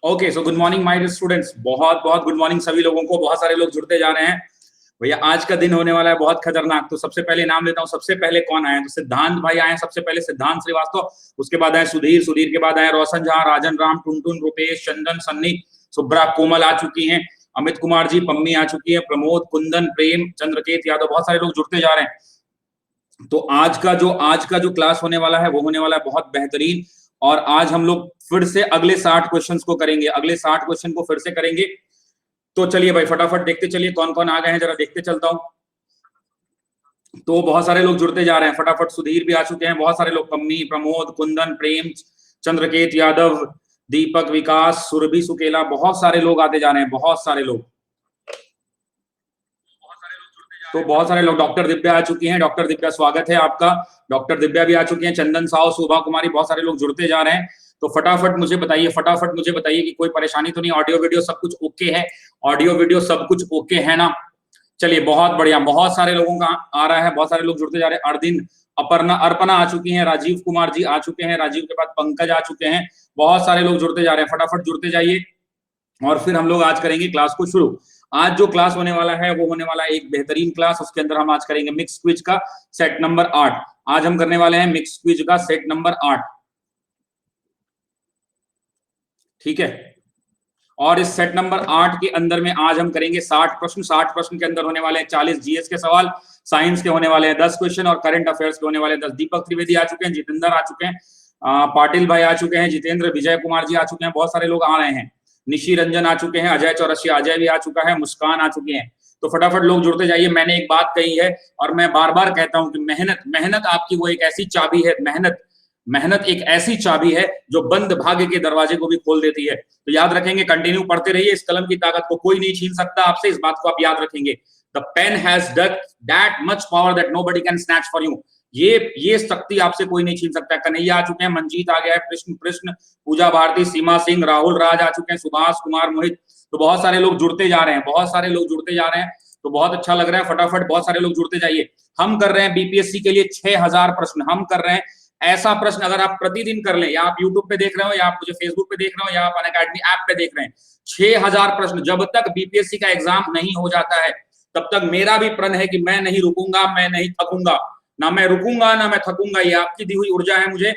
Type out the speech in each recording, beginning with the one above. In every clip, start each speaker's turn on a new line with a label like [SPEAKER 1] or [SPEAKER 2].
[SPEAKER 1] Okay, so good morning my students. बहुत बहुत good morning सभी लोगों को। बहुत सारे लोग जुड़ते जा रहे हैं भैया। आज का दिन होने वाला है बहुत खतरनाक। तो सबसे पहले नाम लेता हूँ। सबसे पहले कौन आए? तो सिद्धांत भाई आए सबसे पहले, सिद्धांत श्रीवास्तव। उसके बाद आए सुधीर, सुधीर के बाद आए रोशन झा, राजन राम, टुनटुन, रुपेश, चंदन, सन्नी, सुब्रा, कोमल आ चुकी हैं, अमित कुमार जी, पम्मी आ चुकी है, प्रमोद, कुंदन, प्रेम, चंद्रकेत यादव। बहुत सारे लोग जुड़ते जा रहे हैं। तो आज का जो क्लास होने वाला है वो होने वाला है बहुत बेहतरीन। और आज हम लोग फिर से अगले 60 क्वेश्चंस को करेंगे, अगले 60 क्वेश्चन को फिर से करेंगे। तो चलिए भाई फटाफट देखते चलिए कौन कौन आ गए हैं, जरा देखते चलता हूं। तो बहुत सारे लोग जुड़ते जा रहे हैं फटाफट। सुधीर भी आ चुके हैं, बहुत सारे लोग, पम्मी, प्रमोद, कुंदन, प्रेम, चंद्रकेत यादव, दीपक, विकास, सुरभि, सुकेला। बहुत सारे लोग आते जा रहे हैं, बहुत सारे लोग। तो बहुत सारे लोग, डॉक्टर दिव्या आ चुकी हैं। डॉक्टर दिव्या स्वागत है आपका। डॉक्टर दिव्या भी आ चुकी हैं, चंदन साव, शोभा कुमारी, बहुत सारे लोग जुड़ते जा रहे हैं। तो फटाफट मुझे बताइए, फटाफट मुझे बताइए कि कोई परेशानी तो नहीं, ऑडियो वीडियो सब कुछ ओके है? ऑडियो वीडियो सब कुछ ओके है ना? चलिए बहुत बढ़िया, बहुत सारे लोगों का आ रहा है, बहुत सारे लोग जुड़ते जा रहे हैं। अर्दिन, अपर्णा, अर्पणा आ चुकी हैं, राजीव कुमार जी आ चुके हैं, राजीव के बाद पंकज आ चुके हैं। बहुत सारे लोग जुड़ते जा रहे हैं, फटाफट जुड़ते जाइए। और फिर हम लोग आज करेंगे क्लास को शुरू। आज जो क्लास होने वाला है वो होने वाला है एक बेहतरीन क्लास। उसके अंदर हम आज करेंगे मिक्स क्विज का सेट नंबर 8। आज हम करने वाले हैं मिक्स क्विज का सेट नंबर 8। ठीक है। और इस सेट नंबर 8 के अंदर में आज हम करेंगे 60 प्रश्न। 60 प्रश्न के अंदर होने वाले हैं 40 जीएस के सवाल, साइंस के होने वाले हैं 10 क्वेश्चन और करंट अफेयर्स के होने वाले हैं 10। दीपक त्रिवेदी आ चुके हैं, जितेंद्र आ चुके हैं, पाटिल भाई आ चुके हैं, जितेंद्र, विजय कुमार जी आ चुके हैं। बहुत सारे लोग आ रहे हैं। निशी रंजन आ चुके हैं, अजय चौरसिया, अजय भी आ चुका है, मुस्कान आ चुके हैं। तो फटाफट लोग जुड़ते जाइए। मैंने एक बात कही है और मैं बार बार कहता हूं कि मेहनत, मेहनत आपकी वो एक ऐसी चाबी है, मेहनत, मेहनत एक ऐसी चाबी है जो बंद भाग्य के दरवाजे को भी खोल देती है। तो याद रखेंगे, कंटिन्यू पढ़ते रहिए। इस कलम की ताकत को कोई नहीं छीन सकता आपसे, इस बात को आप याद रखेंगे। The pen has that much power that nobody can snatch for you. ये शक्ति आपसे कोई नहीं छीन सकता। कन्हैया आ चुके हैं, मंजीत आ गया है, कृष्ण कृष्ण, पूजा भारती, सीमा सिंह, राहुल राज आ चुके हैं, सुभाष कुमार, मोहित। तो बहुत सारे लोग जुड़ते जा रहे हैं, बहुत सारे लोग जुड़ते जा रहे हैं। तो बहुत अच्छा लग रहा है। फटाफट बहुत सारे लोग जुड़ते जाइए। हम कर रहे हैं बीपीएससी के लिए 6000 प्रश्न हम कर रहे हैं। ऐसा प्रश्न अगर आप प्रतिदिन कर लें, या आप यूट्यूब पे देख रहे हो, या आप मुझे फेसबुक पे देख रहे हो, या आप अनअकैडमी ऐप पे देख रहे हैं, 6000 प्रश्न जब तक बीपीएससी का एग्जाम नहीं हो जाता है तब तक मेरा भी प्रण है कि मैं नहीं रुकूंगा, मैं नहीं थकूंगा। ना मैं रुकूंगा ना मैं थकूंगा, ये आपकी दी हुई ऊर्जा है मुझे।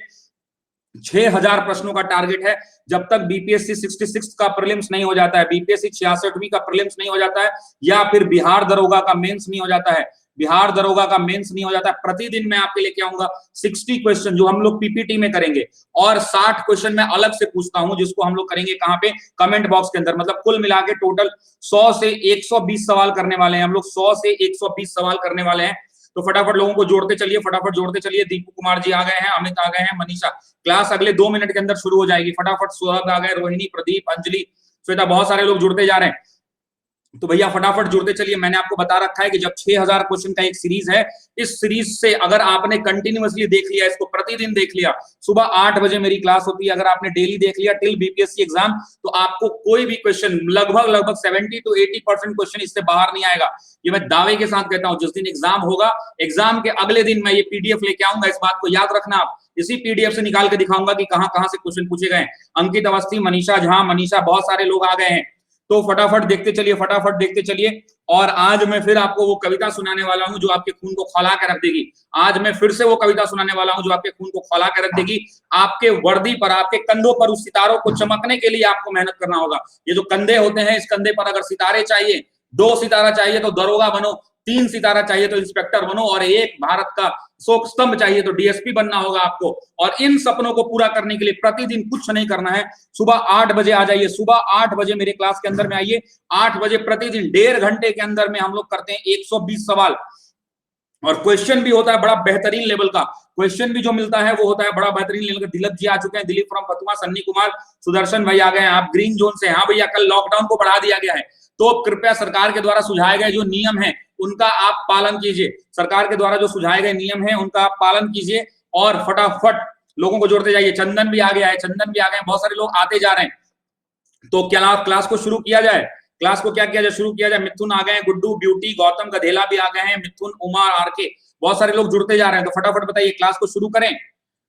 [SPEAKER 1] 6000 प्रश्नों का टारगेट है। जब तक बीपीएससी 66 का प्रीलिम्स नहीं हो जाता है, बीपीएससी 66वीं का प्रीलिम्स नहीं हो जाता है, या फिर बिहार दरोगा का मेंस नहीं हो जाता है, बिहार दरोगा का मेंस नहीं हो जाता है, प्रतिदिन मैं आपके लेके आऊंगा 60 क्वेश्चन जो हम लोग पीपीटी में करेंगे। और 60 क्वेश्चन मैं अलग से पूछता हूं जिसको हम लोग करेंगे कहां पे? कमेंट बॉक्स के अंदर। मतलब कुल मिला के टोटल 100 से 120 सवाल करने वाले हैं हम लोग, 100 से 120 सवाल करने वाले हैं। तो फटाफट लोगों को जोड़ते चलिए, फटाफट जोड़ते चलिए। दीपू कुमार जी आ गए हैं, अमित आ गए हैं, मनीषा। क्लास अगले 2 मिनट के अंदर शुरू हो जाएगी। फटाफट सुहाग आ गए, रोहिणी, प्रदीप, अंजलि, श्वेता, बहुत सारे लोग जुड़ते जा रहे हैं। तो भैया फटाफट जुड़ते चलिए। मैंने आपको बता रखा है कि जब 6000 क्वेश्चन का एक सीरीज है, इस सीरीज से अगर आपने कंटिन्यूअसली देख लिया, इसको प्रतिदिन देख लिया, सुबह 8 बजे मेरी क्लास होती है, अगर आपने डेली देख लिया टिल बीपीएससी एग्जाम, तो आपको कोई भी क्वेश्चन, लगभग 70 to 80% क्वेश्चन इससे बाहर नहीं आएगा। ये मैं दावे के साथ कहता हूं। जिस दिन एग्जाम होगा, एग्जाम के अगले दिन मैं ये पीडीएफ लेके आऊंगा, इस बात को याद रखना आप। इसी पीडीएफ से निकाल के दिखाऊंगा कि कहां कहां से क्वेश्चन पूछे गए। अंकित अवस्थी, मनीषा झा, मनीषा, बहुत सारे लोग आ गए हैं। तो फटाफट देखते चलिए, फटाफट देखते चलिए। और आज मैं फिर आपको वो कविता सुनाने वाला हूं जो आपके खून को खौला के रख देगी। आज मैं फिर से वो कविता सुनाने वाला हूं जो आपके खून को खौला के रख देगी। आपके वर्दी पर, आपके कंधों पर उस सितारों को चमकने के लिए आपको मेहनत करना होगा। ये जो कंधे होते हैं, इस कंधे पर अगर सितारे चाहिए, 2 सितारा चाहिए तो दरोगा बनो, 3 सितारा चाहिए तो इंस्पेक्टर बनो, और एक भारत का शोक स्तंभ चाहिए तो डीएसपी बनना होगा आपको। और इन सपनों को पूरा करने के लिए प्रतिदिन कुछ नहीं करना है। सुबह 8 बजे आ जाइए, सुबह 8 बजे मेरे क्लास के अंदर में आइए। 8 बजे प्रतिदिन 1.5 घंटे के अंदर में हम लोग करते हैं 120 सवाल। और क्वेश्चन भी होता है बड़ा बेहतरीन लेवल का। क्वेश्चन भी जो मिलता है वो होता है बड़ा बेहतरीन लेवल का। दिलीप जी आ चुके हैं, दिलीप फ्रॉम फतुआ, सन्नी कुमार, सुदर्शन भाई आ गए हैं। आप ग्रीन जोन से? हाँ भैया, कल लॉकडाउन को बढ़ा दिया गया है, तो कृपया सरकार के द्वारा सुझाए गए जो नियम है उनका आप पालन कीजिए। सरकार के द्वारा जो सुझाए गए नियम है उनका आप पालन कीजिए। और फटाफट लोगों को जोड़ते जाइए। चंदन भी आ गया है, चंदन भी आ गए हैं, बहुत सारे लोग आते जा रहे हैं। तो क्या क्लास को शुरू किया जाए? क्लास को क्या किया जाए? शुरू किया जाए। मिथुन आ गए हैं, गुड्डू, ब्यूटी, गौतम गधेला भी आ गए हैं, मिथुन, उमा, आरके, बहुत सारे लोग जुड़ते जा रहे हैं। तो फटाफट बताइए, क्लास को शुरू करें?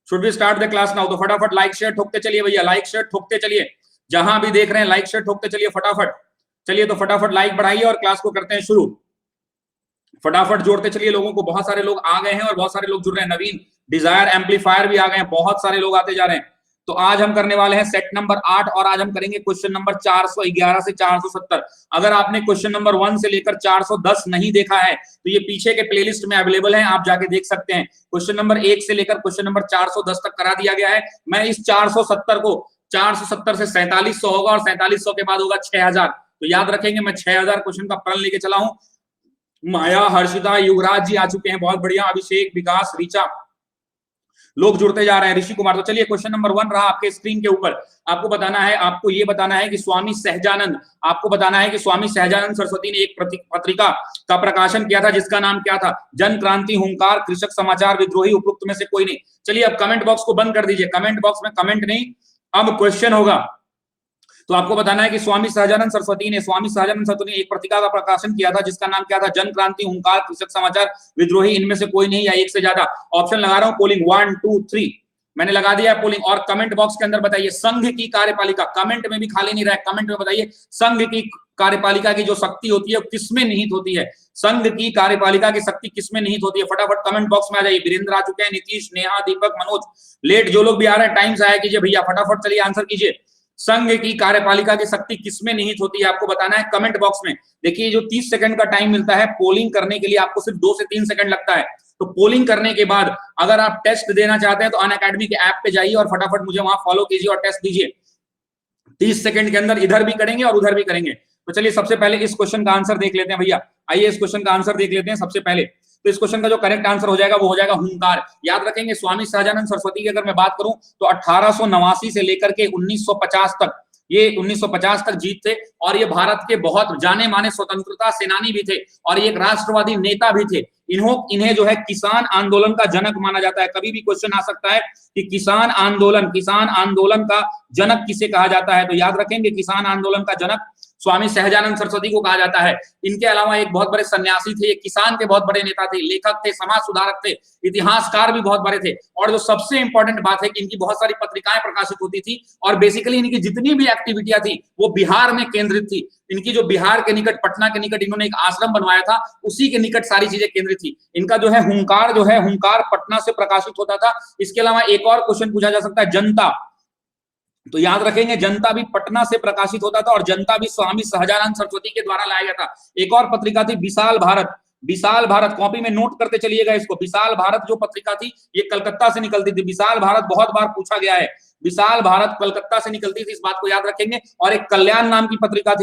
[SPEAKER 1] Should we start the class now? तो फटाफट लाइक शेयर ठोकते चलिए भैया, लाइक शेयर ठोकते चलिए। जहां भी देख रहे हैं लाइक शेयर ठोकते चलिए फटाफट। चलिए तो फटाफट लाइक बढ़ाइए और क्लास को करते हैं शुरू। फटाफट जोड़ते चलिए लोगों को, बहुत सारे लोग आ गए हैं और बहुत सारे लोग जुड़ रहे हैं। नवीन डिजायर एम्पलीफायर भी आ गए हैं, बहुत सारे लोग आते जा रहे हैं। तो आज हम करने वाले हैं सेट नंबर 8 और आज हम करेंगे क्वेश्चन नंबर 411 से 470। अगर आपने क्वेश्चन नंबर 1 से लेकर 410 नहीं देखा है तो ये पीछे के प्लेलिस्ट में अवेलेबल है, आप जाके देख सकते हैं। क्वेश्चन नंबर 1 से लेकर क्वेश्चन नंबर 410 तक करा दिया गया है। मैं इस 470 को 470 से 4700 होगा और 4700 के बाद होगा 6000। तो याद रखेंगे मैं 6000 क्वेश्चन का प्रण लेके चला हूं। माया, हर्षिता, युवराज जी आ चुके हैं, बहुत बढ़िया। अभिषेक, विकास, ऋचा, लोग जुड़ते जा रहे हैं। ऋषि कुमार, तो चलिए क्वेश्चन नंबर 1 रहा आपके स्क्रीन के ऊपर। आपको बताना है, आपको ये बताना है कि स्वामी सहजानंद, आपको बताना है कि स्वामी सहजानंद सरस्वती ने एक पत्रिका का प्रकाशन किया था जिसका नाम क्या था? जन क्रांति, हुंकार, कृषक समाचार, विद्रोही, उपरोक्त में से कोई नहीं। चलिए अब कमेंट बॉक्स को बंद कर दीजिए, कमेंट बॉक्स में कमेंट नहीं, अब क्वेश्चन होगा। तो आपको बताना है कि स्वामी सहजानंद सरस्वती ने एक पत्रिका का प्रकाशन किया था जिसका नाम क्या था? जन क्रांति, हुंकार, कृषक समाचार, विद्रोही, इनमें से कोई नहीं या एक से ज्यादा। ऑप्शन लगा रहा हूं, पोलिंग 1 2 3 मैंने लगा दिया है पोलिंग। और कमेंट बॉक्स के अंदर बताइए संघ की कार्यपालिका, कमेंट में भी खाली नहीं रहा, कमेंट में बताइए संघ की कार्यपालिका की जो शक्ति होती है किसमें निहित होती है? संघ की कार्यपालिका की शक्ति किसमें निहित होती है? फटाफट कमेंट बॉक्स में आ जाइए। वीरेंद्र आ चुके हैं, नीतीश, नेहा, दीपक, मनोज। लेट जो लोग भी आ रहे हैं टाइम से आया कीजिए भैया, फटाफट चलिए आंसर कीजिए। संघ की कार्यपालिका की शक्ति किसमें निहित होती है आपको बताना है कमेंट बॉक्स में। देखिए जो 30 सेकंड का टाइम मिलता है पोलिंग करने के लिए, आपको सिर्फ 2 से 3 सेकंड लगता है। तो पोलिंग करने के बाद अगर आप टेस्ट देना चाहते हैं तो अनअकैडमी के ऐप पे जाइए और फटाफट मुझे वहां फॉलो कीजिए और टेस्ट दीजिए। 30 सेकंड के अंदर इधर भी करेंगे और उधर भी करेंगे। तो चलिए सबसे पहले इस क्वेश्चन का आंसर देख लेते हैं भैया। आइए इस क्वेश्चन का आंसर देख लेते हैं सबसे पहले। तो इस क्वेश्चन का जो करेक्ट आंसर हो जाएगा वो हो जाएगा हुंकार। याद रखेंगे स्वामी सहजानंद सरस्वती की अगर मैं बात करूं तो 1889 से लेकर के 1950 तक, ये 1950 तक जीत थे और ये भारत के बहुत जाने माने स्वतंत्रता सेनानी भी थे और ये एक राष्ट्रवादी नेता भी थे। इन्हें जो है किसान आंदोलन का जनक माना जाता है। कभी भी क्वेश्चन आ सकता है कि किसान आंदोलन का जनक किसे कहा जाता है? तो याद रखेंगे किसान आंदोलन का जनक स्वामी सहजानंद सरस्वती को कहा जाता है। इनके अलावा एक बहुत बड़े सन्यासी थे, किसान के बहुत बड़े नेता थे, लेखक थे, समाज सुधारक थे, इतिहासकार भी बहुत बड़े थे। और जो सबसे इंपॉर्टेंट बात है कि इनकी बहुत सारी पत्रिकाएं प्रकाशित होती थी और बेसिकली इनकी जितनी भी एक्टिविटियां थी वो बिहार में केंद्रित थी। इनकी जो बिहार के निकट, पटना के निकट इन्होंने एक आश्रम बनवाया था, उसी के निकट सारी चीजें केंद्रित थी। इनका जो है हुंकार पटना से प्रकाशित होता था। इसके अलावा एक और क्वेश्चन पूछा जा सकता है, जनता। तो याद रखेंगे जनता भी पटना से प्रकाशित होता था और जनता भी स्वामी सहजानंद सरस्वती के द्वारा लाया गया था। एक और पत्रिका थी विशाल भारत, कॉपी में नोट करते चलिएगा इसको। विशाल भारत जो पत्रिका थी ये कलकत्ता से निकलती थी। विशाल भारत बहुत बार पूछा गया है, विशाल भारत कलकत्ता से निकलती थी, इस बात को याद रखेंगे। और एक कल्याण नाम की पत्रिका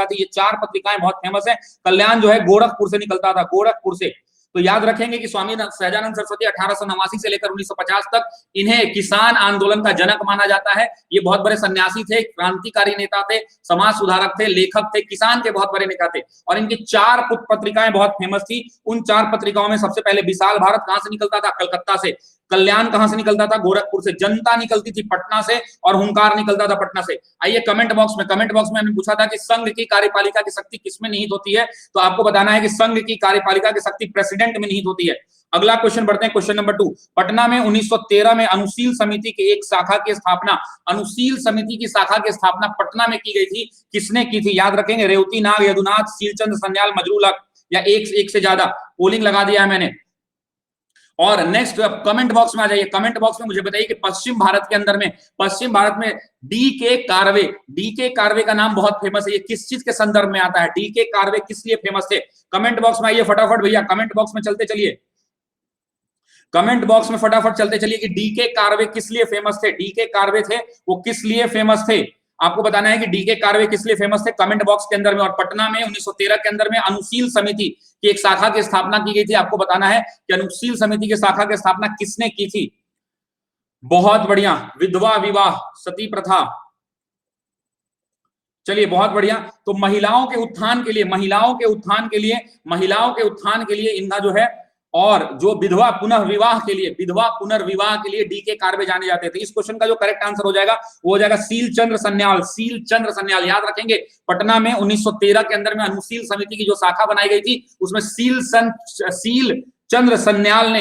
[SPEAKER 1] थी, ये 4 पत्रिकाएं बहुत फेमस है। कल्याण जो है गोरखपुर से निकलता था, गोरखपुर से। तो याद रखेंगे कि स्वामी सहजानंद सरस्वती 1889 से लेकर 1950 तक इन्हें किसान आंदोलन का जनक माना जाता है। ये बहुत बड़े सन्यासी थे, क्रांतिकारी नेता थे, समाज सुधारक थे, लेखक थे, किसान के बहुत बड़े नेता थे। और इनकी 4 पत्रिकाएं बहुत फेमस थी। उन 4 पत्रिकाओं में सबसे पहले विशाल भारत कहां से निकलता था? कलकत्ता से। कल्याण कहां से निकलता था? गोरखपुर से। जनता निकलती थी पटना से और हुंकार निकलता था पटना से। आइए कमेंट बॉक्स में हमने पूछा था कि संघ की कार्यपालिका की शक्ति किसमें निहित होती है? तो आपको बताना है कि संघ की कार्यपालिका की शक्ति प्रेसिडेंट में निहित होती है। अगला क्वेश्चन बढ़ते हैं, क्वेश्चन नंबर 2। पटना में 1913 में अनुशील समिति की एक शाखा की स्थापना, अनुशील समिति की शाखा की स्थापना पटना में की गई थी। किसने की थी? याद रखेंगे रेवती नाग, यदुनाथ, शीलचंद सन्याल, मजरूल हक या एक से ज्यादा। पोलिंग लगा दिया है मैंने। और नेक्स्ट कमेंट बॉक्स में आ जाइए, कमेंट बॉक्स में मुझे बताइए कि पश्चिम भारत में डी के कार्वे का नाम बहुत फेमस है। ये किस चीज के संदर्भ में आता है? डी के कार्वे किस लिए फेमस थे? कमेंट बॉक्स में आइए फटाफट भैया, कमेंट बॉक्स में चलते चलिए, कमेंट बॉक्स में फटाफट चलते चलिए कि डी के कार्वे किस लिए फेमस थे? डी के कार्वे थे वो किस लिए फेमस थे? आपको बताना है कि डी के कार्वे किस लिए फेमस थे कमेंट बॉक्स के अंदर में। और पटना में 1913 के अंदर में अनुशील समिति की एक शाखा की स्थापना की गई थी। आपको बताना है कि अनुशील समिति की शाखा की स्थापना किसने की थी? बहुत बढ़िया, विधवा विवाह, सती प्रथा। चलिए बहुत बढ़िया। तो महिलाओं के उत्थान के लिए इनका जो है, और जो विधवा पुनर्विवाह के लिए डी के कार्वे जाने जाते थे। इस क्वेश्चन का जो करेक्ट आंसर हो जाएगा वो हो जाएगा शील चंद्र सन्याल। याद रखेंगे पटना में 1913 के अंदर में अनुशील समिति की जो शाखा बनाई गई थी उसमें शील चंद्र सन्याल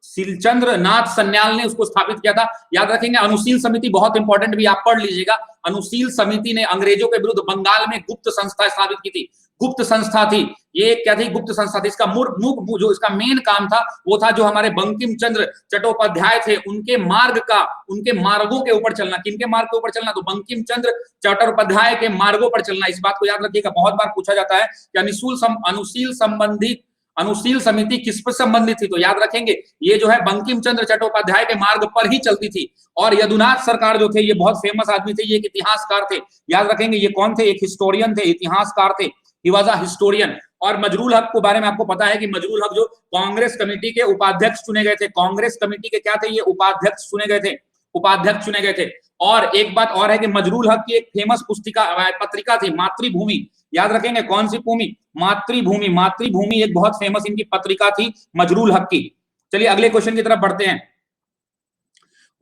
[SPEAKER 1] शीलचंद्र नाथ सन्याल ने उसको स्थापित किया था। याद रखेंगे अनुशील समिति बहुत इंपॉर्टेंट, भी आप पढ़ लीजिएगा। अनुशील समिति ने अंग्रेजों के विरुद्ध बंगाल में गुप्त संस्था स्थापित की थी। गुप्त संस्था थी ये, क्या थी? गुप्त संस्था थी। इसका जो इसका मेन काम था वो था जो हमारे बंकिम चंद्र चट्टोपाध्याय थे उनके मार्गों के ऊपर चलना। किनके मार्ग के ऊपर चलना? तो बंकिम चंद्र चट्टोपाध्याय के मार्गों पर चलना। इस बात को याद रखिएगा, बहुत बार पूछा जाता है कि अनुशील समिति किस पर संबंधित थी, तो याद रखेंगे ये जो है बंकिम चंद्र चट्टोपाध्याय के मार्ग पर ही चलती थी। और यदुनाथ सरकार जो थे ये बहुत फेमस आदमी थे, ये एक इतिहासकार थे। याद रखेंगे ये कौन थे? एक हिस्टोरियन थे, इतिहासकार थे। He was a historian. और मजरूल हक के बारे में आपको पता है कि मजरूल हक जो कांग्रेस कमेटी के उपाध्यक्ष चुने गए थे, कांग्रेस कमेटी के क्या थे? ये उपाध्यक्ष चुने गए थे। और एक बात और है कि मजरूल हक की एक फेमस पत्रिका थी मातृभूमि। याद रखेंगे कौन सी भूमि? मातृभूमि एक बहुत फेमस इनकी पत्रिका थी मजरूल हक की। चलिए अगले क्वेश्चन की तरफ बढ़ते हैं।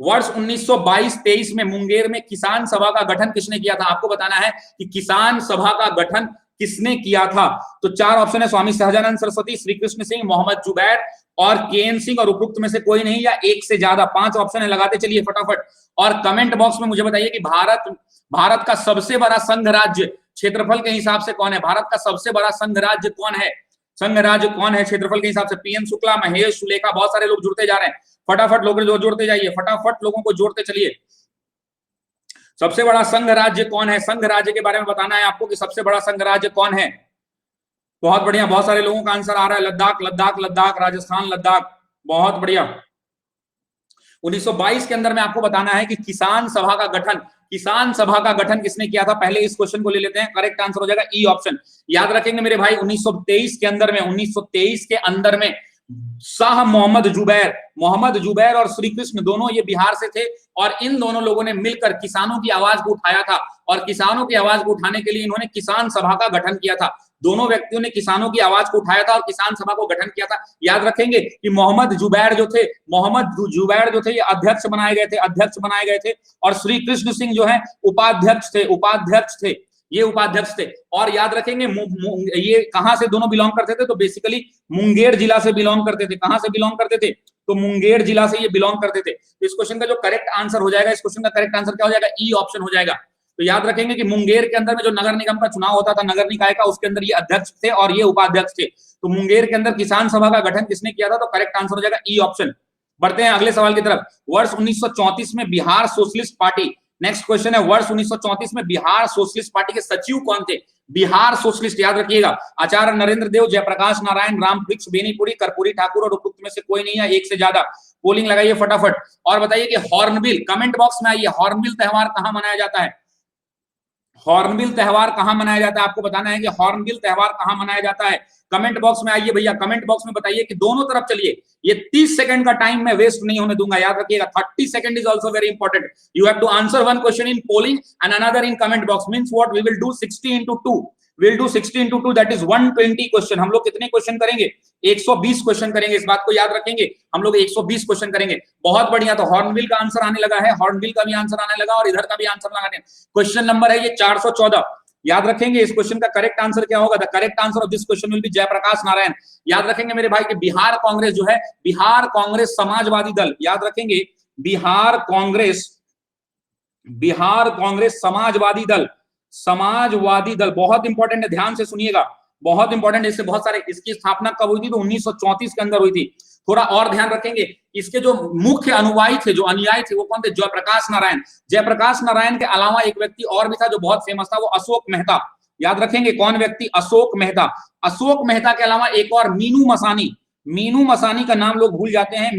[SPEAKER 1] वर्ष 1922-23 में मुंगेर में किसान सभा का गठन किसने किया था? आपको बताना है कि किसान सभा का गठन किसने किया था। तो चार ऑप्शन है, स्वामी सहजानंद सरस्वती, श्री कृष्ण सिंह, मोहम्मद जुबैर और केएन सिंह, और उपरोक्त में से कोई नहीं या एक से ज्यादा। 5 ऑप्शन है, लगाते चलिए फटाफट। और कमेंट बॉक्स में मुझे बताइए कि भारत का सबसे बड़ा संघ राज्य क्षेत्रफल के हिसाब से कौन है? भारत का सबसे बड़ा संघ राज्य कौन है क्षेत्रफल के हिसाब से? पीएन शुक्ला, महेश, सुलेखा, बहुत सारे लोग जुड़ते जा रहे हैं। फटाफट लोग जोड़ते जाइए, फटाफट लोगों को जोड़ते चलिए। सबसे बड़ा संघ राज्य कौन है? संघ राज्य के बारे में बताना है आपको कि सबसे बड़ा संघ राज्य कौन है। बहुत बढ़िया, बहुत सारे लोगों का आंसर आ रहा है। लद्दाख, राजस्थान, लद्दाख, बहुत बढ़िया। 1922 के अंदर में आपको बताना है कि किसान सभा का गठन किसने किया था। पहले इस क्वेश्चन को ले लेते हैं, करेक्ट आंसर हो जाएगा ई ऑप्शन। याद रखेंगे मेरे भाई 1923 के अंदर में शाह मोहम्मद जुबैर और श्री कृष्ण दोनों ये बिहार से थे, और इन दोनों लोगों ने मिलकर किसानों की आवाज को उठाया था। और किसानों की आवाज को उठाने के लिए इन्होंने किसान सभा का गठन किया था। दोनों व्यक्तियों ने किसानों की आवाज को उठाया था और किसान सभा को गठन किया था। याद रखेंगे कि मोहम्मद जुबैर जो थे ये अध्यक्ष बनाए गए थे, और श्री कृष्ण सिंह जो है उपाध्यक्ष थे। ये उपाध्यक्ष थे। और याद रखेंगे ये कहां से दोनों बिलोंग करते थे? तो बेसिकली मुंगेर जिला से बिलोंग करते थे। कहां से बिलोंग करते थे? तो मुंगेर जिला से ये बिलोंग करते थे। तो इस क्वेश्चन का जो करेक्ट आंसर हो जाएगा, इस क्वेश्चन का करेक्ट आंसर क्या हो जाएगा? ई ऑप्शन हो जाएगा। तो याद रखेंगे कि मुंगेर के अंदर में जो नगर निगम का चुनाव होता था, नगर निकाय का, उसके अंदर ये अध्यक्ष थे और ये उपाध्यक्ष थे। तो मुंगेर के अंदर किसान सभा का गठन किसने किया था? तो करेक्ट आंसर हो जाएगा ई ऑप्शन। बढ़ते हैं अगले सवाल की तरफ। वर्ष 1934 में Bihar socialist party, next question है, वर्ष 1934 में बिहार सोशलिस्ट पार्टी के सचिव कौन थे? बिहार सोशलिस्ट, याद रखिएगा, आचार्य नरेंद्र देव, जयप्रकाश नारायण, रामवृक्ष बेनीपुरी, कर्पूरी ठाकुर, और उपयुक्त में से कोई नहीं है, एक से ज्यादा। पोलिंग लगाइए फटाफट और बताइए कि हॉर्नबिल, कमेंट बॉक्स में आइए, हॉर्नबिल त्योहार कहां मनाया जाता है? हॉर्नबिल त्योहार कहां मनाया जाता है? आपको बताना है कि हॉर्नबिल त्योहार कहां मनाया जाता है। कमेंट बॉक्स में आइए भैया, कमेंट बॉक्स में बताइए कि दोनों तरफ चलिए। ये 30 सेकंड का टाइम मैं वेस्ट नहीं होने दूंगा, याद रखिएगा। 30 second is also very important. You have to answer one question in polling and another in comment box. Means what? We will do 60 into 2, we'll do 60 into 2, that is 120 question. हम लोग कितने question करेंगे? 120 question करेंगे। इस बात को याद रखेंगे, हम लोग 120 क्वेश्चन करेंगे। बहुत बढ़िया, तो हॉर्नबिल का आंसर आने लगा है, हॉर्नबिल का भी आंसर आने लगा और इधर का भी आंसर लगाने। क्वेश्चन नंबर है ये 414। याद रखेंगे इस क्वेश्चन का करेक्ट आंसर क्या होगा? The correct answer of this question will be Jayaprakash Narayan. याद रखेंगे मेरे भाई कि बिहार कांग्रेस जो है, बिहार कांग्रेस समाजवादी दल, याद रखेंगे बिहार कांग्रेस समाजवादी दल बहुत इंपॉर्टेंट है, ध्यान से सुनिएगा, बहुत इंपॉर्टेंट। इससे बहुत सारे, इसकी स्थापना कब हुई थी? तो 1934 के अंदर हुई थी। थोड़ा और ध्यान रखेंगे, इसके जो मुख्य अनुयायी थे, जो अनुयायी थे, वो कौन थे? जयप्रकाश नारायण। जयप्रकाश नारायण के अलावा एक व्यक्ति और भी था जो बहुत फेमस था, वो अशोक मेहता। याद रखेंगे कौन व्यक्ति? अशोक मेहता। अशोक मेहता के अलावा एक और मीनू मसानी का नाम लोग भूल जाते हैं।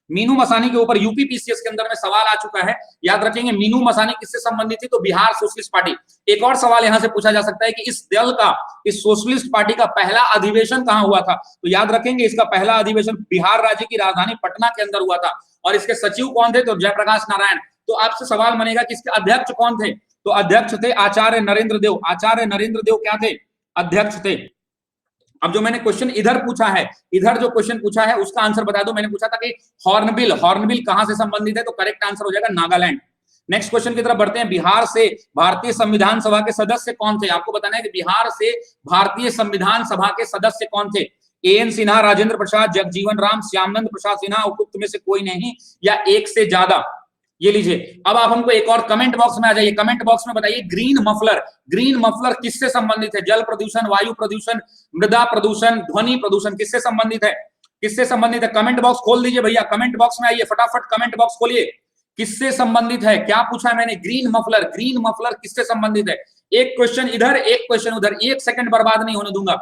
[SPEAKER 1] मीनू मसानी के ऊपर यूपीपीसीएस के अंदर में सवाल आ चुका है। याद रखेंगे मीनू मसानी किससे संबंधित थी? तो बिहार सोशलिस्ट पार्टी। एक और सवाल यहां से पूछा जा सकता है कि इस सोशलिस्ट पार्टी का पहला अधिवेशन कहां हुआ था? तो याद रखेंगे इसका पहला अधिवेशन बिहार राज्य की राजधानी पटना के अंदर हुआ था। और इसके सचिव कौन थे? तो जयप्रकाश नारायण। तो आपसे सवाल बनेगा कि इसके अध्यक्ष कौन थे? तो अध्यक्ष थे आचार्य नरेंद्र देव। आचार्य नरेंद्र देव क्या थे? अध्यक्ष थे। अब जो मैंने क्वेश्चन इधर पूछा है, इधर जो क्वेश्चन पूछा है उसका आंसर बता दो। मैंने पूछा था कि हॉर्नबिल कहां से संबंधित है? तो करेक्ट आंसर हो जाएगा नागालैंड। नेक्स्ट क्वेश्चन की तरफ बढ़ते हैं। बिहार से भारतीय संविधान सभा के सदस्य कौन थे? आपको बताना है कि बिहार से भारतीय संविधान सभा के सदस्य कौन थे? एएन सिन्हा, राजेंद्र प्रसाद, जगजीवन राम, श्यामनंद प्रसाद सिन्हा, उपयुक्त में से कोई नहीं या एक से ज्यादा। ये लीजिए, अब आप हमको एक और कमेंट बॉक्स में आ जाइए, कमेंट बॉक्स में बताइए ग्रीन मफलर, ग्रीन मफलर किससे संबंधित है? जल प्रदूषण, वायु प्रदूषण, मृदा प्रदूषण, ध्वनि प्रदूषण, किससे संबंधित है? किससे संबंधित है? कमेंट बॉक्स खोल दीजिए भैया, कमेंट बॉक्स में आइए, फटाफट कमेंट बॉक्स खोलिए। किससे संबंधित है? क्या पूछा है मैंने? ग्रीन मफलर, ग्रीन मफलर किससे संबंधित है? एक क्वेश्चन इधर, एक क्वेश्चन उधर, एक सेकंड बर्बाद नहीं होने दूंगा,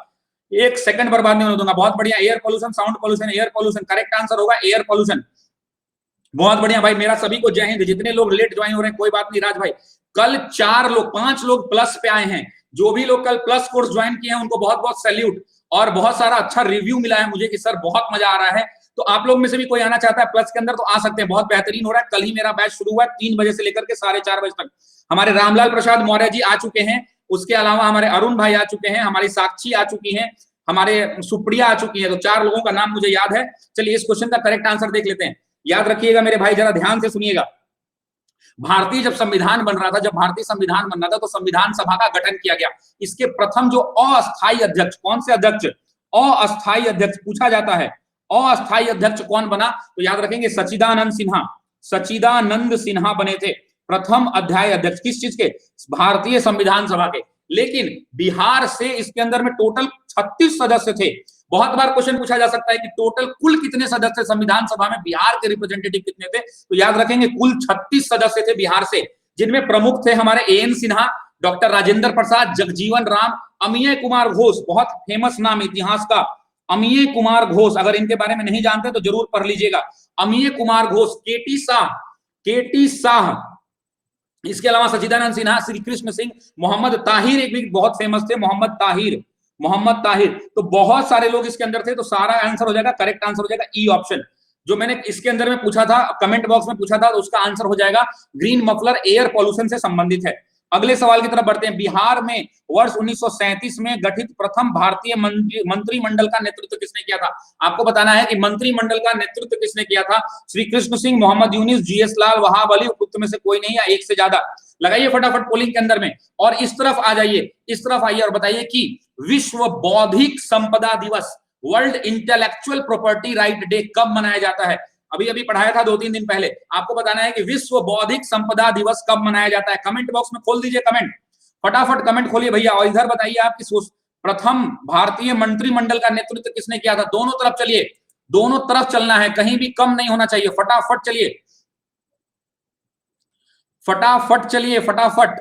[SPEAKER 1] एक सेकंड बर्बाद नहीं होने दूंगा। बहुत बढ़िया, air pollution, sound pollution, air pollution, correct answer होगा एयर पोल्यूशन। बहुत बढ़िया भाई, मेरा सभी को जय हिंद। जितने लोग लेट ज्वाइन हो रहे हैं कोई बात नहीं, राज भाई कल 4 लोग 5 लोग प्लस पे आए हैं, जो भी लोग कल प्लस कोर्स ज्वाइन किए हैं उनको बहुत बहुत सैल्यूट, और बहुत सारा अच्छा रिव्यू मिला है मुझे कि सर बहुत मजा आ रहा है। तो आप लोग में से भी कोई आना चाहता है प्लस के अंदर तो आ सकते हैं, बहुत बेहतरीन हो रहा है। कल ही मेरा बैच शुरू हुआ है 3 बजे से लेकर के 4:30 बजे तक। हमारे रामलाल प्रसाद मौर्य जी आ चुके हैं, उसके अलावा हमारे अरुण भाई आ चुके हैं, हमारी साक्षी आ चुकी है, हमारे सुप्रिया आ चुकी है। तो 4 लोगों का नाम मुझे याद है। चलिए इस क्वेश्चन का करेक्ट आंसर देख लेते हैं। याद रखिएगा मेरे भाई, जरा ध्यान से सुनिएगा। भारतीय जब संविधान बन रहा था, जब भारतीय संविधान बन रहा था तो संविधान सभा का गठन किया गया। इसके प्रथम जो अस्थायी अध्यक्ष, कौन से अध्यक्ष? अस्थायी अध्यक्ष पूछा जाता है। अस्थायी अध्यक्ष कौन बना? तो याद रखेंगे सच्चिदानंद सिन्हा, सच्चिदानंद सिन्हा बने थे प्रथम अध्याय अध्यक्ष। किस चीज के? भारतीय संविधान सभा के। लेकिन बिहार से इसके अंदर में टोटल 36 सदस्य थे। बहुत बार क्वेश्चन पूछा जा सकता है कि टोटल कुल कितने सदस्य संविधान सभा में, बिहार के रिप्रेजेंटेटिव कितने थे? तो याद रखेंगे कुल 36 सदस्य थे बिहार से, जिनमें प्रमुख थे हमारे एएन सिन्हा, डॉक्टर राजेंद्र प्रसाद, जगजीवन राम, अमिय कुमार घोष, बहुत फेमस नाम इतिहास का, अमिय कुमार घोष। अगर इनके बारे में नहीं जानते तो जरूर पढ़ लीजिएगा, अमिय कुमार घोष, केटी शाह, केटी शाह। इसके अलावा सच्चिदानंद सिन्हा, श्री कृष्ण सिंह, मोहम्मद ताहिर एक भी बहुत फेमस थे, मोहम्मद ताहिर, मोहम्मद ताहिर। तो बहुत सारे लोग इसके अंदर थे। तो सारा आंसर हो जाएगा, करेक्ट आंसर हो जाएगा ई ऑप्शन। जो मैंने इसके अंदर में पूछा था, कमेंट बॉक्स में पूछा था, तो उसका आंसर हो जाएगा ग्रीन मफलर एयर पॉल्यूशन से संबंधित है। अगले सवाल की तरफ बढ़ते हैं। बिहार में वर्ष 1937 में गठित प्रथम भारतीय मंत्रिमंडल का नेतृत्व किसने किया था? आपको बताना है कि मंत्रिमंडल का नेतृत्व किसने किया था। श्री कृष्ण सिंह, मोहम्मद यूनिस, जीएस लाल, वहाब अली, उपयुक्त में से कोई नहीं या एक से ज्यादा। लगाइए फटाफट पोलिंग के अंदर में, और इस तरफ आ जाइए, इस तरफ आइए और बताइए कि विश्व बौद्धिक संपदा दिवस, world intellectual property right day कब मनाया जाता है? अभी अभी पढ़ाया था 2-3 दिन पहले। आपको बताना है कि विश्व बौद्धिक संपदा दिवस कब मनाया जाता है। कमेंट बॉक्स में खोल दीजिए कमेंट, फटाफट कमेंट खोलिए भैया। और इधर बताइए आपकी प्रथम भारतीय मंत्रिमंडल का नेतृत्व किसने किया था? दोनों तरफ चलिए, दोनों तरफ चलना है, कहीं भी कम नहीं होना चाहिए। फटाफट चलिए, फटाफट चलिए, फटाफट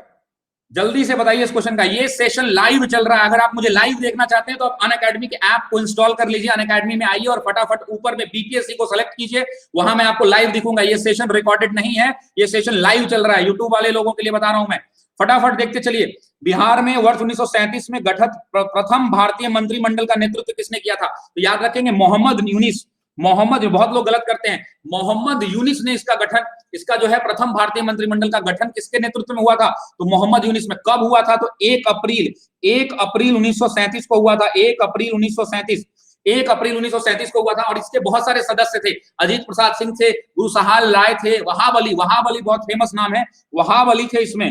[SPEAKER 1] जल्दी से बताइए इस क्वेश्चन का। ये सेशन लाइव चल रहा है, अगर आप मुझे लाइव देखना चाहते हैं तो आप अनअकैडमी के ऐप को इंस्टॉल कर लीजिए, अनअकैडमी में आइए और फटाफट ऊपर में बीपीएससी को सेलेक्ट कीजिए, वहां मैं आपको लाइव दिखूंगा। ये सेशन रिकॉर्डेड नहीं है, ये सेशन लाइव चल रहा है। यूट्यूब वाले लोगों के लिए बता रहा हूं मैं, फटाफट देखते चलिए। बिहार में वर्ष 1937 में गठित प्रथम भारतीय मंत्रिमंडल का नेतृत्व किसने किया था? तो याद रखेंगे मोहम्मद यूनिस, मोहम्मद, बहुत लोग गलत करते हैं, मोहम्मद यूनिस ने इसका गठन, इसका जो है प्रथम भारतीय मंत्रिमंडल का गठन किसके नेतृत्व में हुआ था? तो मोहम्मद यूनिस में। कब हुआ था? तो 1 अप्रैल 1937 को हुआ था, 1 अप्रैल 1937, 1 अप्रैल 1937 को हुआ था। और इसके बहुत सारे सदस्य थे, अजीत प्रसाद सिंह थे, गुरुसहाल राय थे, वहाब अली, वहाब अली बहुत फेमस नाम है, वहाब अली थे इसमें,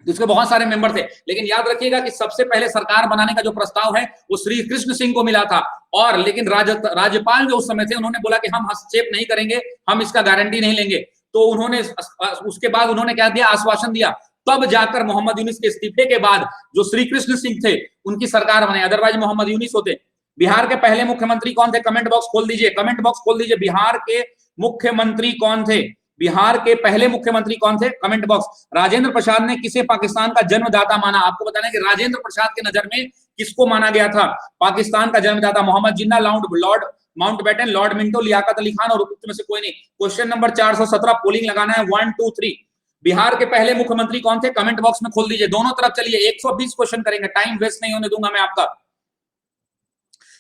[SPEAKER 1] जिसके बहुत सारे मेंबर थे। लेकिन याद रखिएगा कि सबसे पहले सरकार बनाने का जो प्रस्ताव है वो श्री कृष्ण सिंह को मिला था, और लेकिन राज्यपाल जो उस समय थे उन्होंने बोला कि हम हस्तक्षेप नहीं करेंगे, हम इसका गारंटी नहीं लेंगे। तो उन्होंने उसके बाद उन्होंने क्या दिया? आश्वासन दिया। तब जाकर मोहम्मद यूनिस के इस्तीफे के बाद जो श्री कृष्ण सिंह थे उनकी सरकार बने, अदरवाइज मोहम्मद यूनिस होते। बिहार के पहले मुख्यमंत्री कौन थे? कमेंट बॉक्स खोल दीजिए, कमेंट बॉक्स खोल दीजिए। बिहार के मुख्यमंत्री कौन थे? बिहार के पहले मुख्यमंत्री कौन थे? Comment box. राजेंद्र प्रसाद ने किसे पाकिस्तान का जन्मदाता माना? आपको बताना है कि राजेंद्र प्रसाद के नजर में किसको माना गया था पाकिस्तान का जन्मदाता? Mohammad Jinnah, lord Mountbatten, lord Minto, Liaquat Ali Khan, और उपयुक्त में से कोई नहीं। क्वेश्चन नंबर 417, पोलिंग लगाना है 1 2 3। बिहार के पहले मुख्यमंत्री कौन थे? कमेंट बॉक्स में खोल दीजिए, दोनों तरफ चलिए। 120 क्वेश्चन करेंगे, टाइम वेस्ट नहीं होने दूंगा मैं आपका।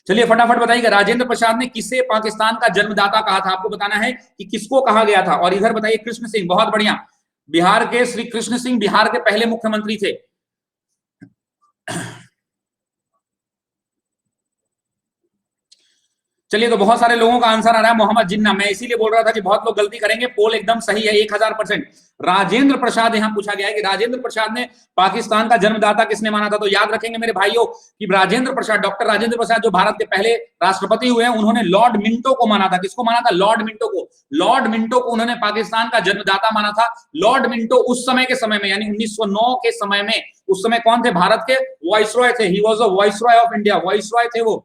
[SPEAKER 1] चलिए फटाफट बताइएगा, राजेंद्र प्रसाद ने किसे पाकिस्तान का जन्मदाता कहा था? आपको बताना है कि किसको कहा गया था। और इधर बताइए कृष्ण सिंह, बहुत बढ़िया, बिहार के श्री कृष्ण सिंह बिहार के पहले मुख्यमंत्री थे। चलिए, तो बहुत सारे लोगों का आंसर आ रहा है मोहम्मद जिन्ना। मैं इसीलिए बोल रहा था कि बहुत लोग गलती करेंगे। पोल एकदम सही है 1000%। राजेंद्र प्रसाद, यहां पूछा गया है कि राजेंद्र प्रसाद ने पाकिस्तान का जन्मदाता किसने माना था। तो याद रखेंगे मेरे भाइयों कि राजेंद्र प्रसाद, डॉक्टर राजेंद्र प्रसाद जो भारत के पहले राष्ट्रपति हुए हैं, उन्होंने लॉर्ड मिंटो को माना था। किसको माना था? लॉर्ड मिंटो को। लॉर्ड मिंटो को उन्होंने पाकिस्तान का जन्मदाता माना था। लॉर्ड मिंटो उस समय के समय में, यानी 1909 के समय में, उस समय कौन थे? भारत के वाइसरॉय थे। He was a viceroy of India. Viceroy थे वो।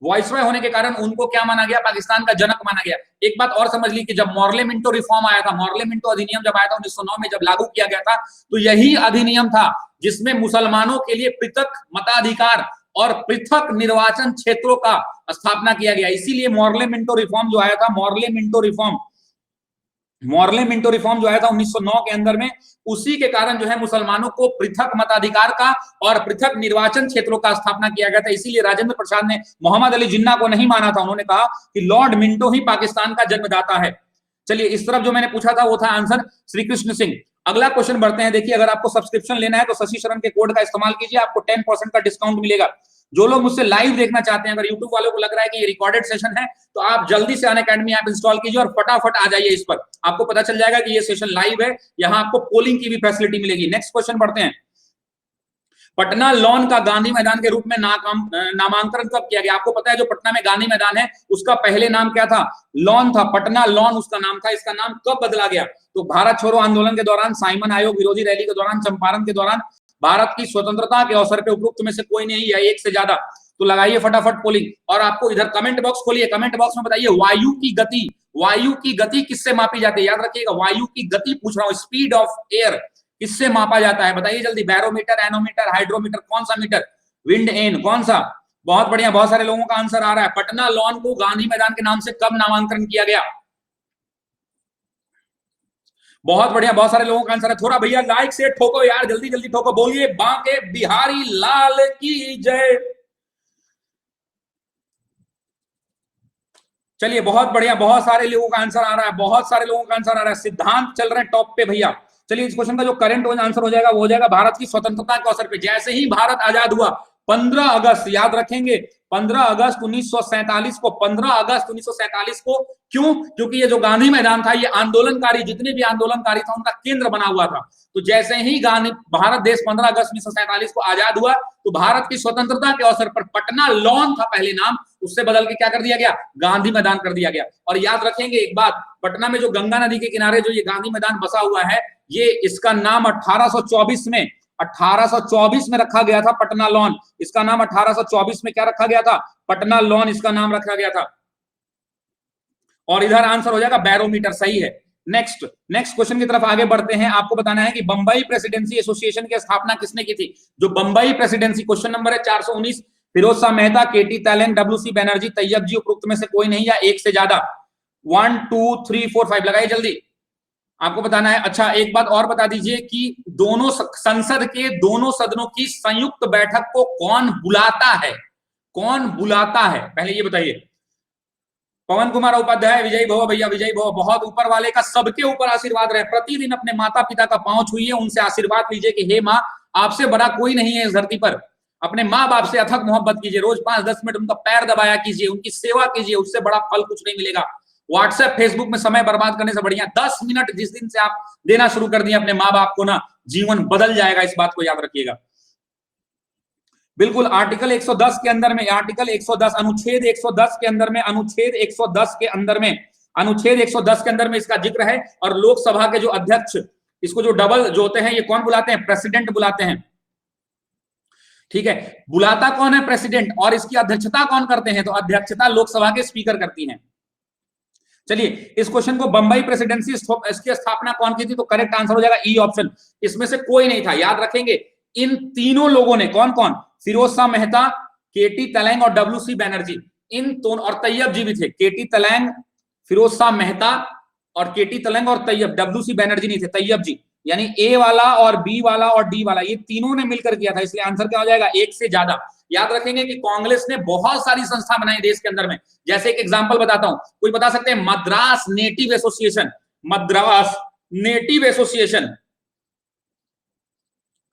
[SPEAKER 1] वाइसरॉय होने के कारण उनको क्या माना गया? पाकिस्तान का जनक माना गया। एक बात और समझ ली कि जब मॉर्ले मिंटो रिफॉर्म आया था, मॉर्ले मिंटो अधिनियम जब आया था 1909 में, जब लागू किया गया था, तो यही अधिनियम था जिसमें मुसलमानों के लिए पृथक मताधिकार और पृथक निर्वाचन क्षेत्रों का स्थापना किया गया। इसीलिए मॉर्ले मिंटो रिफॉर्म जो आया था, मॉर्ले मिंटो रिफॉर्म जो आया था 1909 के अंदर में, उसी के कारण जो है मुसलमानों को पृथक मताधिकार का और पृथक निर्वाचन क्षेत्रों का स्थापना किया गया था। इसीलिए राजेंद्र प्रसाद ने मोहम्मद अली जिन्ना को नहीं माना था। उन्होंने कहा कि लॉर्ड मिंटो ही पाकिस्तान का जन्मदाता है। चलिए, इस तरफ जो मैंने पूछा था वो था आंसर श्री कृष्ण सिंह। अगला क्वेश्चन बढ़ते हैं। देखिए, अगर आपको सब्सक्रिप्शन लेना है तो शशि शरण के कोड का इस्तेमाल कीजिए, आपको 10% का डिस्काउंट मिलेगा। जो लोग मुझसे लाइव देखना चाहते हैं, अगर यूट्यूब वालों को लग रहा है कि ये रिकॉर्डेड सेशन है, तो आप जल्दी से अनअकैडमी ऐप इंस्टॉल कीजिए और फटाफट आ जाइए इस पर। आपको पता चल जाएगा कि ये सेशन लाइव है। यहां आपको पोलिंग की भी फैसिलिटी मिलेगी। नेक्स्ट क्वेश्चन बढ़ते हैं। पटना लॉन का गांधी मैदान के रूप में नामांकन कब किया गया? आपको पता है जो पटना में गांधी मैदान है, उसका पहले नाम क्या था? लॉन था। पटना लॉन उसका नाम था। इसका नाम कब बदला गया? तो भारत छोड़ो आंदोलन के दौरान, साइमन आयोग विरोधी रैली के दौरान, चंपारण के दौरान, भारत की स्वतंत्रता के अवसर पर। उपयुक्त में से कोई नहीं है, एक से ज्यादा। तो लगाइए फटाफट पोलिंग। और आपको इधर कमेंट बॉक्स खोलिए, कमेंट बॉक्स में बताइए वायु की गति, वायु की गति किससे मापी जाती है? याद रखिएगा, वायु की गति पूछ रहा हूं, स्पीड ऑफ एयर किससे मापा जाता है? बताइए जल्दी। बैरोमीटर, एनोमीटर, हाइड्रोमीटर, कौन सा मीटर? विंड एन, कौन सा? बहुत बढ़िया, बहुत सारे लोगों का आंसर आ रहा है। पटना लॉन को गांधी मैदान के नाम से कब नामांकन किया गया? बहुत बढ़िया, बहुत सारे लोगों का आंसर है। थोड़ा भैया लाइक से ठोको यार, जल्दी जल्दी ठोको। बोलिए बांके बिहारी लाल की जय। चलिए, बहुत बढ़िया, बहुत सारे लोगों का आंसर आ रहा है, बहुत सारे लोगों का आंसर आ रहा है। सिद्धांत चल रहे हैं टॉप पे भैया। चलिए, इस क्वेश्चन का जो करंट आंसर हो जाएगा वो हो जाएगा भारत की स्वतंत्रता के अवसर पे। जैसे ही भारत आजाद हुआ, 15 अगस्त, याद रखेंगे, 15 अगस्त 1947 को, 15 अगस्त 1947 को। क्यों? क्योंकि ये जो गांधी मैदान था, ये आंदोलनकारी, जितने भी आंदोलनकारी था, उनका केंद्र बना हुआ था। तो जैसे ही भारत देश 15 अगस्त 1947 को आजाद हुआ, तो भारत की स्वतंत्रता के अवसर पर पटना लॉन था पहले नाम, उससे बदल के क्या कर दिया गया? गांधी मैदान कर दिया गया। और याद रखेंगे एक बात, पटना में जो गंगा नदी के किनारे जो ये गांधी मैदान बसा हुआ है, ये इसका नाम 1824 में रखा गया था, पटना लॉन। इसका नाम 1824 में क्या रखा गया था? पटना लॉन इसका नाम रखा गया था। और इधर आंसर हो जाएगा बैरोमीटर, सही है। नेक्स्ट क्वेश्चन की तरफ आगे बढ़ते हैं। आपको बताना है कि बंबई प्रेसिडेंसी एसोसिएशन की स्थापना किसने की थी? जो बंबई प्रेसिडेंसी, क्वेश्चन नंबर है 419। फिरोज शाह मेहता, केटी तैलंग, डब्ल्यूसी बनर्जी, तैयब जी, उपरोक्त में से कोई नहीं या एक से ज्यादा? 1 2 3 4 5 लगाइए जल्दी। आपको बताना है। अच्छा, एक बात और बता दीजिए कि दोनों संसद के दोनों सदनों की संयुक्त बैठक को कौन बुलाता है? कौन बुलाता है, पहले ये बताइए। पवन कुमार उपाध्याय, विजयी भव भैया, विजयी भव। बहुत ऊपर वाले का सबके ऊपर आशीर्वाद रहे। प्रतिदिन अपने माता पिता का पांव छुइए, उनसे आशीर्वाद लीजिए कि हे माँ, आपसे बड़ा कोई नहीं है इस धरती पर। अपने माँ बाप से अथक मोहब्बत कीजिए, रोज 5-10 मिनट उनका पैर दबाया कीजिए, उनकी सेवा कीजिए, उससे बड़ा फल कुछ नहीं मिलेगा। व्हाट्सएप फेसबुक में समय बर्बाद करने से बढ़िया 10 मिनट जिस दिन से आप देना शुरू कर दिए अपने माँ बाप को ना, जीवन बदल जाएगा। इस बात को याद रखिएगा। बिल्कुल, आर्टिकल 110 के अंदर में, आर्टिकल 110 अनुच्छेद 110 के अंदर में, अनुच्छेद 110 के अंदर में, अनुच्छेद 110 के अंदर में इसका जिक्र है। और लोकसभा के जो अध्यक्ष, इसको जो डबल जो होते हैं, ये कौन बुलाते हैं? प्रेसिडेंट बुलाते हैं। ठीक है, बुलाता कौन है? प्रेसिडेंट। और इसकी अध्यक्षता कौन करते हैं? तो अध्यक्षता लोकसभा के स्पीकर करती हैं। चलिए, इस क्वेश्चन को बंबई प्रेसिडेंसी इसकी स्थापना कौन की थी? तो करेक्ट आंसर हो जाएगा ई ऑप्शन। इसमें से कोई नहीं था, याद रखेंगे। इन तीनों लोगों ने, कौन कौन? फिरोज शाह मेहता, केटी तलैंग और डब्ल्यूसी बनर्जी, इन दोनों, और तैयब जी भी थे। केटी तलैंग, फिरोज शाह मेहता और केटी तलैंग और तैयब, डब्ल्यूसी बनर्जी नहीं थे, तैयब जी। यानी ए वाला और बी वाला और डी वाला, ये तीनों ने मिलकर किया था। इसलिए आंसर क्या हो जाएगा? एक से ज्यादा। याद रखेंगे कि कांग्रेस ने बहुत सारी संस्था बनाई देश के अंदर में। जैसे एक एग्जांपल बताता हूं, कोई बता सकते हैं? Madras native association, Madras native association.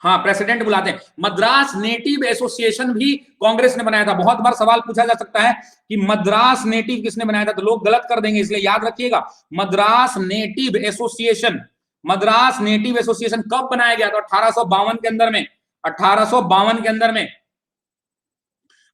[SPEAKER 1] हाँ, प्रेसिडेंट बुलाते हैं। मद्रास नेटिव एसोसिएशन भी कांग्रेस ने बनाया था। बहुत बार सवाल पूछा जा सकता है कि मद्रास नेटिव किसने बनाया था, तो लोग गलत कर देंगे, इसलिए याद रखिएगा Madras native association. Madras native association कब बनाया गया? तो 1852 के अंदर में, 1852 के अंदर में,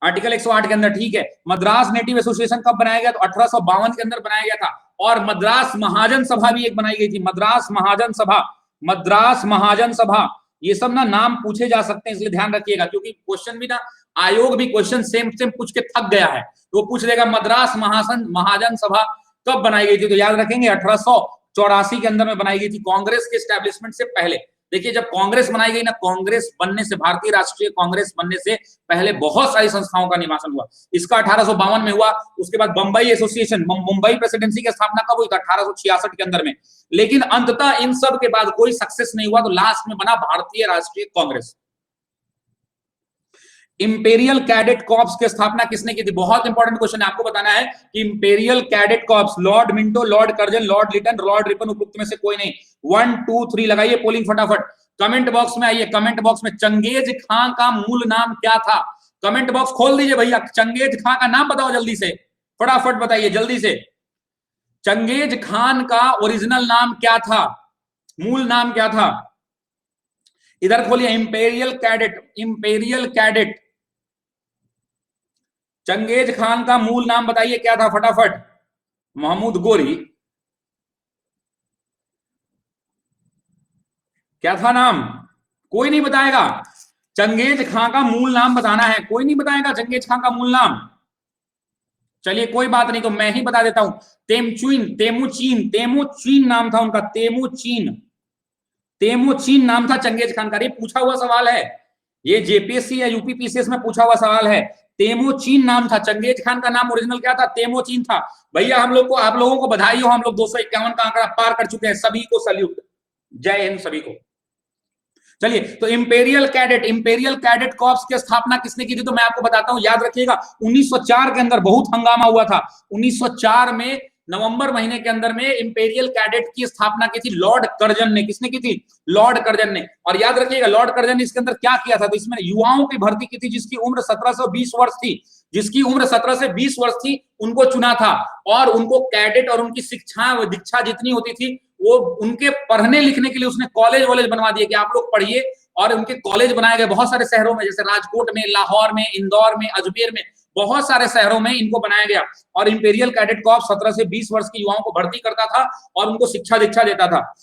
[SPEAKER 1] आर्टिकल 108 के अंदर, ठीक है। मद्रास नेटिव एसोसिएशन कब बनाया गया? तो 1852 के अंदर बनाया गया था। और मद्रास महाजन सभा भी एक बनाई गई थी, मद्रास महाजन सभा, मद्रास महाजन सभा। ये सब ना नाम पूछे जा सकते हैं, इसलिए ध्यान रखिएगा, क्योंकि क्वेश्चन भी ना, आयोग भी क्वेश्चन सेम सेम पूछ के थक गया है, तो पूछ लेगा मद्रास महाजन सभा कब बनाई गई थी, तो याद रखेंगे 1884 के अंदर में बनाई गई थी, कांग्रेस के एस्टेब्लिशमेंट से पहले। देखिए, जब कांग्रेस बनाई गई ना, कांग्रेस बनने से, भारतीय राष्ट्रीय कांग्रेस बनने से पहले बहुत सारी संस्थाओं का निर्माण हुआ। इसका 1852 में हुआ। उसके बाद बंबई एसोसिएशन, मुंबई प्रेसिडेंसी की स्थापना कब हुई? 1866 के अंदर में। लेकिन अंततः इन सब के बाद कोई सक्सेस नहीं हुआ, तो लास्ट में बना भारतीय राष्ट्रीय कांग्रेस। इंपेरियल कैडेट कॉर्प्स की स्थापना किसने की थी? बहुत इंपॉर्टेंट क्वेश्चन है, आपको बताना है कि imperial cadet corps, lord Minto, lord Curzon, lord Lytton, lord Ripon, उपयुक्त में से कोई नहीं। 1 2 3 लगाइए, पोलिंग फटाफट। कमेंट बॉक्स में आइए, कमेंट बॉक्स में चंगेज खां का मूल नाम क्या था? कमेंट बॉक्स खोल दीजिए भैया, चंगेज खां का नाम बताओ जल्दी से, फटाफट बताइए जल्दी से। चंगेज खान का ओरिजिनल नाम क्या था, मूल नाम क्या था? इधर खोलिए, imperial cadet, imperial cadet, Genghis Khan का मूल नाम बताइए क्या था, फटाफट। महमूद गोरी, क्या था नाम? कोई नहीं बताएगा। चंगेज खां का मूल नाम बताना है, कोई नहीं बताएगा चंगेज खां का मूल नाम। चलिए कोई बात नहीं, तो मैं ही बता देता हूं। तेमुचीन, तेमुचीन, तेमुचीन नाम था उनका, तेमुचीन, तेमुचीन नाम था चंगेज खान का। ये पूछा हुआ सवाल है, ये जेपीएससी या यूपीपीसीएस में पूछा हुआ सवाल है। तेमुचीन नाम था, चंगेज खान का नाम ओरिजिनल क्या था? तेमुचीन था। भैया हम लोग को, आप लोगों को बधाई हो, हम लोग 251 का आंकड़ा पार कर चुके हैं, सभी को सल्यूट, जय हिंद सभी को। चलिए, तो imperial cadet, imperial cadet corps की स्थापना किसने की थी? तो मैं आपको बताता हूं, याद रखिएगा 1904 के अंदर बहुत हंगामा हुआ था। 1904 में नवंबर महीने के अंदर में इंपेरियल कैडेट की स्थापना की थी लॉर्ड कर्जन ने। किसने की थी? लॉर्ड कर्जन ने। और याद रखिएगा लॉर्ड कर्जन ने इसके अंदर क्या किया था? तो इसमें युवाओं की भर्ती की थी, जिसकी उम्र 17 से 20 वर्ष थी, जिसकी उम्र 17 से 20 वर्ष थी, उनको चुना था। और उनको कैडेट और उनकी शिक्षा दीक्षा जितनी होती थी, वो उनके पढ़ने लिखने के लिए उसने कॉलेज वॉलेज बनवा दिए कि आप लोग पढ़िए। और उनके कॉलेज बनाए गए बहुत सारे शहरों में, जैसे राजकोट में, लाहौर में, इंदौर में, अजमेर में, बहुत सारे शहरों में इनको बनाया गया। और इंपेरियल कैडेट कॉर्प्स 17 से 20 वर्ष के युवाओं को भर्ती करता था और उनको शिक्षा दीक्षा देता था।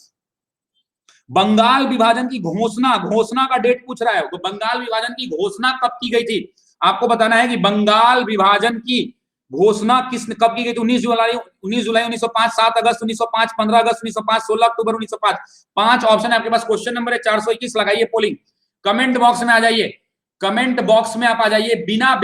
[SPEAKER 1] बंगाल विभाजन की घोषणा, घोषणा का डेट पूछ रहा है, तो बंगाल विभाजन की घोषणा कब की गई थी? आपको बताना है कि बंगाल विभाजन की घोषणा किसने कब की गई थी? 19 जुलाई 1905, 7 अगस्त 1905, 15 अगस्त 1905, 16 अक्टूबर 1905। 5 ऑप्शन है आपके पास। क्वेश्चन नंबर है 421, लगाइए पोलिंग। कमेंट बॉक्स में आ जाइए, कमेंट बॉक्स में आप आ जाइए। बिना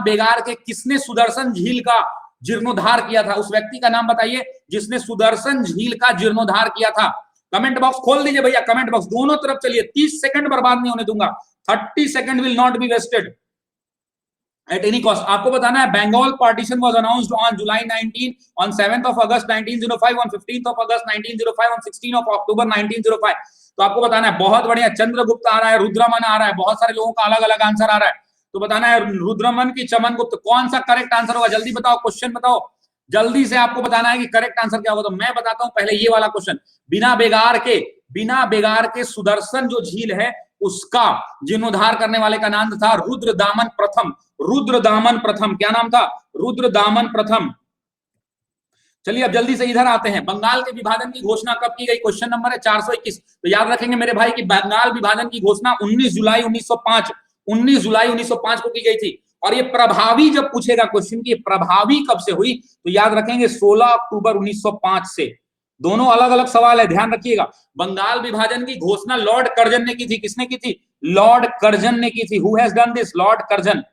[SPEAKER 1] बेगार के किसने सुदर्शन झील का जीर्णोद्धार किया था? उस व्यक्ति का नाम बताइए जिसने सुदर्शन झील का जीर्णोद्धार किया था। कमेंट बॉक्स खोल दीजिए भैया, कमेंट बॉक्स दोनों तरफ चलिए, 30 सेकंड बर्बाद नहीं होने दूंगा। 30 second will not be wasted at any cost। आपको बताना है Bengal partition was announced on July 19, on 7th of August 1905, on 15th of August 1905, on 16th of October 1905। तो आपको बताना है, बहुत बढ़िया, चंद्रगुप्त आ रहा है, रुद्रमन आ रहा है, बहुत सारे लोगों का अलग अलग आंसर आ रहा है। तो बताना है रुद्रमन की चमन गुप्त, कौन सा करेक्ट आंसर होगा? जल्दी बताओ, क्वेश्चन बताओ जल्दी से, आपको बताना है कि करेक्ट आंसर क्या होगा। तो मैं बताता हूं पहले ये वाला क्वेश्चन। बिना बेगार के सुदर्शन जो झील है उसका जीर्णोद्धार करने वाले का नाम था रुद्रदामन प्रथम। रुद्रदामन प्रथम, क्या नाम था? रुद्रदामन प्रथम। चलिए अब जल्दी से इधर आते हैं। बंगाल के विभाजन की घोषणा कब की गई? क्वेश्चन नंबर है 421। तो याद रखेंगे मेरे भाई कि बंगाल विभाजन की घोषणा 19 जुलाई 1905, 19 जुलाई 1905 को की गई थी। और ये प्रभावी जब पूछेगा क्वेश्चन की प्रभावी कब से हुई, तो याद रखेंगे 16 अक्टूबर 1905 से। दोनों अलग अलग सवाल है, ध्यान रखिएगा। बंगाल विभाजन की घोषणा लॉर्ड कर्जन ने की थी। किसने की थी? लॉर्ड कर्जन ने की थी। Who has done this? Lord Curzon.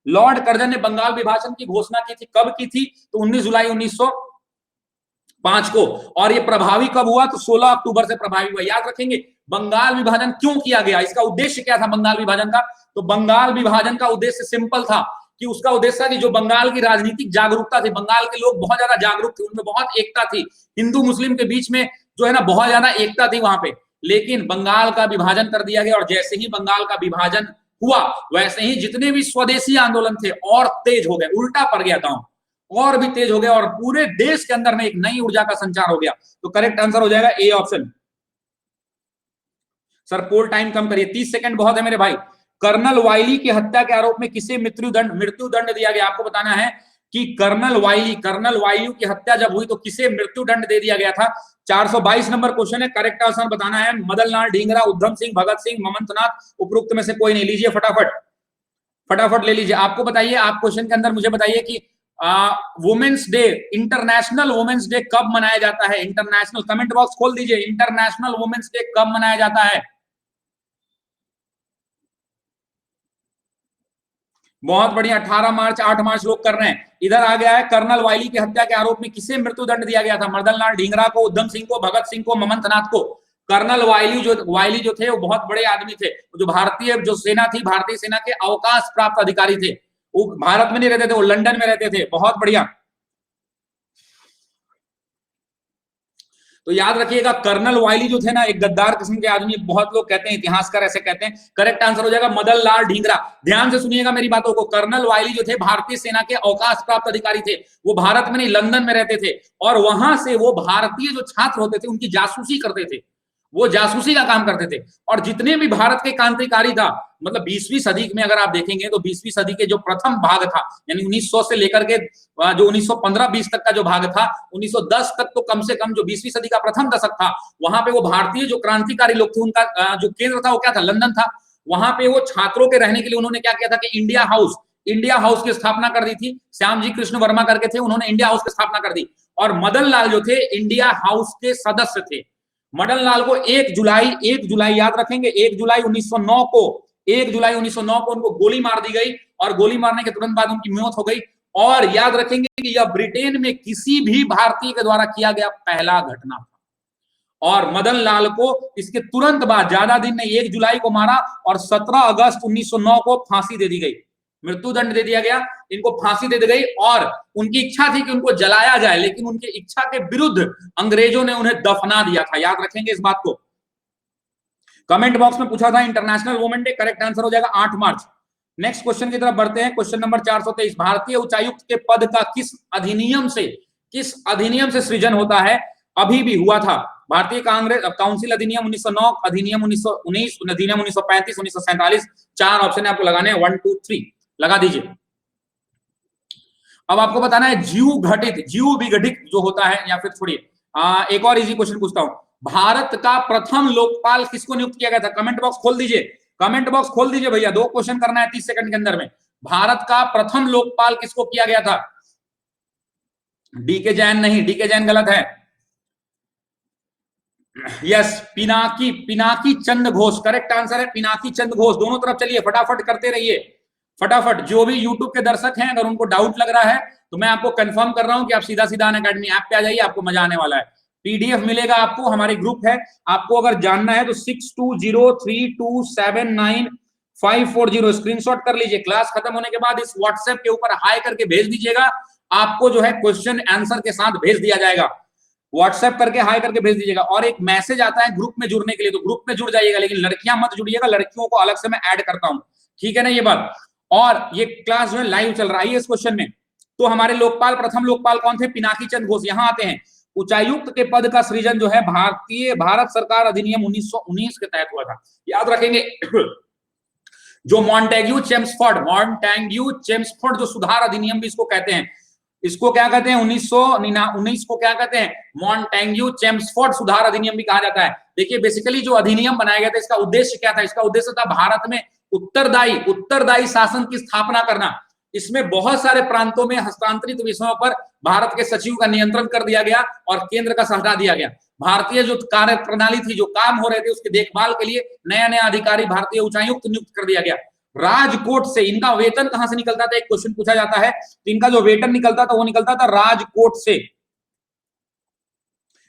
[SPEAKER 1] Lord Curzon ने बंगाल विभाजन की घोषणा की थी। कब की थी? तो 19 जुलाई 1905 को। और ये प्रभावी कब हुआ? तो 16 अक्टूबर से प्रभावी हुआ। याद रखेंगे बंगाल विभाजन क्यों किया गया, इसका उद्देश्य क्या था बंगाल विभाजन का? तो बंगाल विभाजन का उद्देश्य सिंपल था कि उसका उद्देश्य था कि जो बंगाल की राजनीतिक जागरूकता थी, बंगाल के लोग बहुत ज्यादा जागरूक थे, उनमें बहुत एकता थी, हिंदू मुस्लिम के बीच में जो है ना बहुत ज्यादा एकता थी वहां पे। लेकिन बंगाल का विभाजन कर दिया गया और जैसे ही बंगाल का विभाजन हुआ वैसे ही जितने भी स्वदेशी आंदोलन थे और तेज हो गए, उल्टा पड़ गया गांव और भी तेज हो गया और पूरे देश के अंदर में एक नई ऊर्जा का संचार हो गया। तो करेक्ट आंसर हो जाएगा A option. Sir poll time कम करिए, 30 सेकंड बहुत है मेरे भाई। कर्नल वाइली की हत्या के आरोप में किसे मृत्युदंड दिया गया? आपको बताना है कि कर्नल वाइली की हत्या जब हुई तो किसे मृत्युदंड दे दिया गया था। 422 नंबर क्वेश्चन है, करेक्ट आंसर बताना है। मदन लाल ढींगरा, उधम सिंह, भगत सिंह, ममतानाथ, उपरोक्त में से कोई नहीं। लीजिए फटाफट ले लीजिए। आपको बताइए, आप क्वेश्चन के अंदर मुझे बताइए कि women's day, international women's day कब मनाया जाता है? इंटरनेशनल, कमेंट बॉक्स खोल दीजिए, इंटरनेशनल वुमेन्स डे कब मनाया जाता है? बहुत बढ़िया, 18 मार्च, 8 मार्च लोग कर रहे हैं। इधर आ गया है, कर्नल वाइली की हत्या के आरोप में किसे मृत्युदंड दिया गया था? मदन लाल ढींगरा को, उधम सिंह को, भगत सिंह को, ममतानाथ को। कर्नल वाइली जो थे वो बहुत बड़े आदमी थे, जो भारतीय जो सेना थी, भारतीय सेना के अवकाश प्राप्त अधिकारी थे। वो भारत में नहीं रहते थे, वो लंदन में रहते थे। बहुत बढ़िया। तो याद रखिएगा, कर्नल वाइली जो थे ना, एक गद्दार किस्म के आदमी, बहुत लोग कहते हैं, इतिहासकार ऐसे कहते हैं। करेक्ट आंसर हो जाएगा मदन लाल ढींगरा। ध्यान से सुनिएगा मेरी बातों को। कर्नल वाइली जो थे भारतीय सेना के अवकाश प्राप्त अधिकारी थे। वो भारत में नहीं, लंदन में रहते थे और वहां से वो भारतीय जो छात्र होते थे उनकी जासूसी करते थे, वो जासूसी का काम करते थे। और जितने भी भारत के क्रांतिकारी था, मतलब 20वीं सदी में अगर आप देखेंगे तो 20वीं सदी के जो प्रथम भाग था, यानी 1900 से लेकर के जो 1915-20 तक का जो भाग था, 1910 तक तो कम से कम जो 20वीं सदी का प्रथम दशक था, वहां पे वो भारतीय जो क्रांतिकारी लोग थे, उनका जो केंद्र था वो क्या था? लंदन था। वहां पे वो छात्रों के रहने के लिए उन्होंने क्या किया था कि इंडिया हाउस की स्थापना कर दी थी। श्याम जी कृष्ण वर्मा करके थे, उन्होंने इंडिया हाउस की स्थापना कर दी। और मदन लाल जो थे इंडिया हाउस के सदस्य थे। मदन लाल को 1 जुलाई याद रखेंगे, 1 जुलाई 1909 को 1 जुलाई 1909 को उनको गोली मार दी गई और गोली मारने के तुरंत बाद उनकी मौत हो गई। और याद रखेंगे कि यह ब्रिटेन में किसी भी भारतीय के द्वारा किया गया पहला घटना था। और मदन लाल को इसके तुरंत बाद, ज्यादा दिन नहीं, 1 जुलाई को मारा और 17 अगस्त 1909 को फांसी दे दी गई, मृत्युदंड दे दिया गया, इनको फांसी दे दी गई। और उनकी इच्छा थी कि उनको जलाया जाए, लेकिन उनकी इच्छा के विरुद्ध अंग्रेजों ने उन्हें दफना दिया था। याद रखेंगे इस बात को। कमेंट बॉक्स में पूछा था international women day, correct answer हो जाएगा 8 मार्च। नेक्स्ट क्वेश्चन की तरफ बढ़ते हैं। क्वेश्चन नंबर 423, भारतीय उच्चायुक्त के पद का किस अधिनियम से सृजन होता है? अभी भी हुआ था। भारतीय काउंसिल अधिनियम 1909, अधिनियम 1919, अधिनियम 1935, 1947। 4 ऑप्शन है आपको लगाने हैं, 1 2 3 लगा दीजिए। अब आपको बताना है जीव विघटित जो होता है, या फिर छोड़िए, एक और इजी क्वेश्चन पूछता हूं। भारत का प्रथम लोकपाल किसको नियुक्त किया गया था? कमेंट बॉक्स खोल दीजिए, कमेंट बॉक्स खोल दीजिए भैया। 2 क्वेश्चन करना है 30 सेकंड के अंदर में। भारत का प्रथम लोकपाल किसको किया गया था? डीके जैन नहीं, डीके जैन गलत है। Yes, Pinaki Chandra Ghosh correct answer है, पिनाकी चंद्र घोष। दोनों तरफ चलिए, फटाफट करते रहिए, फटाफट। जो भी यूट्यूब के दर्शक हैं, अगर उनको डाउट लग रहा है तो मैं आपको कंफर्म कर रहा हूं कि आप सीधा अनअकैडमी ऐप पे आ जाइए, आपको मजा आने वाला है। पीडीएफ मिलेगा आपको, हमारे ग्रुप है, आपको अगर जानना है तो 6203279540 स्क्रीनशॉट कर लीजिए। क्लास खत्म होने के बाद इस व्हाट्सएप के ऊपर हाई करके भेज दीजिएगा, आपको जो है क्वेश्चन आंसर के साथ भेज दिया जाएगा। व्हाट्सएप करके हाई करके भेज दीजिएगा। और एक मैसेज आता है ग्रुप में जुड़ने के लिए, तो ग्रुप में जुड़ जाइएगा, लेकिन लड़कियां मत जुड़िएगा, लड़कियों को अलग से मैं ऐड करता हूं, ठीक है ना ये बात। और ये क्लास जो है लाइव चल रहा है इस क्वेश्चन में। तो हमारे प्रथम लोकपाल कौन थे? पिनाकी चंद्र घोष। यहां आते हैं, उच्चायुक्त के पद का सृजन जो है भारत सरकार अधिनियम 1919 के तहत हुआ था। याद रखेंगे जो मॉन्टेग्यू चेम्सफोर्ड जो सुधार अधिनियम भी इसको कहते हैं, इसको क्या कहते हैं? 1919 को क्या कहते हैं? मॉन्टेग्यू चेम्सफोर्ड सुधार अधिनियम भी कहा जाता है। देखिए बेसिकली जो अधिनियम बनाया गया था, इसका उद्देश्य क्या था? इसका उद्देश्य था भारत में उत्तरदायी शासन की स्थापना करना। इसमें बहुत सारे प्रांतों में हस्तांतरित विषयों पर भारत के सचिव का नियंत्रण कर दिया गया और केंद्र का सहारा दिया गया। भारतीय जो कार्य प्रणाली थी, जो काम हो रहे थे, उसके देखभाल के लिए नया अधिकारी भारतीय उच्चायुक्त नियुक्त कर दिया गया। राजकोट से इनका वेतन कहां से निकलता था? एक क्वेश्चन पूछा जाता है। तो इनका जो वेतन निकलता था वो निकलता था राजकोट से।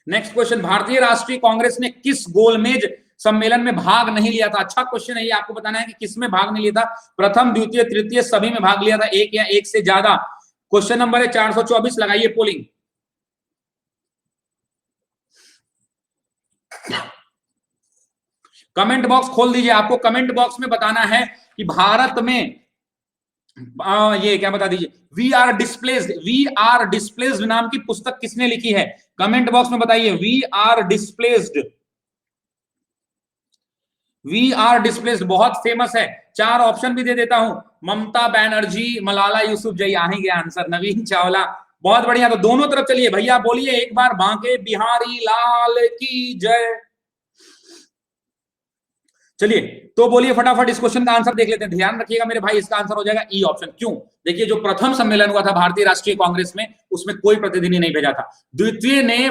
[SPEAKER 1] नेक्स्ट क्वेश्चन, भारतीय राष्ट्रीय कांग्रेस ने किस गोलमेज सम्मेलन में भाग नहीं लिया था? अच्छा क्वेश्चन है ये, आपको बताना है कि किस में भाग नहीं लिया था। प्रथम, द्वितीय, तृतीय सभी में भाग लिया था, एक या एक से ज्यादा। क्वेश्चन नंबर है 424, लगाइए पोलिंग। कमेंट बॉक्स खोल दीजिए, आपको कमेंट बॉक्स में बताना है कि भारत में ये क्या बता दीजिए, वी आर डिस्प्लेस्ड नाम की पुस्तक किसने लिखी है? कमेंट बॉक्स में बताइए। वी आर डिस्प्लेस्ड बहुत फेमस है। 4 ऑप्शन भी दे देता हूं, ममता बनर्जी, मलाला यूसुफजई, आ ही गया आंसर, नवीन चावला। बहुत बढ़िया, तो दोनों तरफ चलिए भैया, बोलिए एक बार, बांके बिहारी लाल की जय। चलिए तो बोलिए फटाफट, इस क्वेश्चन का आंसर देख लेते हैं। ध्यान रखिएगा मेरे भाई, इसका आंसर हो जाएगा ई ऑप्शन। क्यों? देखिए, जो प्रथम सम्मेलन हुआ था भारतीय राष्ट्रीय कांग्रेस में, उसमें कोई प्रतिनिधि नहीं भेजा था। द्वितीय में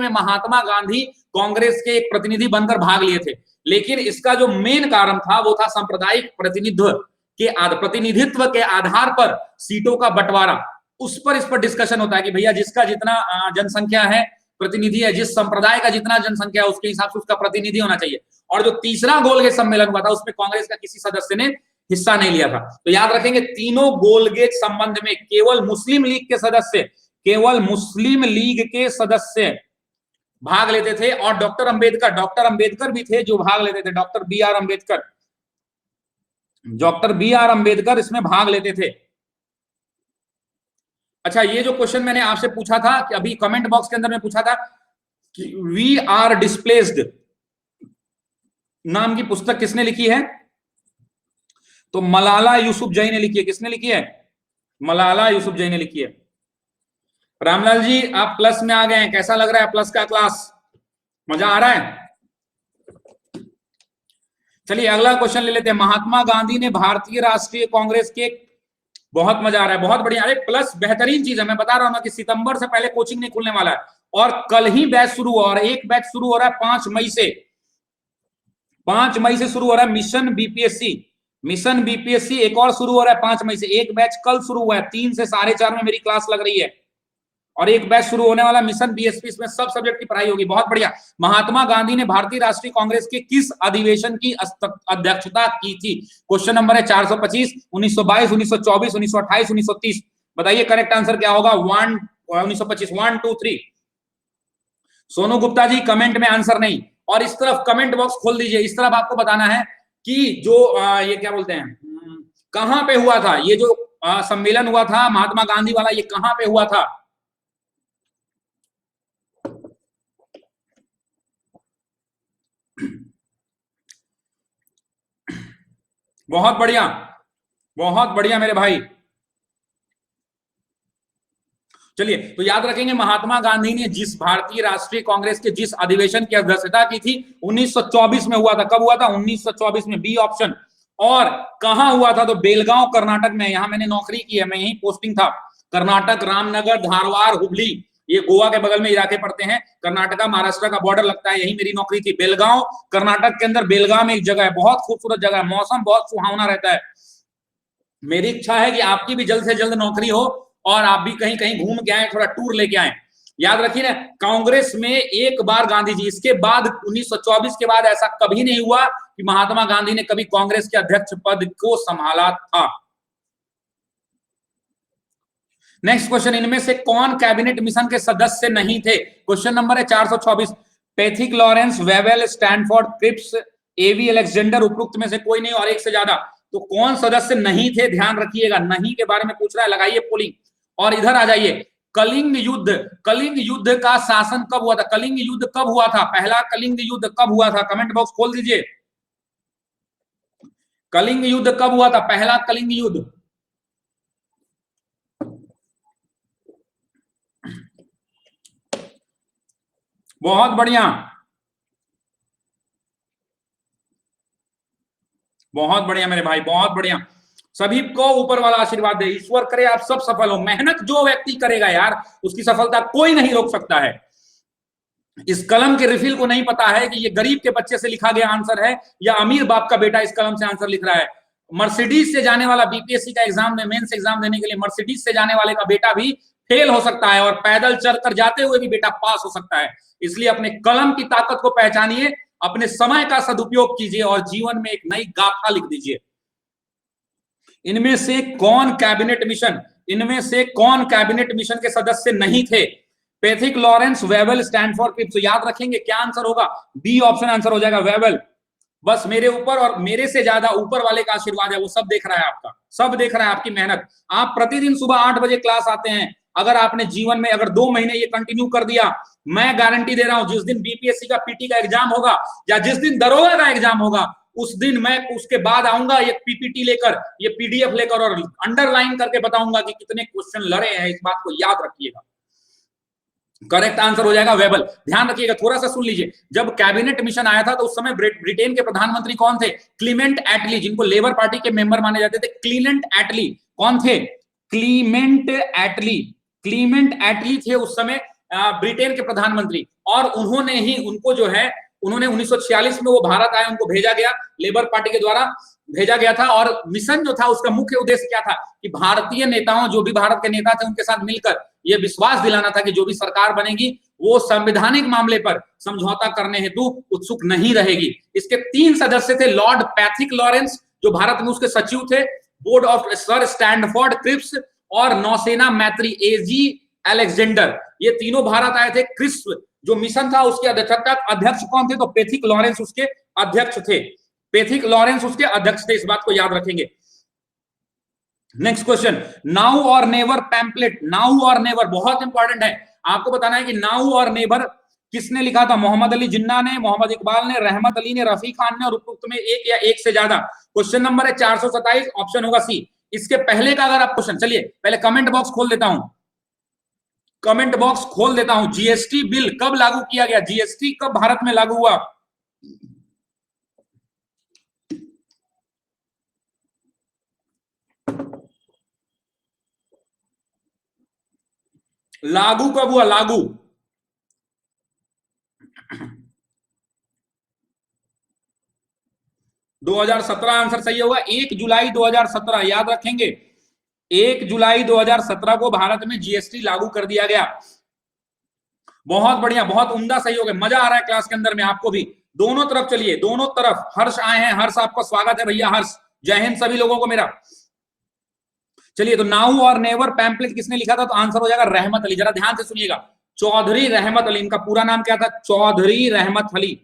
[SPEAKER 1] महात्मा गांधी कांग्रेस के एक प्रतिनिधि बनकर भाग लिए थे, लेकिन इसका जो मेन कारण था वो था सांप्रदायिक प्रतिनिधित्व के आधार पर सीटों का बंटवारा। उस पर डिस्कशन होता है कि भैया जिसका जितना जनसंख्या है, प्रतिनिधि है, जिस संप्रदाय का जितना जनसंख्या है उसके हिसाब से उसका प्रतिनिधि होना चाहिए। और जो तीसरा गोलगेज सम्मेलन हुआ था उसमें कांग्रेस का किसी सदस्य ने हिस्सा नहीं लिया था। तो याद रखेंगे, तीनों गोलगेज संबंध में केवल मुस्लिम लीग के सदस्य भाग लेते थे, और डॉक्टर अंबेडकर भी थे जो भाग लेते थे। डॉक्टर बी आर अंबेडकर इसमें भाग लेते थे। अच्छा, ये जो क्वेश्चन मैंने आपसे पूछा था कि अभी कमेंट बॉक्स के अंदर में पूछा था कि वी आर डिस्प्लेस्ड नाम की पुस्तक किसने लिखी है? तो मलाला यूसुफजई ने लिखी है। किसने लिखी है? मलाला यूसुफजई ने लिखी है। रामलाल जी, आप प्लस में आ गए हैं, कैसा लग रहा है प्लस का क्लास? मजा आ रहा है? चलिए अगला क्वेश्चन ले लेते हैं। महात्मा गांधी ने भारतीय राष्ट्रीय कांग्रेस के, बहुत मजा आ रहा है, बहुत बढ़िया। अरे प्लस बेहतरीन चीज है, मैं बता रहा हूं ना कि सितंबर से पहले कोचिंग नहीं खुलने वाला है, और कल ही बैच शुरू हुआ, और एक बैच शुरू हो रहा है 5 मई से। 5 मई से शुरू हो रहा है मिशन बीपीएससी एक और शुरू हो रहा है 5 मई से। एक बैच कल शुरू हुआ है, 3 से 4:30 में मेरी क्लास लग रही है, और एक बैच शुरू होने वाला मिशन बीएसपी, इसमें सब सब्जेक्ट की पढ़ाई होगी। बहुत बढ़िया। महात्मा गांधी ने भारतीय राष्ट्रीय कांग्रेस के किस अधिवेशन की अध्यक्षता की थी? क्वेश्चन नंबर है 425, 1922, 1924, 1928, 1930। बताइए करेक्ट आंसर क्या होगा? 1925। 1 2 3। सोनू गुप्ता जी कमेंट में आंसर नहीं, और इस तरफ कमेंट बॉक्स खोल दीजिए। इस तरफ आपको बताना है कि जो ये क्या बोलते हैं, कहां पे हुआ था ये जो सम्मेलन हुआ था महात्मा गांधी वाला, ये कहां पे हुआ था? बहुत बढ़िया, बहुत बढ़िया मेरे भाई। चलिए तो याद रखेंगे, महात्मा गांधी ने जिस भारतीय राष्ट्रीय कांग्रेस के जिस अधिवेशन की अध्यक्षता की थी 1924 में हुआ था। कब हुआ था? 1924 में, बी ऑप्शन। और कहां हुआ था? तो बेलगांव कर्नाटक में। यहां मैंने नौकरी की है, मैं यही पोस्टिंग था। कर्नाटक, रामनगर, धारवाड़, हुबली, ये गोवा के बगल में इलाके पड़ते हैं। कर्नाटका महाराष्ट्र का बॉर्डर लगता है, यही मेरी नौकरी थी। बेलगांव कर्नाटक के अंदर, बेलगांव में एक जगह है, बहुत खूबसूरत जगह है, मौसम बहुत सुहावना रहता है। मेरी इच्छा है कि आपकी भी जल्द से जल्द नौकरी हो और आप भी कहीं कहीं घूम के आए, थोड़ा टूर लेके आए। याद रखिए ना, कांग्रेस में एक बार गांधी जी, इसके बाद 1924 के बाद ऐसा कभी नहीं हुआ कि महात्मा गांधी ने कभी कांग्रेस के अध्यक्ष पद को संभाला था। नेक्स्ट क्वेश्चन, इनमें से कौन कैबिनेट मिशन के सदस्य नहीं थे? क्वेश्चन नंबर है 424। Pethick Lawrence, Wavell, Stanford, Cripps, A V Alexander, उपरोक्त में से कोई नहीं और एक से ज्यादा। तो कौन सदस्य नहीं थे? ध्यान रखिएगा, नहीं के बारे में पूछ रहा है, लगाइए पोलिंग। और इधर आ जाइए, कलिंग युद्ध का शासन कब हुआ था? कलिंग युद्ध कब हुआ था? पहला कलिंग युद्ध कब हुआ था? कमेंट बॉक्स खोल दीजिए। कलिंग युद्ध कब हुआ था? पहला कलिंग युद्ध। बहुत बढ़िया, बहुत बढ़िया मेरे भाई, बहुत बढ़िया। सभी को ऊपर वाला आशीर्वाद दे, ईश्वर करे आप सब सफल हो। मेहनत जो व्यक्ति करेगा यार, उसकी सफलता कोई नहीं रोक सकता है। इस कलम के रिफिल को नहीं पता है कि ये गरीब के बच्चे से लिखा गया आंसर है या अमीर बाप का बेटा इस कलम से आंसर लिख रहा है। मर्सिडीज से जाने वाला बीपीएससी का एग्जाम में, मेंस एग्जाम देने के लिए मर्सिडीज से जाने वाले का बेटा भी फेल हो सकता है, और पैदल चलकर जाते हुए भी बेटा पास हो सकता है। इसलिए अपने कलम की ताकत को पहचानिए, अपने समय का सदुपयोग कीजिए और जीवन में एक नई गाथा लिख दीजिए। इनमें से कौन कैबिनेट मिशन के सदस्य नहीं थे? Pethick Lawrence Wavell Stafford Cripps. तो याद रखेंगे क्या आंसर होगा, बी ऑप्शन आंसर हो जाएगा, वेबल। बस मेरे ऊपर और मेरे से ज्यादा ऊपर वाले का आशीर्वाद है, वो सब देख रहा है, आपका सब देख रहा है, आपकी मेहनत। आप प्रतिदिन सुबह 8 बजे क्लास आते हैं, अगर आपने जीवन में अगर 2 महीने ये कंटिन्यू कर दिया, मैं गारंटी दे रहा हूं, जिस दिन बीपीएससी का पीटी का एग्जाम होगा या जिस दिन दरोगा का एग्जाम होगा, उस दिन मैं उसके बाद आऊंगा ये पीपीटी लेकर, ये पीडीएफ लेकर, और अंडरलाइन करके बताऊंगा कि कितने क्वेश्चन लड़े हैं। इस बात को याद रखिएगा। करेक्ट आंसर हो जाएगा वेबल। ध्यान रखिएगा, थोड़ा सा सुन लीजिए। जब कैबिनेट मिशन आया था तो उस समय ब्रिटेन के प्रधानमंत्री कौन थे, क्लीमेंट एटली, जिनको लेबर पार्टी के मेंबर माने जाते थे। क्लीमेंट एटली कौन थे, क्लीमेंट एटली, क्लीमेंट एटली थे उस समय ब्रिटेन के प्रधानमंत्री। और उन्होंने ही उनको जो है, उन्होंने 1946 में वो भारत आए, उनको भेजा गया, लेबर पार्टी के द्वारा भेजा गया था। और मिशन जो था उसका मुख्य उद्देश्य क्या था कि भारतीय नेताओं, जो भी भारत के नेता थे, उनके साथ मिलकर यह विश्वास दिलाना था कि जो भी सरकार बनेगी वो संवैधानिक मामले पर समझौता करने हेतु उत्सुक नहीं रहेगी। इसके 3 सदस्य थे, लॉर्ड पैथिक लॉरेंस जो भारत में उसके सचिव थे, board of sir Stafford Cripps और नौसेना मैत्री एजी अलेक्जेंडर, ये तीनों भारत आए थे। क्रिप्स जो मिशन था उसके अध्यक्ष कौन थे, तो पैथिक लॉरेंस उसके अध्यक्ष थे, पैथिक लॉरेंस उसके अध्यक्ष थे, इस बात को याद रखेंगे। नेक्स्ट क्वेश्चन, नाउ और नेवर पैम्पलेट, नाउ और नेवर बहुत इंपॉर्टेंट है, आपको बताना है कि नाउ और नेवर किसने लिखा था, मोहम्मद अली जिन्ना ने, मोहम्मद इकबाल ने, रहमत अली ने, रफी खान ने, और उपरोक्त में एक या एक से ज्यादा। क्वेश्चन नंबर है 427, ऑप्शन होगा सी। इसके पहले का अगर आप क्वेश्चन, चलिए पहले कमेंट बॉक्स खोल देता हूं, कमेंट बॉक्स खोल देता हूं। जीएसटी बिल कब लागू किया गया, जीएसटी कब भारत में लागू हुआ, लागू कब हुआ, लागू 2017 आंसर सही होगा, 1 जुलाई 2017, याद रखेंगे 1 जुलाई 2017 को भारत में जीएसटी लागू कर दिया गया। बहुत बढ़िया, बहुत उम्दा सही हो गया, मजा आ रहा है क्लास के अंदर में आपको भी। दोनों तरफ चलिए, दोनों तरफ। हर्ष आए हैं, हर्ष आपका स्वागत है भैया, हर्ष, जय हिंद सभी लोगों को मेरा। चलिए, तो नाउ और नेवर पैम्पलेट किसने लिखा था, तो आंसर हो जाएगा रहमत अली। जरा ध्यान से सुनिएगा, चौधरी रहमत अली, इनका पूरा नाम क्या था, चौधरी रहमत अली,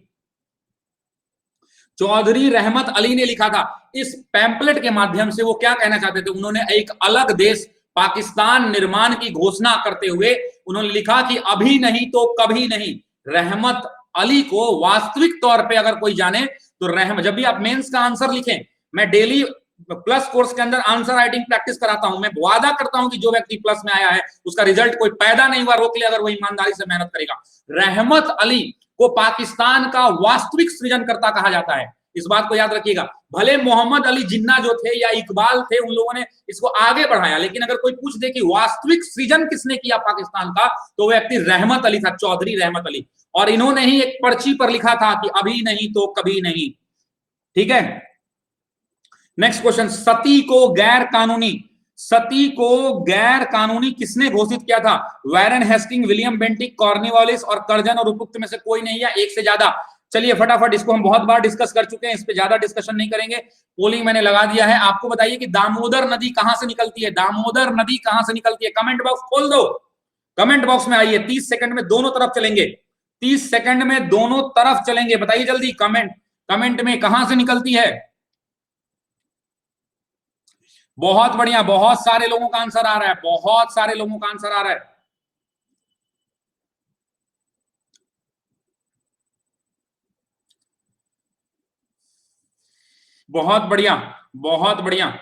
[SPEAKER 1] चौधरी रहमत अली ने लिखा था। इस पैम्पलेट के माध्यम से वो क्या कहना चाहते थे, उन्होंने एक अलग देश पाकिस्तान निर्माण की घोषणा करते हुए उन्होंने लिखा कि अभी नहीं तो कभी नहीं। रहमत अली को वास्तविक तौर पे अगर कोई जाने तो रहमत, जब भी आप मेंस का आंसर लिखें, मैं डेली प्लस कोर्स के अंदर आंसर राइटिंग प्रैक्टिस कराता हूं, मैं वादा करता हूं कि जो व्यक्ति प्लस में आया है उसका रिजल्ट कोई पैदा नहीं हुआ रोक ले, अगर वो ईमानदारी से मेहनत करेगा। रहमत अली को पाकिस्तान का वास्तविक सृजनकर्ता कहा जाता है, इस बात को याद रखिएगा। भले मोहम्मद अली जिन्ना जो थे या इकबाल थे, उन लोगों ने इसको आगे बढ़ाया, लेकिन अगर कोई पूछ दे कि वास्तविक सृजन किसने किया पाकिस्तान का, तो वो व्यक्ति रहमत अली था, चौधरी रहमत अली। और इन्होंने ही एक पर्ची पर लिखा था कि अभी नहीं तो कभी नहीं। ठीक है, नेक्स्ट क्वेश्चन, सती को गैर कानूनी, सती को गैर कानूनी किसने घोषित किया था, Warren Hastings, William Bentinck, Cornwallis और कर्जन, और उपयुक्त में से कोई नहीं या एक से ज्यादा। चलिए फटाफट, इसको हम बहुत बार डिस्कस कर चुके हैं, इस पे ज्यादा डिस्कशन नहीं करेंगे। पोलिंग मैंने लगा दिया है। आपको बताइए कि दामोदर नदी कहां से निकलती है, दामोदर नदी कहां से निकलती है, कमेंट बॉक्स खोल दो, कमेंट बॉक्स में आइए, 30 सेकंड में दोनों तरफ चलेंगे, 30 सेकंड में दोनों तरफ चलेंगे, बताइए जल्दी, कमेंट में कहां से निकलती है। बहुत बढ़िया, बहुत सारे लोगों का आंसर आ रहा है, बहुत सारे लोगों का आंसर आ रहा है। बहुत बढ़िया, बहुत बढ़िया,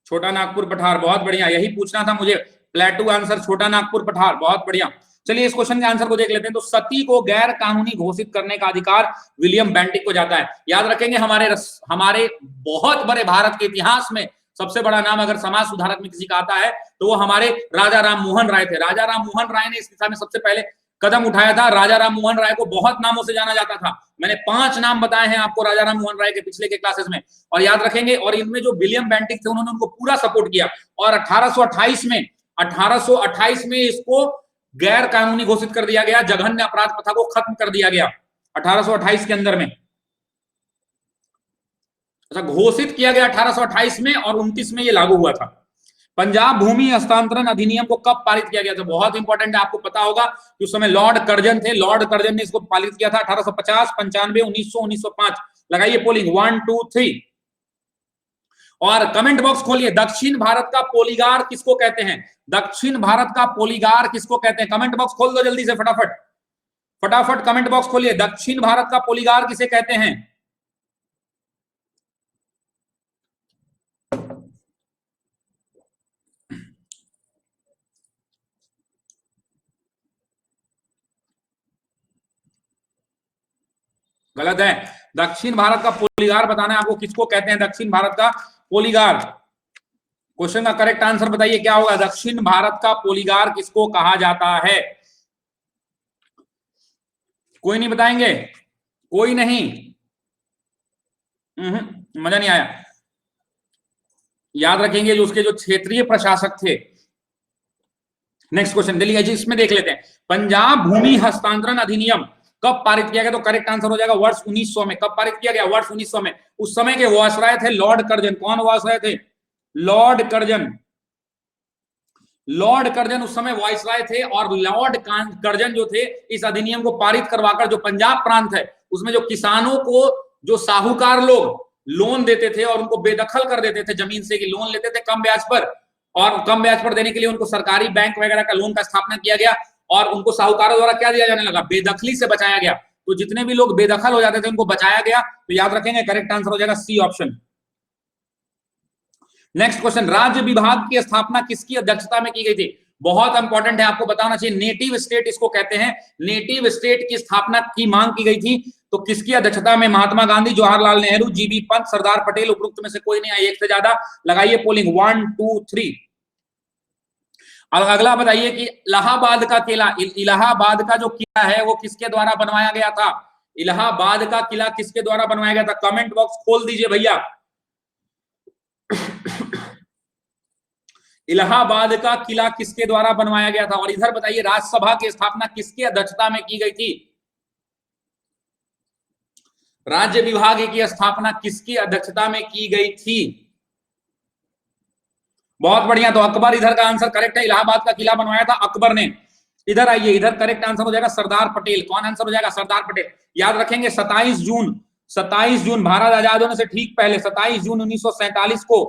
[SPEAKER 1] छोटा नागपुर पठार, बहुत बढ़िया, यही पूछना था मुझे, प्लेटू आंसर छोटा नागपुर पठार, बहुत बढ़िया। चलिए इस क्वेश्चन के आंसर को देख लेते हैं। तो सती को गैर कानूनी घोषित करने का अधिकार विलियम बेंटिक को जाता है। याद रखेंगे, हमारे बहुत बड़े भारत के इतिहास में सबसे बड़ा नाम अगर समाज सुधारक में किसी का आता है तो वो हमारे राजा राम मोहन राय थे। राजा राम मोहन राय ने इस दिशा में सबसे पहले कदम उठाया था। राजा राम मोहन राय को बहुत नामों से जाना जाता था, मैंने 5 नाम बताए हैं आपको राजा राम मोहन राय के पिछले के क्लासेस में, और याद रखेंगे। और इनमें जो विलियम बेंटिक थे उन्होंने उनको पूरा सपोर्ट किया, और 1828 में इसको गैर कानूनी घोषित कर दिया गया, जघन्य अपराध प्रथा को खत्म कर दिया गया 1828 के अंदर में। घोषित किया गया 1828 में, और 29 में ये लागू हुआ था। पंजाब भूमि हस्तांतरण अधिनियम को कब पारित किया गया था? बहुत इंपॉर्टेंट है, आपको पता होगा कि उस समय लॉर्ड कर्जन थे, लॉर्ड कर्जन ने इसको पारित किया था 1850, 95, 1900, 1905। लगाइए पोलिंग 1 2 3 और कमेंट बॉक्स खोलिए। दक्षिण भारत का पोलीगार किसको कहते हैं? दक्षिण भारत का पोलीगार किसको कहते हैं? कमेंट बॉक्स खोल दो जल्दी से, फटाफट फटाफट कमेंट बॉक्स खोलिए। दक्षिण भारत का पोलीगार किसे कहते हैं? गलत है। दक्षिण भारत का पोलीगार बताना है आपको, किसको कहते हैं दक्षिण भारत का पोलीगार? क्वेश्चन का करेक्ट आंसर बताइए क्या होगा? दक्षिण भारत का पोलीगार किसको कहा जाता है? कोई नहीं बताएंगे? कोई नहीं? मजा नहीं आया। याद रखेंगे जो उसके जो क्षेत्रीय प्रशासक थे। नेक्स्ट क्वेश्चन दिल्ली जी, इसमें देख लेते हैं। पंजाब भूमि हस्तांतरण अधिनियम कब पारित किया गया? तो करेक्ट आंसर हो जाएगा वर्ष 1900 में। कब पारित किया गया? वर्ष 1900 में। उस समय के वायसराय थे लॉर्ड कर्जन। कौन वायसराय थे? Lord Curzon. लॉर्ड कर्जन उस समय वायसराय थे और लॉर्ड कर्जन जो थे इस अधिनियम को पारित करवाकर जो पंजाब प्रांत है उसमें जो किसानों को जो साहूकार लोग लोन देते थे और उनको बेदखल कर देते थे जमीन से, कि लोन लेते थे कम ब्याज पर, और कम ब्याज पर देने के लिए उनको सरकारी बैंक वगैरह का लोन का स्थापना किया गया और उनको साहूकारों द्वारा क्या दिया जाने लगा? बेदखली से बचाया गया। तो जितने भी लोग बेदखल हो जाते थे उनको बचाया गया। तो याद रखेंगे करेक्ट आंसर हो जाएगा सी ऑप्शन। नेक्स्ट क्वेश्चन, राज्य विभाग की स्थापना किसकी अध्यक्षता में की गई थी? बहुत इंपॉर्टेंट है, आपको बताना चाहिए। नेटिव स्टेट इसको कहते हैं। नेटिव स्टेट की स्थापना की मांग की गई थी, तो किसकी अध्यक्षता में? महात्मा गांधी, जवाहरलाल नेहरू, जीबी पंत, सरदार पटेल, उपरोक्त में से कोई नहीं आई, एक से ज्यादा। लगाइए पोलिंग 1 2 3। अगला बताइए कि इलाहाबाद का किला, इलाहाबाद का जो किला है वो किसके द्वारा बनवाया गया था? इलाहाबाद का किला किसके द्वारा बनवाया गया था? कमेंट बॉक्स खोल दीजिए भैया। इलाहाबाद का किला किसके द्वारा बनवाया गया था? और इधर बताइए राज्यसभा की स्थापना किसकी अध्यक्षता में की गई थी? राज्य विभाग की स्थापना किसकी अध्यक्षता में की गई थी? बहुत बढ़िया, तो अकबर इधर का आंसर करेक्ट है। इलाहाबाद का किला बनवाया था अकबर ने। इधर आइए, इधर करेक्ट आंसर हो जाएगा सरदार पटेल। कौन आंसर हो जाएगा? सरदार पटेल। याद रखेंगे 27 जून, 27 जून भारत आजाद होने से ठीक पहले 27 जून 1947 को,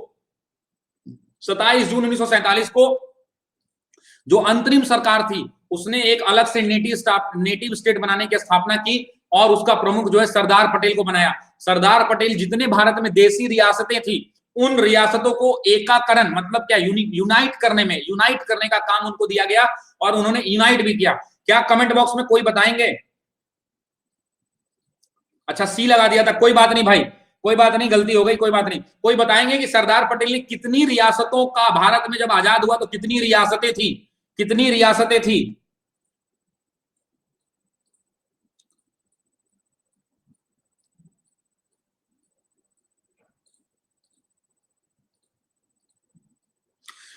[SPEAKER 1] 27 जून 1947 को जो अंतरिम सरकार थी उसने एक अलग से नेटिव स्टेट बनाने की स्थापना की और उसका प्रमुख जो है सरदार पटेल को बनाया। सरदार पटेल जितने भारत में देसी रियासतें थी उन रियासतों को एकाकरण मतलब क्या, यूनाइट करने का काम उनको दिया गया और उन्होंने यूनाइट भी किया। क्या कमेंट बॉक्स में कोई बताएंगे? अच्छा सी लगा दिया था, कोई बात नहीं भाई, कोई बात नहीं, गलती हो गई, कोई बात नहीं। कोई बताएंगे कि सरदार पटेल ने कितनी रियासतों का, भारत में जब आजाद हुआ तो कितनी रियासतें थी? कितनी रियासतें थी?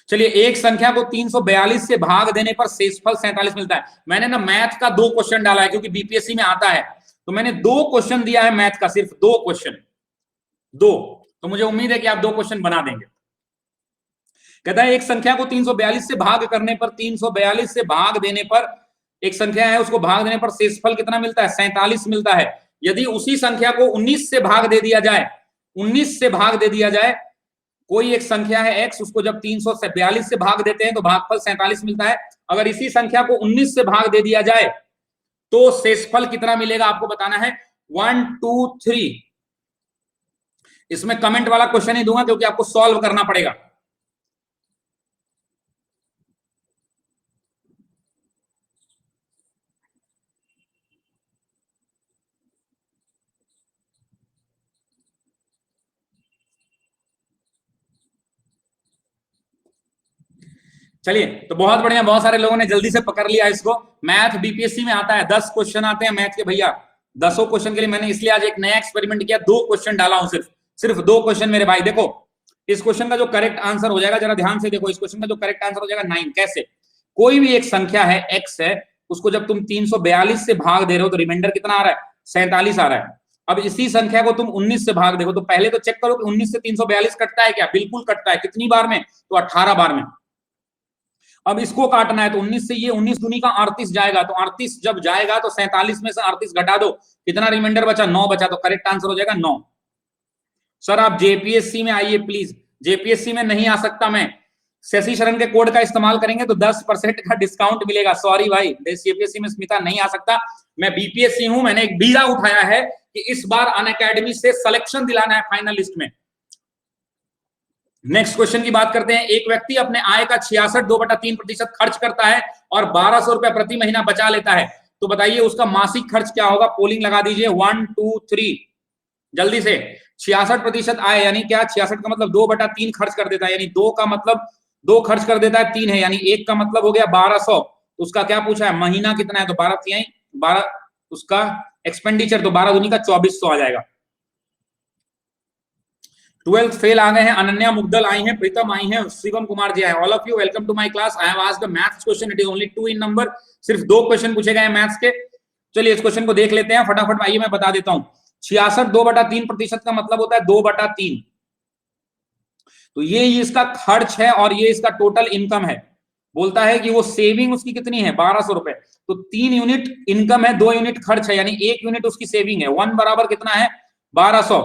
[SPEAKER 1] चलिए, एक संख्या को 342 से भाग देने पर शेषफल 47 मिलता है। मैंने ना मैथ का 2 क्वेश्चन डाला है क्योंकि बीपीएससी में आता है, तो मैंने 2 क्वेश्चन दिया है मैथ का, सिर्फ 2 क्वेश्चन, 2। तो मुझे उम्मीद है कि आप 2 क्वेश्चन बना देंगे। कहता है एक संख्या को 342 से भाग करने पर, 342 से भाग देने पर, एक संख्या है उसको भाग देने पर शेषफल कितना मिलता है? 47 मिलता है। यदि उसी संख्या को 19 से भाग दे दिया जाए, 19 से भाग दे दिया जाए, कोई एक संख्या है x, उसको जब 342 से भाग देते हैं तो भागफल 47 मिलता है। अगर इसी संख्या को 19 से भाग दे दिया जाए तो शेषफल कितना मिलेगा आपको बताना है। 1 2 3। इसमें कमेंट वाला क्वेश्चन ही दूंगा क्योंकि आपको सॉल्व करना पड़ेगा। चलिए, तो बहुत बढ़िया, बहुत सारे लोगों ने जल्दी से पकड़ लिया इसको। मैथ बीपीएससी में आता है, 10 क्वेश्चन आते हैं मैथ के भैया। 10 क्वेश्चन के लिए मैंने इसलिए आज एक नया एक्सपेरिमेंट किया, 2 क्वेश्चन डाला हूं, सिर्फ 2 क्वेश्चन मेरे भाई। देखो इस क्वेश्चन का जो करेक्ट आंसर हो जाएगा, जरा ध्यान से देखो, इस क्वेश्चन का जो करेक्ट आंसर हो जाएगा 9। कैसे? कोई भी एक संख्या है x है, उसको जब तुम 342 से भाग दे रहे हो तो रिमाइंडर कितना आ रहा है? 47 आ रहा है। अब इसी संख्या को तुम 19 से भाग देखो, तो पहले तो चेक करो कि 19 से 342 कटता है क्या? बिल्कुल कटता है। कितनी बार में? तो 18 बार में। अब इसको काटना है तो 19 से ये 19 दूनी का 38 जाएगा, तो 38 जब जाएगा तो 47 में से 38 घटा दो, कितना रिमाइंडर बचा? 9 बचा, तो करेक्ट आंसर हो जाएगा 9। सर आप जेपीएससी में आइए प्लीज। जेपीएससी में नहीं आ सकता मैं, शशि शरण के कोड का इस्तेमाल करेंगे तो 10% का डिस्काउंट मिलेगा। सॉरी भाई, जेपीएससी में स्मिता नहीं आ सकता। मैं बीपीएससी हूं, मैंने एक बीड़ा उठाया है कि इस बार अनअकैडमी से सिलेक्शन दिलाना है फाइनल लिस्ट में। नेक्स्ट क्वेश्चन की बात करते हैं। एक व्यक्ति अपने आय का 66.2/3% खर्च करता है और 1200 रुपए प्रति महीना बचा लेता है, तो बताइए उसका मासिक खर्च क्या होगा? पोलिंग लगा दीजिए 1 2 3 जल्दी से। 66% आय यानी क्या? 66 का मतलब 2/3 खर्च कर देता है, यानी 2 का मतलब 2 खर्च कर देता है, 3 है, यानी 1 का मतलब हो गया 1200। उसका क्या पूछा है? महीना कितना है? तो 12 उसका एक्सपेंडिचर, तो 12 दूनी का 2400 आ जाएगा। 12th फेल आ गए हैं, अनन्या मुग्दल आई हैं, प्रीतम आई हैं, शिवम कुमार जी आए। All of you welcome to my class. I have asked the maths question, it is only 2 in number. सिर्फ 2 क्वेश्चन पूछे गए हैं मैथ्स के। चलिए इस क्वेश्चन को देख लेते हैं फटाफट। आइए मैं बता देता हूं। 66 2/3% का मतलब होता है 2/3। तो ये इसका खर्च है और ये इसका टोटल इनकम है। बोलता है कि वो सेविंग उसकी कितनी है? 1200 रुपए। तो 3 यूनिट इनकम है, 2 यूनिट खर्च है, यानी 1 यूनिट उसकी सेविंग है। 1 बराबर कितना है? 1200।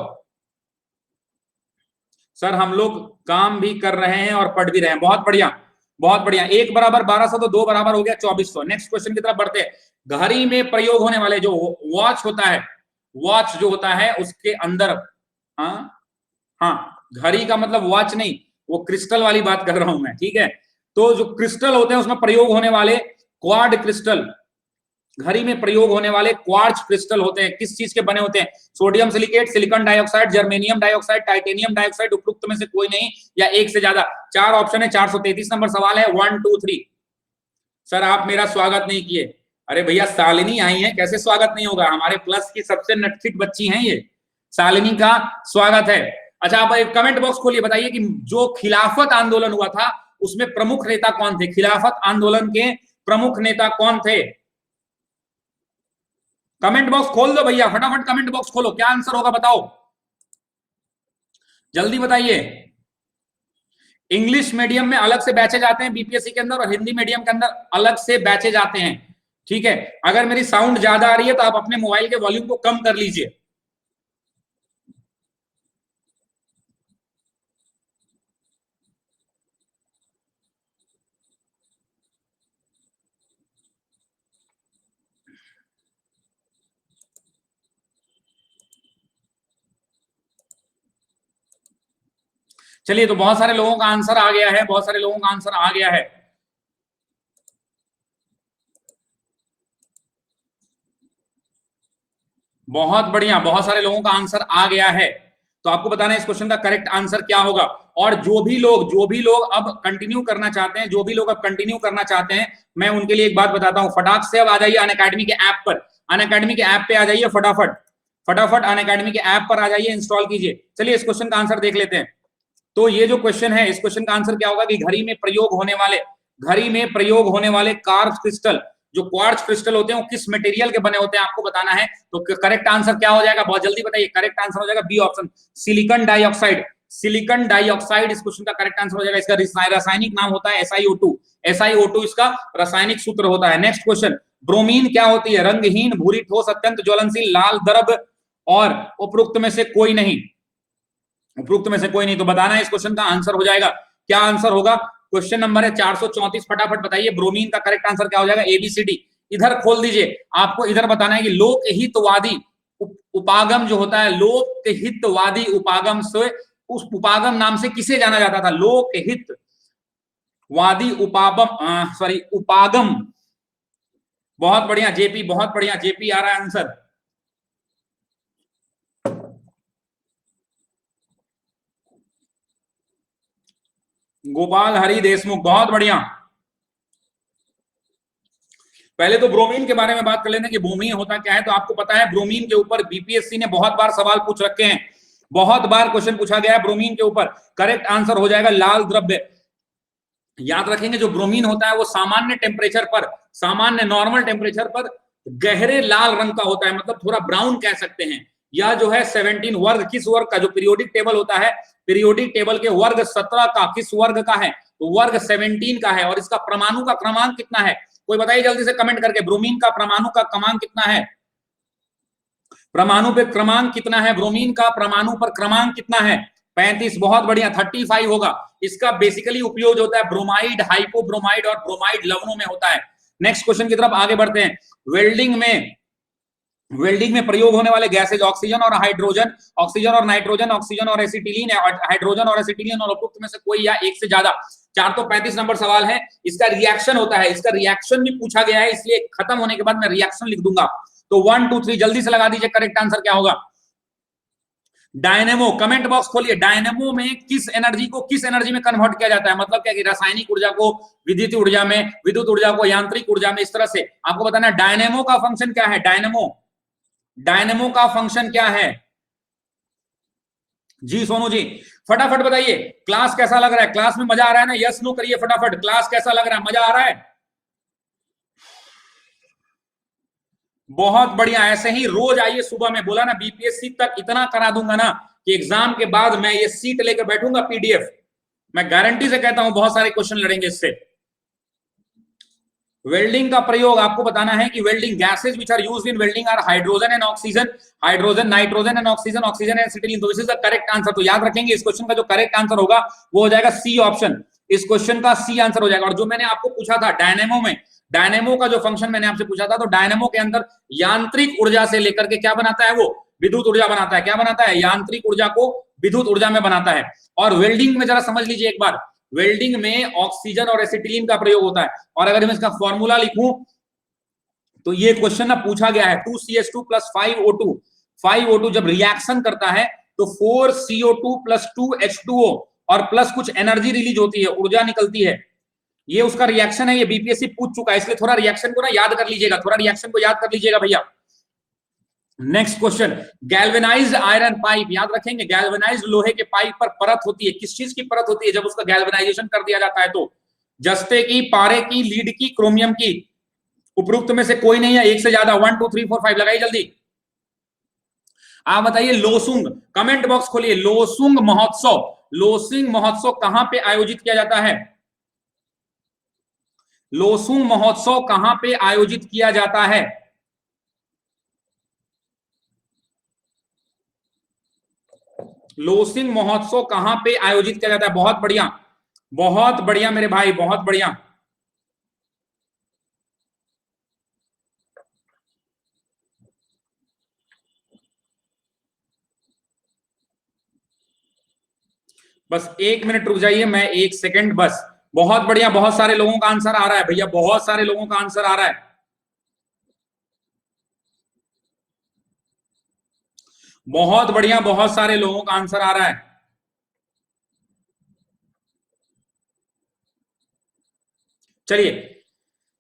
[SPEAKER 1] सर हम लोग काम भी कर रहे हैं और पढ़ भी रहे हैं। बहुत बढ़िया, बहुत बढ़िया। 1 बराबर 1200 तो 2 बराबर हो गया 2400। नेक्स्ट क्वेश्चन की तरफ बढ़ते हैं। घड़ी में प्रयोग होने वाले जो वॉच होता है, वॉच जो होता है उसके अंदर, हाँ घड़ी का मतलब वॉच नहीं, वो क्रिस्टल वाली बात कर रहा हूं मैं, ठीक है। तो जो क्रिस्टल होते हैं उसमें प्रयोग होने वाले क्वाड क्रिस्टल, घड़ी में प्रयोग होने वाले क्वार्ट्ज क्रिस्टल होते हैं, किस चीज के बने होते हैं? Sodium silicate, silicon dioxide, germanium dioxide, titanium dioxide, उपरोक्त में से कोई नहीं या एक से ज्यादा। 4 ऑप्शन है। 433 नंबर सवाल है। 1 2 3। सर आप मेरा स्वागत नहीं किए। अरे भैया शालिनी आई है, कैसे स्वागत नहीं होगा? हमारे प्लस की सबसे नटखिट बच्ची हैं ये, शालिनी का स्वागत है। अच्छा आप एक कमेंट बॉक्स खोलिए, बताइए कि जो खिलाफत आंदोलन हुआ था उसमें प्रमुख नेता कौन थे? खिलाफत आंदोलन के प्रमुख नेता कौन थे? कमेंट बॉक्स खोल दो भैया, फटाफट कमेंट बॉक्स खोलो, क्या आंसर होगा बताओ, जल्दी बताइए। इंग्लिश मीडियम में अलग से बैचे जाते हैं बीपीएससी के अंदर, और हिंदी मीडियम के अंदर अलग से बैचे जाते हैं, ठीक है। अगर मेरी साउंड ज्यादा आ रही है तो आप अपने मोबाइल के वॉल्यूम को कम कर लीजिए। चलिए तो बहुत सारे लोगों का आंसर आ गया है, बहुत सारे लोगों का आंसर आ गया है। बहुत बढ़िया, बहुत सारे लोगों का आंसर आ गया है। तो आपको बताना है इस क्वेश्चन का करेक्ट आंसर क्या होगा। और जो भी लोग अब कंटिन्यू करना चाहते हैं, जो भी लोग अब कंटिन्यू करना चाहते हैं, मैं उनके लिए एक बात बताता हूं। फटाक से अब आ जाइए अनअकैडमी के ऐप पर, अनअकैडमी के ऐप पे आ जाइए फटाफट, फटाफट अनअकैडमी के ऐप पर आ जाइए, इंस्टॉल कीजिए। चलिए इस क्वेश्चन का आंसर देख लेते हैं। तो ये जो क्वेश्चन है, इस क्वेश्चन का आंसर क्या होगा कि घड़ी में प्रयोग होने वाले कार्ब क्रिस्टल, जो क्वार्ट्ज क्रिस्टल होते हैं वो किस मटेरियल के बने होते हैं आपको बताना है। तो करेक्ट आंसर क्या हो जाएगा? बहुत जल्दी बताइए। करेक्ट आंसर हो जाएगा B option, silicon dioxide. Silicon dioxide इस क्वेश्चन का करेक्ट आंसर हो जाएगा। इसका रासायनिक नाम होता है SiO2। SiO2 इसका रासायनिक सूत्र होता है। नेक्स्ट क्वेश्चन, ब्रोमीन क्या होती है? रंगहीन, भूरी, ठोस, अत्यंत ज्वलनशील, लाल, द्रव और उपरोक्त में से कोई नहीं। उपरोक्त में से कोई नहीं, तो बताना है इस क्वेश्चन का आंसर हो जाएगा। क्या आंसर होगा? क्वेश्चन नंबर है 434, फटाफट बताइए ब्रोमीन का करेक्ट आंसर क्या हो जाएगा? ABCD। इधर खोल दीजिए, आपको इधर बताना है कि लोकहितवादी उपागम जो होता है, लोकहितवादी उपागम से, उस उपागम नाम से किसे जाना जाता था? लोकहितवादी उपागम। बहुत बढ़िया जेपी, बहुत बढ़िया जेपी आ रहा है आंसर। गोपाल हरि देशमुख, बहुत बढ़िया। पहले तो ब्रोमीन के बारे में बात कर लेते हैं कि ब्रोमीन होता क्या है। तो आपको पता है ब्रोमीन के ऊपर बीपीएससी ने बहुत बार सवाल पूछ रखे हैं, बहुत बार क्वेश्चन पूछा गया है ब्रोमीन के ऊपर। करेक्ट आंसर हो जाएगा लाल द्रव्य। याद रखेंगे जो ब्रोमीन होता है वो सामान्य टेम्परेचर पर, सामान्य नॉर्मल टेम्परेचर पर गहरे लाल रंग का होता है, मतलब थोड़ा ब्राउन कह सकते हैं, या जो है 17 वर्ग किस वर्ग का, जो पीरियोडिक टेबल होता है, पीरियोडिक टेबल के वर्ग 17 का किस वर्ग का है, तो वर्ग 17 का है। और इसका परमाणु का क्रमांक कितना है, कोई बताइए जल्दी से कमेंट करके, ब्रोमीन का परमाणु का क्रमांक कितना है, परमाणु पे क्रमांक कितना है, ब्रोमीन का परमाणु पर क्रमांक कितना है, 35। बहुत बढ़िया, 35 होगा। इसका बेसिकली उपयोग होता है ब्रोमाइड, हाइपोब्रोमाइड और ब्रोमाइड लवणों में होता है। नेक्स्ट क्वेश्चन की तरफ आगे बढ़ते हैं। वेल्डिंग में प्रयोग होने वाले गैसेज ऑक्सीजन और हाइड्रोजन, ऑक्सीजन और नाइट्रोजन, ऑक्सीजन और एसिटिलीन, हाइड्रोजन और एसिटिलीन और उपरोक्त में से कोई या एक से ज्यादा। 435 नंबर सवाल है। इसका रिएक्शन होता है, इसका रिएक्शन भी पूछा गया है, इसलिए खत्म होने के बाद मैं रिएक्शन लिख दूंगा। तो 1 2 3 जल्दी से लगा दीजिए, करेक्ट आंसर क्या होगा। डायनेमो, कमेंट बॉक्स खोलिए, डायनेमो में किस एनर्जी को किस एनर्जी में कन्वर्ट किया जाता है, मतलब क्या कि रासायनिक ऊर्जा को विद्युत ऊर्जा में, विद्युत ऊर्जा को यांत्रिक ऊर्जा में, इस तरह से आपको बताना है डायनेमो का फंक्शन क्या है। डायनेमो का फंक्शन क्या है जी सोनू जी, फटाफट बताइए। क्लास कैसा लग रहा है, क्लास में मजा आ रहा है ना, यस नो करिए फटाफट। क्लास कैसा लग रहा है, मजा आ रहा है, बहुत बढ़िया। ऐसे ही रोज आइए सुबह में, बोला ना बीपीएससी तक इतना करा दूंगा ना कि एग्जाम के बाद मैं ये सीट लेकर बैठूंगा पीडीएफ, मैं गारंटी से कहता हूं बहुत सारे क्वेश्चन लड़ेंगे इससे। वेल्डिंग का प्रयोग आपको बताना है कि welding gases which are used in welding are hydrogen and oxygen, hydrogen, nitrogen and oxygen, oxygen and acetylene. तो this is the correct answer. तो याद रखेंगे इस क्वेश्चन का जो करेक्ट आंसर होगा वो हो जाएगा सी ऑप्शन, इस क्वेश्चन का सी आंसर हो जाएगा। और जो मैंने आपको पूछा था डायनेमो में, डायनेमो का जो फंक्शन मैंने आपसे पूछा था, तो डायनेमो के अंदर यांत्रिक ऊर्जा से लेकर के क्या बनाता है, वो विद्युत ऊर्जा बनाता है। क्या बनाता है, यांत्रिक ऊर्जा को विद्युत ऊर्जा में बनाता है। और वेल्डिंग में जरा समझ लीजिए एक बार, वेल्डिंग में ऑक्सीजन और एसिटिलीन का प्रयोग होता है। और अगर मैं इसका फॉर्मूला लिखूं तो ये क्वेश्चन ना पूछा गया है, 2CH2 प्लस 5O2, 5O2 जब रिएक्शन करता है तो 4CO2 प्लस 2H2O और प्लस कुछ एनर्जी रिलीज होती है, ऊर्जा निकलती है। ये उसका रिएक्शन है, ये बीपीएससी पूछ चुका है, इसलिए थोड़ा रिएक्शन को ना याद कर लीजिएगा, थोड़ा रिएक्शन को याद कर लीजिएगा भैया। Next question, galvanized iron pipe, याद रखेंगे गैल्वेनाइज्ड लोहे के पाइप पर परत होती है, किस चीज की परत होती है जब उसका गैल्वेनाइजेशन कर दिया जाता है, तो जस्ते की, पारे की, लीड की, क्रोमियम की। उपरोक्त में से कोई नहीं है, एक से ज्यादा। 1 2 3 4 5 लगाइए जल्दी। आप बताइए लोसुंग, कमेंट बॉक्स खोलिए। लोसुंग महोत्सव, लोसुंग महोत्सव कहां पे आयोजित किया जाता है, लोसुंग महोत्सव कहां पे आयोजित किया जाता है। लोसुंग महोत्सव कहां पे आयोजित किया जाता है, बहुत बढ़िया, बहुत बढ़िया मेरे भाई, बहुत बढ़िया। बस 1 मिनट रुक जाइए, मैं 1 सेकंड बस। बहुत बढ़िया, बहुत सारे लोगों का आंसर आ रहा है भैया, बहुत सारे लोगों का आंसर आ रहा है, बहुत बढ़िया, बहुत सारे लोगों का आंसर आ रहा है। चलिए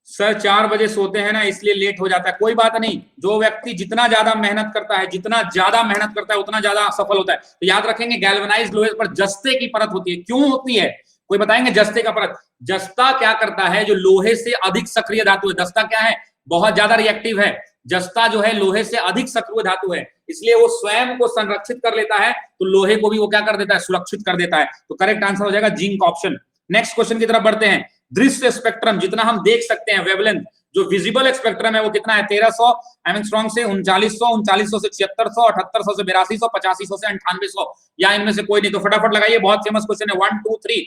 [SPEAKER 1] सर 4 बजे सोते हैं ना इसलिए लेट हो जाता है, कोई बात नहीं। जो व्यक्ति जितना ज्यादा मेहनत करता है, जितना ज्यादा मेहनत करता है उतना ज्यादा सफल होता है। तो याद रखेंगे गैल्वेनाइज्ड लोहे पर जस्ते की परत होती है। क्यों होती है, कोई बताएंगे जस्ते का परत। जस्ता क्या करता है, जो लोहे से अधिक सक्रिय धातु है, जस्ता क्या है, बहुत ज्यादा रिएक्टिव है। जस्ता जो है लोहे से अधिक सक्रिय धातु है, इसलिए वो स्वयं को संरक्षित कर लेता है, तो लोहे को भी वो क्या कर देता है, सुरक्षित कर देता है। तो करेक्ट आंसर हो जाएगा जिंक ऑप्शन। नेक्स्ट क्वेश्चन की तरफ बढ़ते हैं। दृश्य स्पेक्ट्रम, जितना हम देख सकते हैं, वेवलेंथ, जो विजिबल स्पेक्ट्रम है वो कितना है, 1300 एंगस्ट्रॉम से 3900, 3900 से 7600, 7800 से 8200, 8500 से 9800, या इनमें से कोई नहीं। तो फटाफट लगाइए, बहुत फेमस क्वेश्चन है। 1 2 3।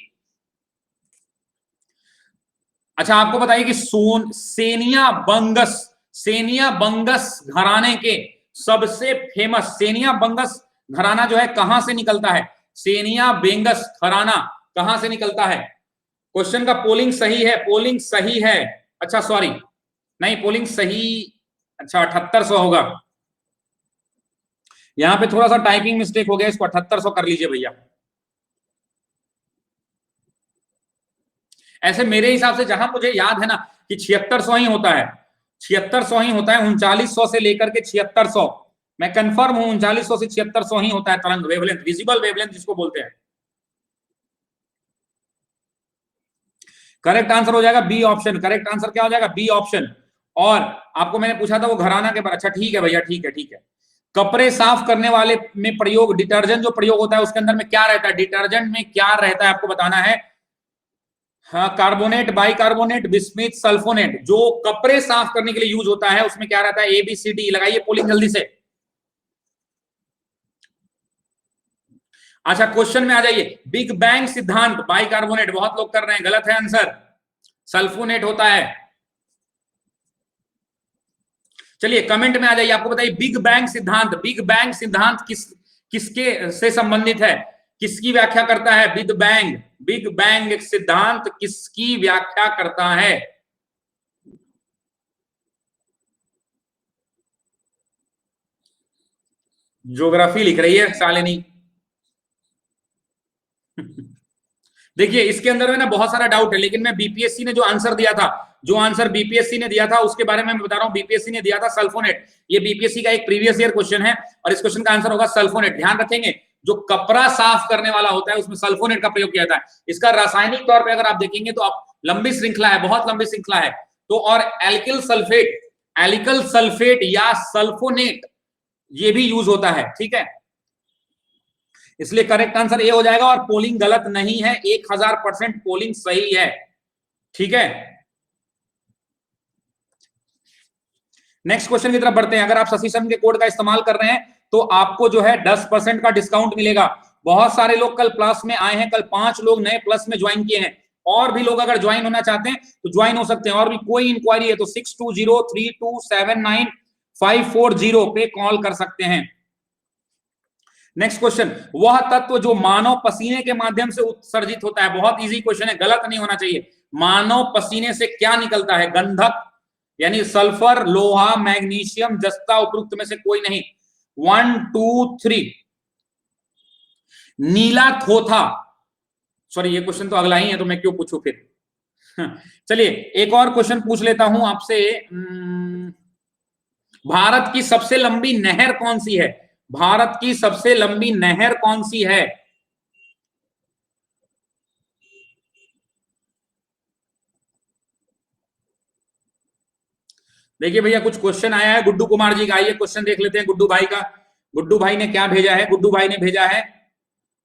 [SPEAKER 1] अच्छा आपको बताइए कि सेनिया बंगस घराने के सबसे फेमस, सेनिया बंगस घराना जो है कहां से निकलता है, सेनिया बेंगस घराना कहां से निकलता है। क्वेश्चन का पोलिंग सही है, पोलिंग सही है। अच्छा सॉरी, नहीं पोलिंग सही, अच्छा 7800 होगा। यहां पे थोड़ा सा टाइपिंग मिस्टेक हो गया, इसको 7800 कर लीजिए भैया। ऐसे मेरे हिसाब से जहां मुझे याद है ना कि 7600 ही होता है, 7600 ही होता है, 3900 से लेकर के 7600, मैं कंफर्म हूं 3900 से 7600 ही होता है तरंग वेवलेंथ, विजिबल वेवलेंथ जिसको बोलते हैं। करेक्ट आंसर हो जाएगा बी ऑप्शन, करेक्ट आंसर क्या हो जाएगा, बी ऑप्शन। और आपको मैंने पूछा था वो घराना के बारे, अच्छा ठीक है भैया, ठीक है ठीक है। कपड़े साफ करने वाले में प्रयोग, डिटर्जेंट जो प्रयोग होता है उसके अंदर में क्या रहता है, डिटर्जेंट में क्या रहता है आपको बताना है। हाँ, कार्बोनेट, बाइकार्बोनेट, बिस्मिथ, सल्फोनेट। जो कपड़े साफ करने के लिए यूज होता है उसमें क्या रहता है, ABCD लगाइए पोलिंग जल्दी से। अच्छा, क्वेश्चन में आ जाइए। बिग बैंग सिद्धांत, बाइकार्बोनेट, बहुत लोग कर रहे हैं, गलत है आंसर, सल्फोनेट होता है। चलिए कमेंट में आ जाइए, आपको बताइए बिग बैंग सिद्धांत, बिग बैंग सिद्धांत किसके से संबंधित है, किसकी व्याख्या करता है। बिग बैंग सिद्धांत किसकी व्याख्या करता है। ज्योग्राफी लिख रही है शालिनी। देखिए इसके अंदर में ना बहुत सारा डाउट है, लेकिन मैं बीपीएससी ने जो आंसर दिया था, जो आंसर बीपीएससी ने दिया था उसके बारे में मैं बता रहा हूं। बीपीएससी ने दिया था सल्फोनेट, ये बीपीएससी का एक प्रीवियस ईयर क्वेश्चन है और इस क्वेश्चन का आंसर होगा सल्फोनेट। ध्यान रखेंगे, जो कपड़ा साफ करने वाला होता है उसमें सल्फोनेट का प्रयोग किया जाता है। इसका रासायनिक तौर पर अगर आप देखेंगे तो आप लंबी श्रृंखला है, बहुत लंबी श्रृंखला है। तो और एल्किल सल्फेट या सल्फोनेट ये भी यूज होता है, ठीक है। इसलिए करेक्ट आंसर ए हो जाएगा और पोलिंग गलत नहीं है, 1000% पोलिंग सही है, ठीक है। नेक्स्ट क्वेश्चन की तरफ बढ़ते हैं। अगर आप शशि शर्मा के कोड का इस्तेमाल कर रहे हैं तो आपको जो है 10% का डिस्काउंट मिलेगा। बहुत सारे लोग कल प्लस में आए हैं, कल 5 लोग नए प्लस में ज्वाइन किए हैं, और भी लोग अगर ज्वाइन होना चाहते हैं तो ज्वाइन हो सकते हैं। और भी कोई इंक्वायरी है तो 6203279540 पे कॉल कर सकते हैं। नेक्स्ट क्वेश्चन, वह तत्व जो मानव पसीने के माध्यम से उत्सर्जित होता है। बहुत इजी क्वेश्चन है, गलत नहीं होना चाहिए। मानव पसीने से क्या निकलता है, गंधक यानी सल्फर, लोहा, मैग्नीशियम, जस्ता, उपयुक्त में से कोई नहीं। 1 2 3 नीला थोथा, सॉरी ये क्वेश्चन तो अगला ही है तो मैं क्यों पूछूं फिर। चलिए एक और क्वेश्चन पूछ लेता हूं आपसे। भारत की सबसे लंबी नहर कौन सी है, भारत की सबसे लंबी नहर कौन सी है। देखिए भैया कुछ क्वेश्चन आया है गुड्डू कुमार जी का, आइए क्वेश्चन देख लेते हैं गुड्डू भाई का। गुड्डू भाई ने क्या भेजा है, गुड्डू भाई ने भेजा है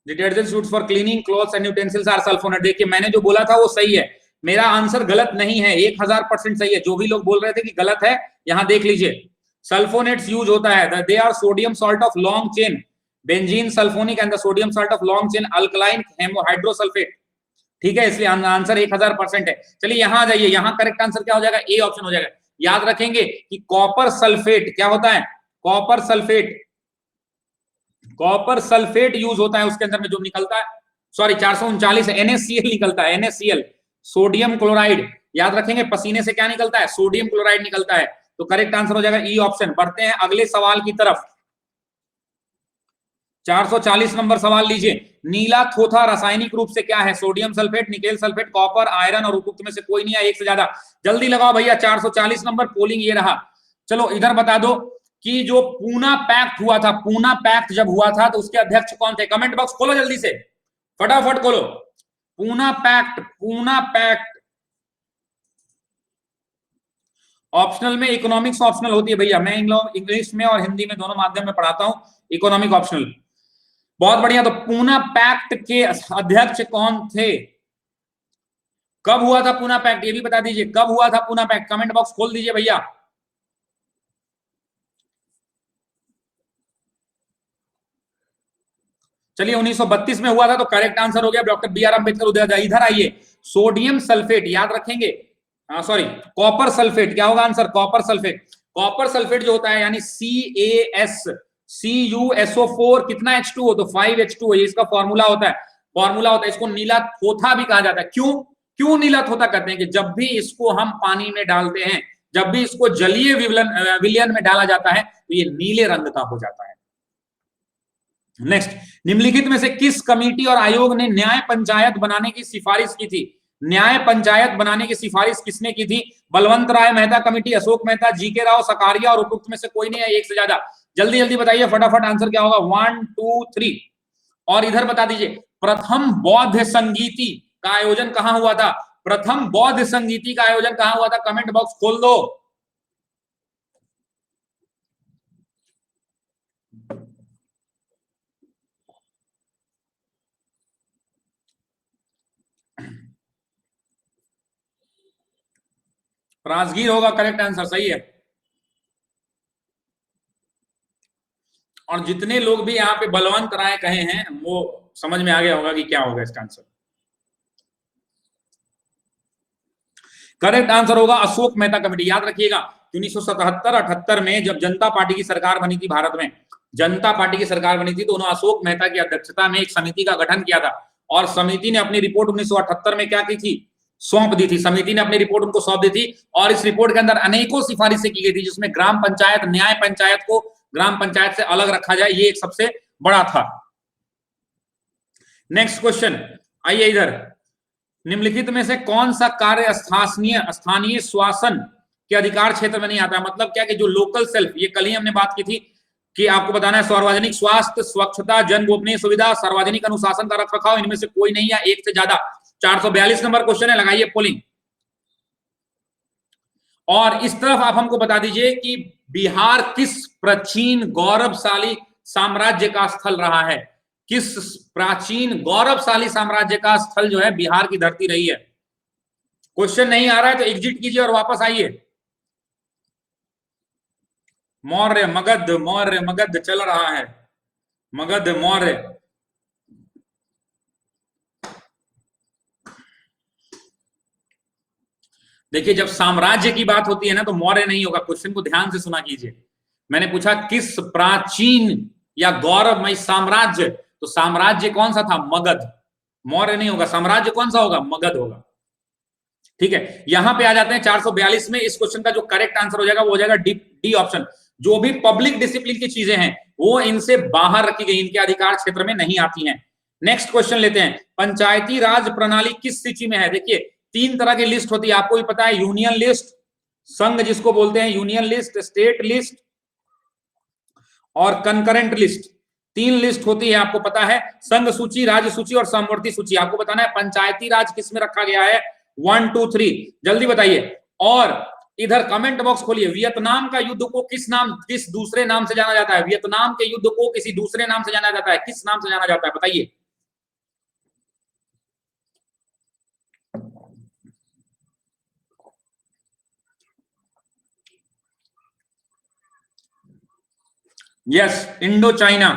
[SPEAKER 1] detergent suits for cleaning clothes and utensils are sulphonate. देखिए मैंने जो बोला था वो सही है, मेरा आंसर गलत नहीं है, 1000% सही है। जो भी लोग बोल रहे थे कि गलत है, यहां देख लीजिए सल्फोनेट्स यूज होता है, they are sodium salt of long chain benzene sulphonic and the sodium salt of long chain alkaline hydrosulphate, ठीक है। इसलिए आंसर 1000% है। चलिए यहां आ जाइए, यहां करेक्ट आंसर क्या हो जाएगा, ए ऑप्शन हो जाएगा। याद रखेंगे कि कॉपर सल्फेट क्या होता है, कॉपर सल्फेट यूज होता है, उसके अंदर में जो निकलता है, सॉरी 439 है, NaCl निकलता है, NaCl सोडियम क्लोराइड। याद रखेंगे पसीने से क्या निकलता है, सोडियम क्लोराइड निकलता है। तो करेक्ट आंसर हो जाएगा ई ऑप्शन। बढ़ते हैं अगले सवाल की तरफ। 440 नंबर सवाल लीजिए। नीला थोथा रासायनिक रूप से क्या है, sodium sulphate, nickel sulphate, copper, iron और उपयुक्त में से कोई नहीं है, एक से ज्यादा। जल्दी लगाओ भैया, 440 नंबर पोलिंग ये रहा। चलो इधर बता दो कि जो पूना पैक्ट हुआ था, पूना पैक्ट जब हुआ था तो उसके अध्यक्ष कौन थे। कमेंट बॉक्स खोलो जल्दी से, फटाफट खोलो। पूना पैक्ट ऑप्शनल में इकोनॉमिक्स ऑप्शनल होती है भैया, मैं इंग्लिश में और हिंदी में दोनों माध्यम में पढ़ाता हूं, इकोनॉमिक ऑप्शनल। बहुत बढ़िया, तो पूना पैक्ट के अध्यक्ष कौन थे, कब हुआ था पूना पैक्ट, ये भी बता दीजिए कब हुआ था पूना पैक्ट। कमेंट बॉक्स खोल दीजिए भैया। चलिए 1932 में हुआ था, तो करेक्ट आंसर हो गया डॉक्टर BR अम्बेडकर। इधर आइए, सोडियम सल्फेट याद रखेंगे, सॉरी कॉपर सल्फेट, क्या होगा answer, copper sulphate. Copper sulphate जो होता है यानी CaSCuSO4 कितना H2O, तो 5H2O, ये इसका फॉर्मूला होता है। इसको नीला थोथा भी कहा जाता है। क्यों नीला थोथा कहते हैं कि जब भी इसको हम पानी में डालते हैं, जब भी इसको जलीय विलयन में डाला जाता है तो ये नीले रंग का हो जाता है। नेक्स्ट, निम्नलिखित में से किस कमेटी और आयोग ने न्याय पंचायत बनाने की सिफारिश की थी, न्याय पंचायत बनाने की सिफारिश किसने की थी। बलवंत राय मेहता कमेटी, अशोक मेहता, GK राव, सकारिया और उपयुक्त में से कोई नहीं है, एक से ज्यादा। जल्दी जल्दी बताइए फटाफट, आंसर क्या होगा, 1 2 3। और इधर बता दीजिए प्रथम बौद्ध संगीति का आयोजन कहां हुआ था, प्रथम बौद्ध संगीति का आयोजन कहां हुआ था। कमेंट बॉक्स खोल दो। राजगीर होगा करेक्ट आंसर, सही है। और जितने लोग भी यहाँ पे बलवंत राय कहे हैं वो समझ में आ गया होगा कि क्या होगा इसका आंसर। करेक्ट आंसर होगा अशोक मेहता कमेटी। याद रखिएगा 1977-78 में जब जनता पार्टी की सरकार बनी थी भारत में, जनता पार्टी की सरकार बनी थी, तो उन्होंने अशोक मेहता की अध्यक्षता में एक समिति का गठन किया था और समिति ने अपनी रिपोर्ट 1978 में क्या की थी, सौंप दी थी। समिति ने अपनी रिपोर्ट उनको सौंप दी थी और इस रिपोर्ट के अंदर अनेकों सिफारिशें की गई थी, जिसमें ग्राम पंचायत, न्याय पंचायत को ग्राम पंचायत से अलग रखा जाए, ये एक सबसे बड़ा था। नेक्स्ट क्वेश्चन, आइए इधर। निम्नलिखित में से कौन सा कार्य स्थानीय शासन के अधिकार क्षेत्र में नहीं आता है? मतलब क्या कि जो लोकल सेल्फ, ये कल ही हमने बात की थी कि आपको बताना है सार्वजनिक स्वास्थ्य, स्वच्छता, जन गोपनीय सुविधा, सार्वजनिक अनुशासन का रखरखाव, इनमें से कोई नहीं है, एक से ज्यादा। 442 नंबर क्वेश्चन है, लगाइए पोलिंग। और इस तरफ आप हमको बता दीजिए कि बिहार किस प्राचीन गौरवशाली साम्राज्य का स्थल रहा है? किस प्राचीन गौरवशाली साम्राज्य का स्थल जो है बिहार की धरती रही है? क्वेश्चन नहीं आ रहा है तो एग्जिट कीजिए और वापस आइए। मौर्य, मगध, मौर्य, मगध चल रहा है, मगध, मौर्य। देखिए जब साम्राज्य की बात होती है ना तो मौर्य नहीं होगा। क्वेश्चन को ध्यान से सुना कीजिए। मैंने पूछा किस प्राचीन या गौरवमय साम्राज्य, तो साम्राज्य कौन सा था? मगध। मौर्य नहीं होगा। साम्राज्य कौन सा होगा? मगध होगा। ठीक है, यहां पे आ जाते हैं 442 में। इस क्वेश्चन का जो करेक्ट आंसर हो जाएगा वो हो जाएगा डी ऑप्शन। जो भी पब्लिक डिसिप्लिन की चीजें हैं वो इनसे बाहर रखी गई, इनके अधिकार क्षेत्र में नहीं आती हैं। नेक्स्ट क्वेश्चन लेते हैं, पंचायती राज प्रणाली किस सूची में है? देखिए 3 तरह की लिस्ट होती है, आपको भी पता है, यूनियन लिस्ट, संघ जिसको बोलते हैं यूनियन लिस्ट, स्टेट लिस्ट और कंकरेंट लिस्ट। 3 लिस्ट होती है, आपको पता है, संघ सूची, राज्य सूची और समवर्ती सूची। आपको बताना है पंचायती राज किस में रखा गया है? 1, 2, 3 जल्दी बताइए। और इधर कमेंट बॉक्स खोलिए, वियतनाम का युद्ध को किस दूसरे नाम से जाना जाता है? वियतनाम के युद्ध को किसी दूसरे नाम से जाना जाता है, किस नाम से जाना जाता है बताइए। Yes, Indo China.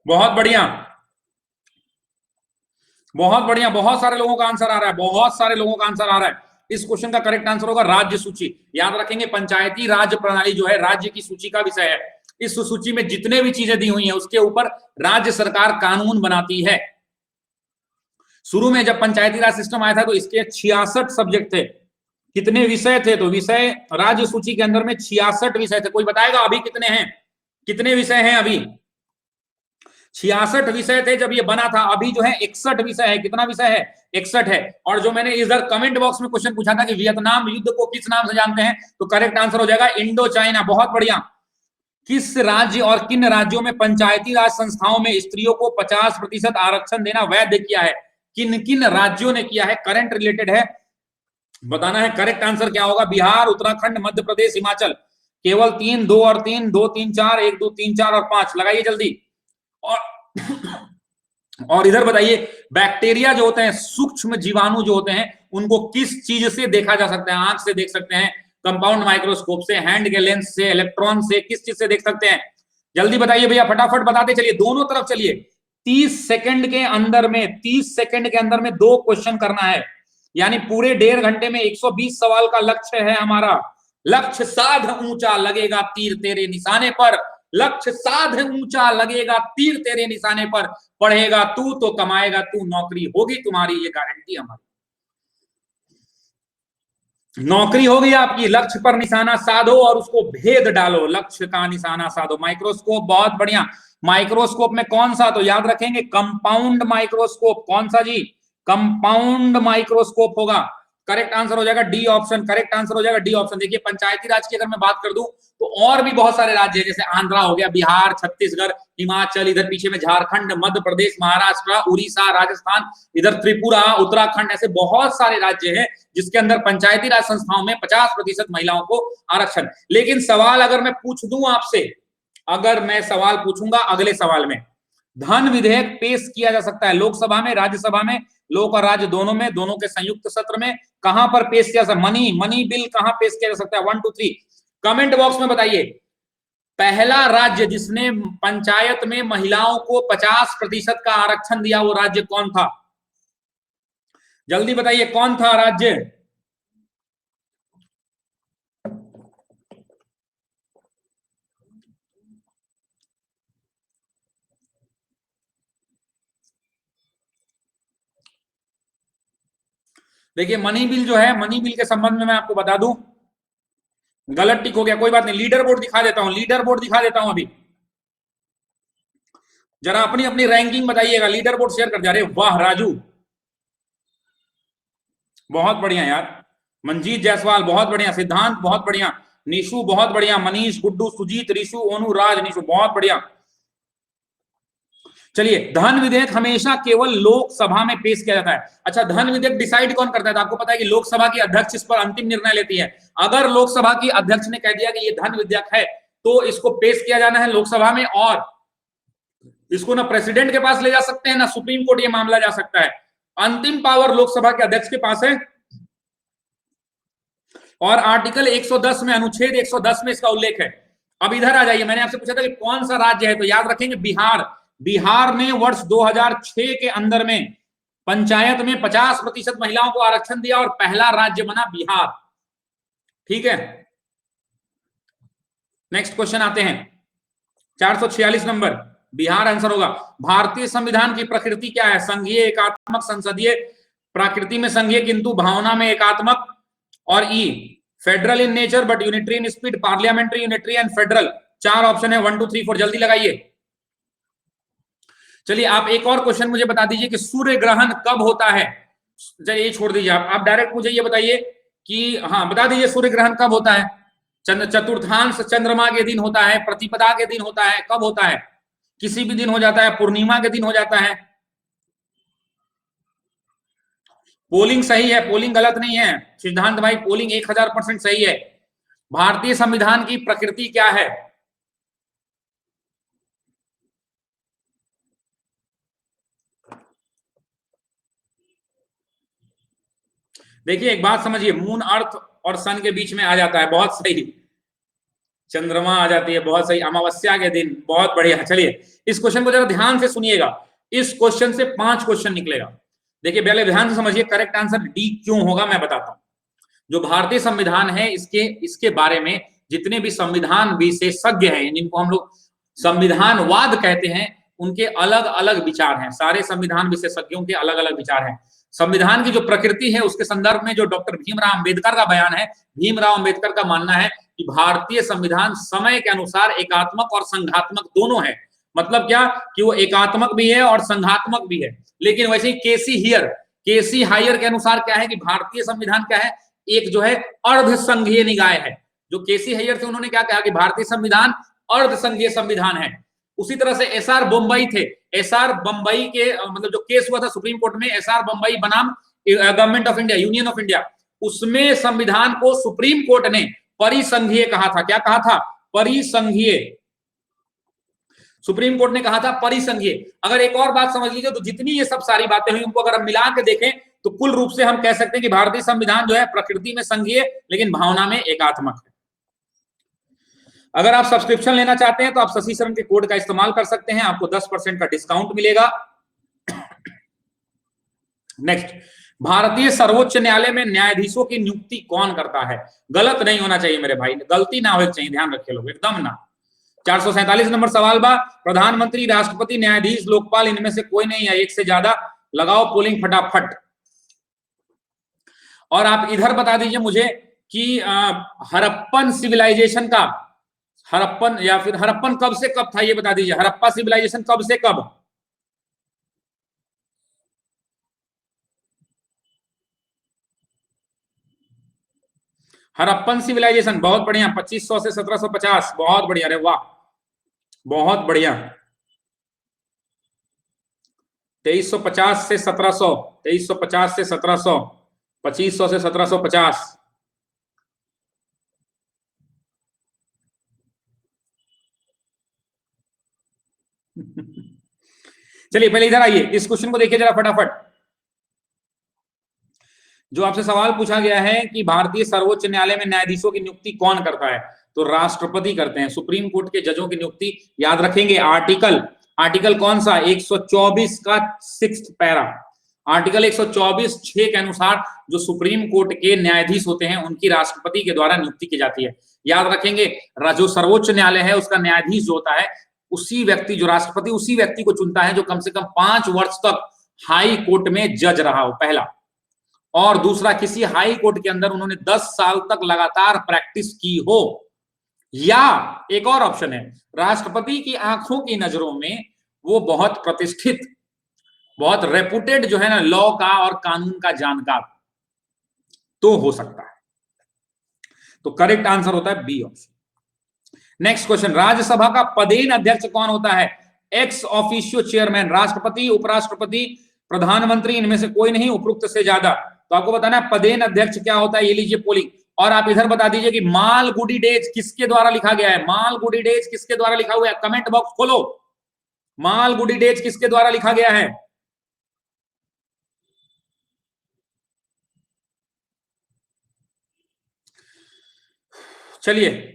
[SPEAKER 1] बहुत बढ़िया, बहुत बढ़िया, बहुत सारे लोगों का आंसर आ रहा है, बहुत सारे लोगों का आंसर आ रहा है। इस क्वेश्चन का करेक्ट आंसर होगा राज्य सूची। याद रखेंगे पंचायती राज प्रणाली जो है राज्य की सूची का विषय है। इस सूची में जितने भी चीजें दी हुई हैं उसके ऊपर राज्य सरकार कानून बनाती है। शुरू में जब पंचायती राज सिस्टम आया था तो इसके 66 सब्जेक्ट थे। कितने विषय थे? तो विषय राज्य सूची के अंदर में 66 विषय थे। कोई बताएगा अभी कितने हैं? कितने विषय हैं अभी? 66 विषय थे जब ये बना था। अभी जो है 61 विषय है। कितना विषय है? 61 है। और जो मैंने इधर कमेंट बॉक्स में क्वेश्चन पूछा था कि वियतनाम युद्ध को किस नाम से जानते हैं, तो करेक्ट आंसर हो जाएगा इंडो चाइना। बहुत बढ़िया। किस राज्य और किन राज्यों में पंचायती राज संस्थाओं में स्त्रियों को 50% आरक्षण देना वैध किया है? किन किन राज्यों ने किया है? करंट रिलेटेड है, बताना है। करेक्ट आंसर क्या होगा? बिहार, उत्तराखंड, मध्य प्रदेश, हिमाचल। केवल 3, 2 और 3, 2, 3, 4, 1, 2, 3, 4 और 5 लगाइए जल्दी। और इधर बताइए, बैक्टीरिया जो होते हैं, सूक्ष्म जीवाणु जो होते हैं, उनको किस चीज से देखा जा सकता है? आंख से देख सकते हैं, कंपाउंड माइक्रोस्कोप से, हैंड के लेंस से, इलेक्ट्रॉन से, किस चीज से देख सकते हैं? जल्दी बताइए भैया, फटाफट बताते चलिए, दोनों तरफ चलिए। 30 सेकंड के अंदर में 30 सेकंड के अंदर में 2 क्वेश्चन करना है, यानी पूरे 1.5 घंटे में 120 सवाल का लक्ष्य है हमारा। लक्ष्य साध ऊंचा, लगेगा तीर तेरे निशाने पर। लक्ष्य साध ऊंचा, लगेगा तीर तेरे निशाने पर। पढ़ेगा तू तो कमाएगा तू, नौकरी होगी तुम्हारी, ये गारंटी हमारी। नौकरी होगी आपकी। लक्ष्य पर निशाना साधो और उसको भेद डालो। लक्ष्य का निशाना साधो। माइक्रोस्कोप, बहुत बढ़िया। माइक्रोस्कोप में कौन सा? तो याद रखेंगे कंपाउंड माइक्रोस्कोप। कौन सा जी? कंपाउंड माइक्रोस्कोप होगा। करेक्ट आंसर हो जाएगा डी ऑप्शन। करेक्ट आंसर हो जाएगा डी ऑप्शन। देखिए पंचायती राज की अगर मैं बात कर दूं तो और भी बहुत सारे राज्य है, जैसे आंध्रा हो गया, बिहार, छत्तीसगढ़, हिमाचल, इधर पीछे में झारखंड, मध्य प्रदेश, महाराष्ट्र, उड़ीसा, राजस्थान, इधर त्रिपुरा, उत्तराखंड, ऐसे बहुत सारे राज्य हैं जिसके अंदर पंचायती राज संस्थाओं में 50% महिलाओं को आरक्षण। लेकिन सवाल अगर मैं पूछ दूं आपसे, अगर मैं सवाल पूछूंगा अगले सवाल में, धन विधेयक पेश किया जा सकता है लोकसभा में, राज्यसभा में, लोक और राज्य दोनों में, दोनों के संयुक्त सत्र में, कहां पर पेश किया जा सकता है? मनी बिल कहां पेश किया जा सकता है? 1 2 3 कमेंट बॉक्स में बताइए। पहला राज्य जिसने पंचायत में महिलाओं को 50% का आरक्षण दिया वो राज्य कौन था? जल्दी बताइए कौन था राज्य? देखिए मनी बिल जो है, मनी बिल के संबंध में मैं आपको बता दूं, गलत टिक हो गया, कोई बात नहीं, लीडर बोर्ड दिखा देता हूं, लीडर बोर्ड दिखा देता हूं अभी। जरा अपनी अपनी रैंकिंग बताइएगा, लीडर बोर्ड शेयर कर जा रहे। वाह राजू, बहुत बढ़िया यार, मंजीत जायसवाल बहुत बढ़िया, सिद्धांत बहुत बढ़िया, निशु बहुत बढ़िया, मनीष, गुड्डू, सुजीत, ऋषु, ओनू, राज, निशु बहुत बढ़िया। चलिए, धन विधेयक हमेशा केवल लोकसभा में पेश किया जाता है। अच्छा, धन विधेयक डिसाइड कौन करता है? तो आपको पता है कि लोकसभा की अध्यक्ष इस पर अंतिम निर्णय लेती है। अगर लोकसभा की अध्यक्ष ने कह दिया कि ये धन विधेयक है तो इसको पेश किया जाना है लोकसभा में, और इसको ना प्रेसिडेंट के पास ले जा सकते हैं ना सुप्रीम कोर्ट ये मामला जा सकता है। अंतिम पावर लोकसभा के अध्यक्ष के पास है। और आर्टिकल 110 में, अनुच्छेद 110 में इसका उल्लेख है। अब इधर आ जाइए, मैंने आपसे पूछा था कि कौन सा राज्य है, तो याद रखेंगे बिहार। बिहार ने वर्ष 2006 के अंदर में पंचायत में 50% महिलाओं को आरक्षण दिया और पहला राज्य बना बिहार। ठीक है, नेक्स्ट क्वेश्चन आते हैं, 446 नंबर, बिहार आंसर होगा। भारतीय संविधान की प्रकृति क्या है? संघीय, एकात्मक, संसदीय। प्रकृति में संघीय किंतु भावना में एकात्मक। और E, federal in nature but unitary in speed, parliamentary, unitary and federal. 4 option है, 1 2 3 4, जल्दी लगाइए। चलिए, आप एक और क्वेश्चन मुझे बता दीजिए कि सूर्य ग्रहण कब होता है? चलिए छोड़ दीजिए, आप डायरेक्ट मुझे ये बताइए कि, हाँ बता दीजिए, सूर्य ग्रहण कब होता है? चतुर्थांश चंद्रमा के दिन होता है, प्रतिपदा के दिन होता है, कब होता है? किसी भी दिन हो जाता है, पूर्णिमा के दिन हो जाता है। पोलिंग सही है, पोलिंग गलत नहीं है सिद्धांत भाई, पोलिंग 1000% सही है। भारतीय संविधान की प्रकृति क्या है? देखिए एक बात समझिए, मून अर्थ और सन के बीच में आ जाता है, बहुत सही। चंद्रमा आ जाती है, बहुत सही, अमावस्या के दिन, बहुत बढ़िया। चलिए इस क्वेश्चन को जरा ध्यान से सुनिएगा, इस क्वेश्चन से 5 क्वेश्चन निकलेगा। देखिए पहले ध्यान से समझिए, करेक्ट आंसर डी क्यों होगा मैं बताता हूं। जो भारतीय संविधान है, इसके बारे में जितने भी संविधान विशेषज्ञ हैं, जिनको हम लोग संविधानवाद कहते हैं, उनके अलग अलग विचार हैं। सारे संविधान विशेषज्ञों के अलग अलग विचार हैं। संविधान की जो प्रकृति है उसके संदर्भ में जो डॉक्टर भीमराव अंबेडकर का बयान है, भीमराव अंबेडकर का मानना है कि भारतीय संविधान समय के अनुसार एकात्मक और संघात्मक दोनों है। मतलब क्या कि वो एकात्मक भी है और संघात्मक भी है। लेकिन वैसे ही केसी हायर के अनुसार क्या है कि भारतीय संविधान क्या है, एक जो है अर्ध संघीय निकाय है। जो केसी हायर थे उन्होंने क्या कहा कि भारतीय संविधान अर्ध संघीय संविधान है। उसी तरह से एसआर बम्बई थे, एसआर बम्बई के मतलब जो केस हुआ था सुप्रीम कोर्ट में, एसआर बम्बई बनाम government of India, union of India, उसमें संविधान को सुप्रीम कोर्ट ने परिसंघीय कहा था। क्या कहा था? परिसंघीय। सुप्रीम कोर्ट ने कहा था परिसंघीय। अगर एक और बात समझ लीजिए, तो जितनी ये सब सारी बातें हुई उनको अगर हम मिला के देखें तो कुल रूप से हम कह सकते हैं कि भारतीय संविधान जो है प्रकृति में संघीय लेकिन भावना में एकात्मक है। अगर आप सब्सक्रिप्शन लेना चाहते हैं तो आप शशि शरण के कोड का इस्तेमाल कर सकते हैं, आपको 10% का डिस्काउंट मिलेगा। नेक्स्ट, भारतीय सर्वोच्च न्यायालय में न्यायाधीशों की नियुक्ति कौन करता है? गलत नहीं होना चाहिए मेरे भाई, गलती ना होनी चाहिए, ध्यान रखिए लोग, एकदम ना। 447 नंबर सवाल बा, प्रधानमंत्री, राष्ट्रपति, न्यायाधीश, लोकपाल, इनमें से कोई नहीं है, एक से ज्यादा। लगाओ पोलिंग फटाफट। और आप इधर बता दीजिए मुझे कि हड़प्पन सिविलाइजेशन का, हड़प्पन या फिर हड़प्पन कब से कब था, ये बता दीजिए। हड़प्पा सिविलाइजेशन कब से कब? हड़प्पन सिविलाइजेशन, बहुत बढ़िया, 2500 से 1750, बहुत बढ़िया, अरे वाह बहुत बढ़िया। 2350 से 1700, 2350 से 1700, 2500 से 1750। चलिए पहले इधर आइए, इस क्वेश्चन को देखिए जरा फटाफट। जो आपसे सवाल पूछा गया है कि भारतीय सर्वोच्च न्यायालय में न्यायाधीशों की नियुक्ति कौन करता है, तो राष्ट्रपति करते हैं। सुप्रीम कोर्ट के जजों की नियुक्ति याद रखेंगे, आर्टिकल कौन सा, 124 का 6th पैरा, आर्टिकल 124 6 के अनुसार जो सुप्रीम कोर्ट के न्यायाधीश होते हैं उनकी राष्ट्रपति के द्वारा नियुक्ति की जाती है। याद रखेंगे, जो सर्वोच्च न्यायालय है उसका न्यायाधीश जो होता है, उसी व्यक्ति, जो राष्ट्रपति उसी व्यक्ति को चुनता है जो कम से कम 5 वर्ष तक हाई कोर्ट में जज रहा हो, पहला। और दूसरा, किसी हाई कोर्ट के अंदर उन्होंने 10 साल तक लगातार प्रैक्टिस की हो, या एक और ऑप्शन है, राष्ट्रपति की आंखों की नजरों में वो बहुत प्रतिष्ठित, बहुत रेपुटेड जो है ना लॉ का और कानून का जानकार, तो हो सकता है। तो करेक्ट आंसर होता है B option. Next question, Rajya Sabha का पदेन अध्यक्ष कौन होता है? एक्स ऑफिशियो चेयरमैन, राष्ट्रपति, उपराष्ट्रपति, प्रधानमंत्री, इनमें से कोई नहीं, उपरोक्त से ज्यादा। तो आपको बताना है पदेन अध्यक्ष क्या होता है, ये लीजिए पोलिंग। और आप इधर बता दीजिए कि मालगुडी डेज किसके द्वारा लिखा गया है, मालगुडी डेज किसके द्वारा लिखा हुआ है, कमेंट बॉक्स खोलो, मालगुडी डेज किसके द्वारा लिखा गया है? चलिए,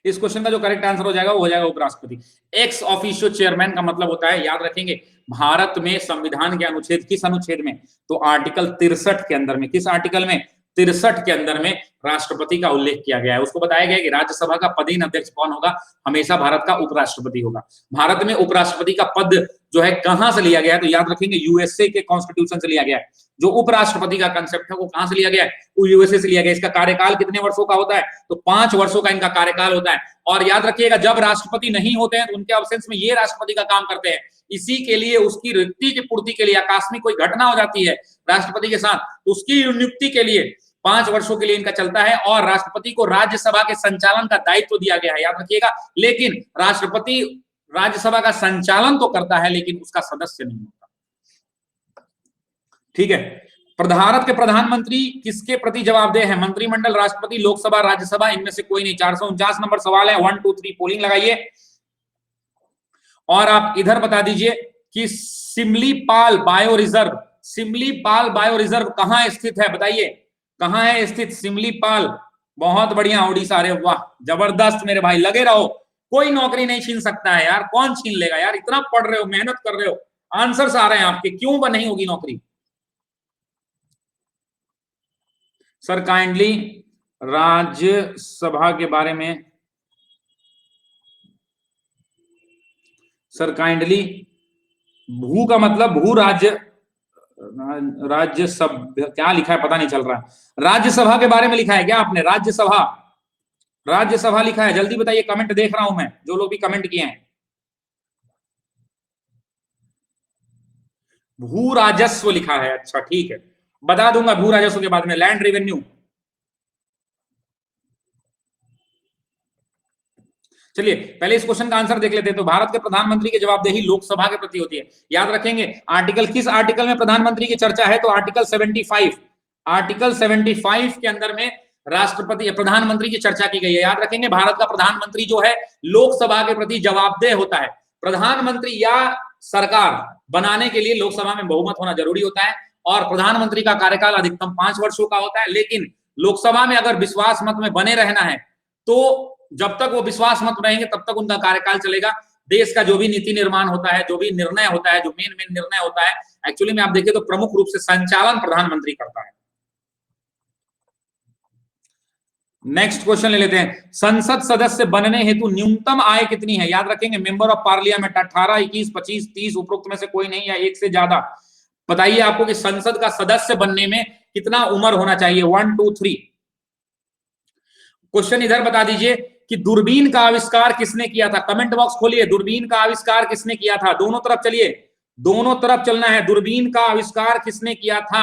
[SPEAKER 1] इस क्वेश्चन का जो करेक्ट आंसर हो जाएगा वो हो जाएगा उपराष्ट्रपति। एक्स ऑफिशियो चेयरमैन का मतलब होता है, याद रखेंगे, भारत में संविधान के अनुच्छेद, किस अनुच्छेद में, तो आर्टिकल 63 के अंदर में, किस आर्टिकल में, 63 के अंदर में राष्ट्रपति का उल्लेख किया गया है। उसको बताया गया है कि राज्यसभा का पदेन अध्यक्ष कौन होगा, हमेशा भारत का उपराष्ट्रपति होगा। भारत में उपराष्ट्रपति का पद जो है कहां से लिया गया है, तो याद रखेंगे यूएसए के कॉन्स्टिट्यूशन से लिया गया है। जो उपराष्ट्रपति का कंसेप्ट है वो कहां से लिया गया है, वो यूएसए से लिया गया है। इसका कार्यकाल कितने वर्षों का होता है, तो 5 वर्षों का इनका कार्यकाल होता है। और याद रखिएगा, जब राष्ट्रपति नहीं होते हैं तो उनके अब्सेंस में ये राष्ट्रपति का काम करते हैं। इसी के लिए, उसकी रिक्ति की पूर्ति के लिए, आकस्मिक कोई घटना हो जाती है राष्ट्रपति के साथ, तो उसकी नियुक्ति के लिए 5 वर्षों के लिए इनका चलता है। और राष्ट्रपति को राज्यसभा के संचालन का दायित्व दिया गया है, याद रखिएगा। लेकिन राष्ट्रपति राज्यसभा का संचालन तो करता है लेकिन उसका सदस्य नहीं होता, ठीक है। भारत के प्रधानमंत्री किसके प्रति जवाबदेह है, मंत्रिमंडल, राष्ट्रपति, लोकसभा, राज्यसभा, इनमें से कोई नहीं। 449 नंबर सवाल है, 1 2 3 पोलिंग लगाइए। और आप इधर बता दीजिए कि Similipal bio reserve, Similipal bio reserve कहां स्थित है, बताइए कहां है स्थित सिमलीपाल। बहुत बढ़िया, उड़ीसा। अरे वाह, जबरदस्त मेरे भाई, लगे रहो, कोई नौकरी नहीं छीन सकता है यार, कौन छीन लेगा यार, इतना पढ़ रहे हो, मेहनत कर रहे हो, आंसर्स आ रहे हैं आपके, क्यों नहीं होगी नौकरी। सर काइंडली राज्यसभा के बारे में, सर काइंडली, भू का मतलब भू राज्य, राज्यसभा क्या लिखा है पता नहीं चल रहा है, राज्यसभा के बारे में लिखा है क्या आपने, राज्यसभा, राज्यसभा लिखा है, जल्दी बताइए, कमेंट देख रहा हूं मैं, जो लोग भी कमेंट किए हैं। भू राजस्व लिखा है, अच्छा ठीक है, बता दूंगा भू राजस्व के बाद में लैंड रेवेन्यू। चलिए पहले इस क्वेश्चन का आंसर देख लेते हैं। तो भारत के प्रधानमंत्री की जवाबदेही लोकसभा के प्रति होती है, याद रखेंगे। आर्टिकल, किस आर्टिकल में प्रधानमंत्री की चर्चा है, तो आर्टिकल 75, आर्टिकल 75 के अंदर में राष्ट्रपति, प्रधानमंत्री की चर्चा की गई है। याद रखेंगे, भारत का प्रधानमंत्री जो है लोकसभा के प्रति जवाबदेह होता है। प्रधानमंत्री या सरकार बनाने के लिए लोकसभा में बहुमत होना जरूरी होता है, और प्रधानमंत्री का कार्यकाल अधिकतम 5 वर्षों का होता है। लेकिन लोकसभा में अगर विश्वास मत में बने रहना है तो जब तक वो विश्वास मत रहेंगे तब तक उनका कार्यकाल चलेगा। देश का जो भी नीति निर्माण होता है, जो भी निर्णय होता है, जो मेन निर्णय होता है, एक्चुअली में आप देखिए तो प्रमुख रूप से संचालन प्रधानमंत्री करता है। नेक्स्ट क्वेश्चन ले लेते हैं, संसद सदस्य बनने हेतु न्यूनतम आय कितनी है, याद रखेंगे। मेंबर ऑफ पार्लियामेंट 18, 21, 25, 30, उपरोक्त में से कोई नहीं या एक से ज्यादा। बताइए आपको कि संसद का सदस्य बनने में कितना उम्र होना चाहिए, 1 2 3। क्वेश्चन इधर बता दीजिए कि दूरबीन का आविष्कार किसने किया था, कमेंट बॉक्स खोलिए, दूरबीन का आविष्कार किसने किया था, दोनों तरफ चलिए, दोनों तरफ चलना है, दूरबीन का आविष्कार किसने किया था।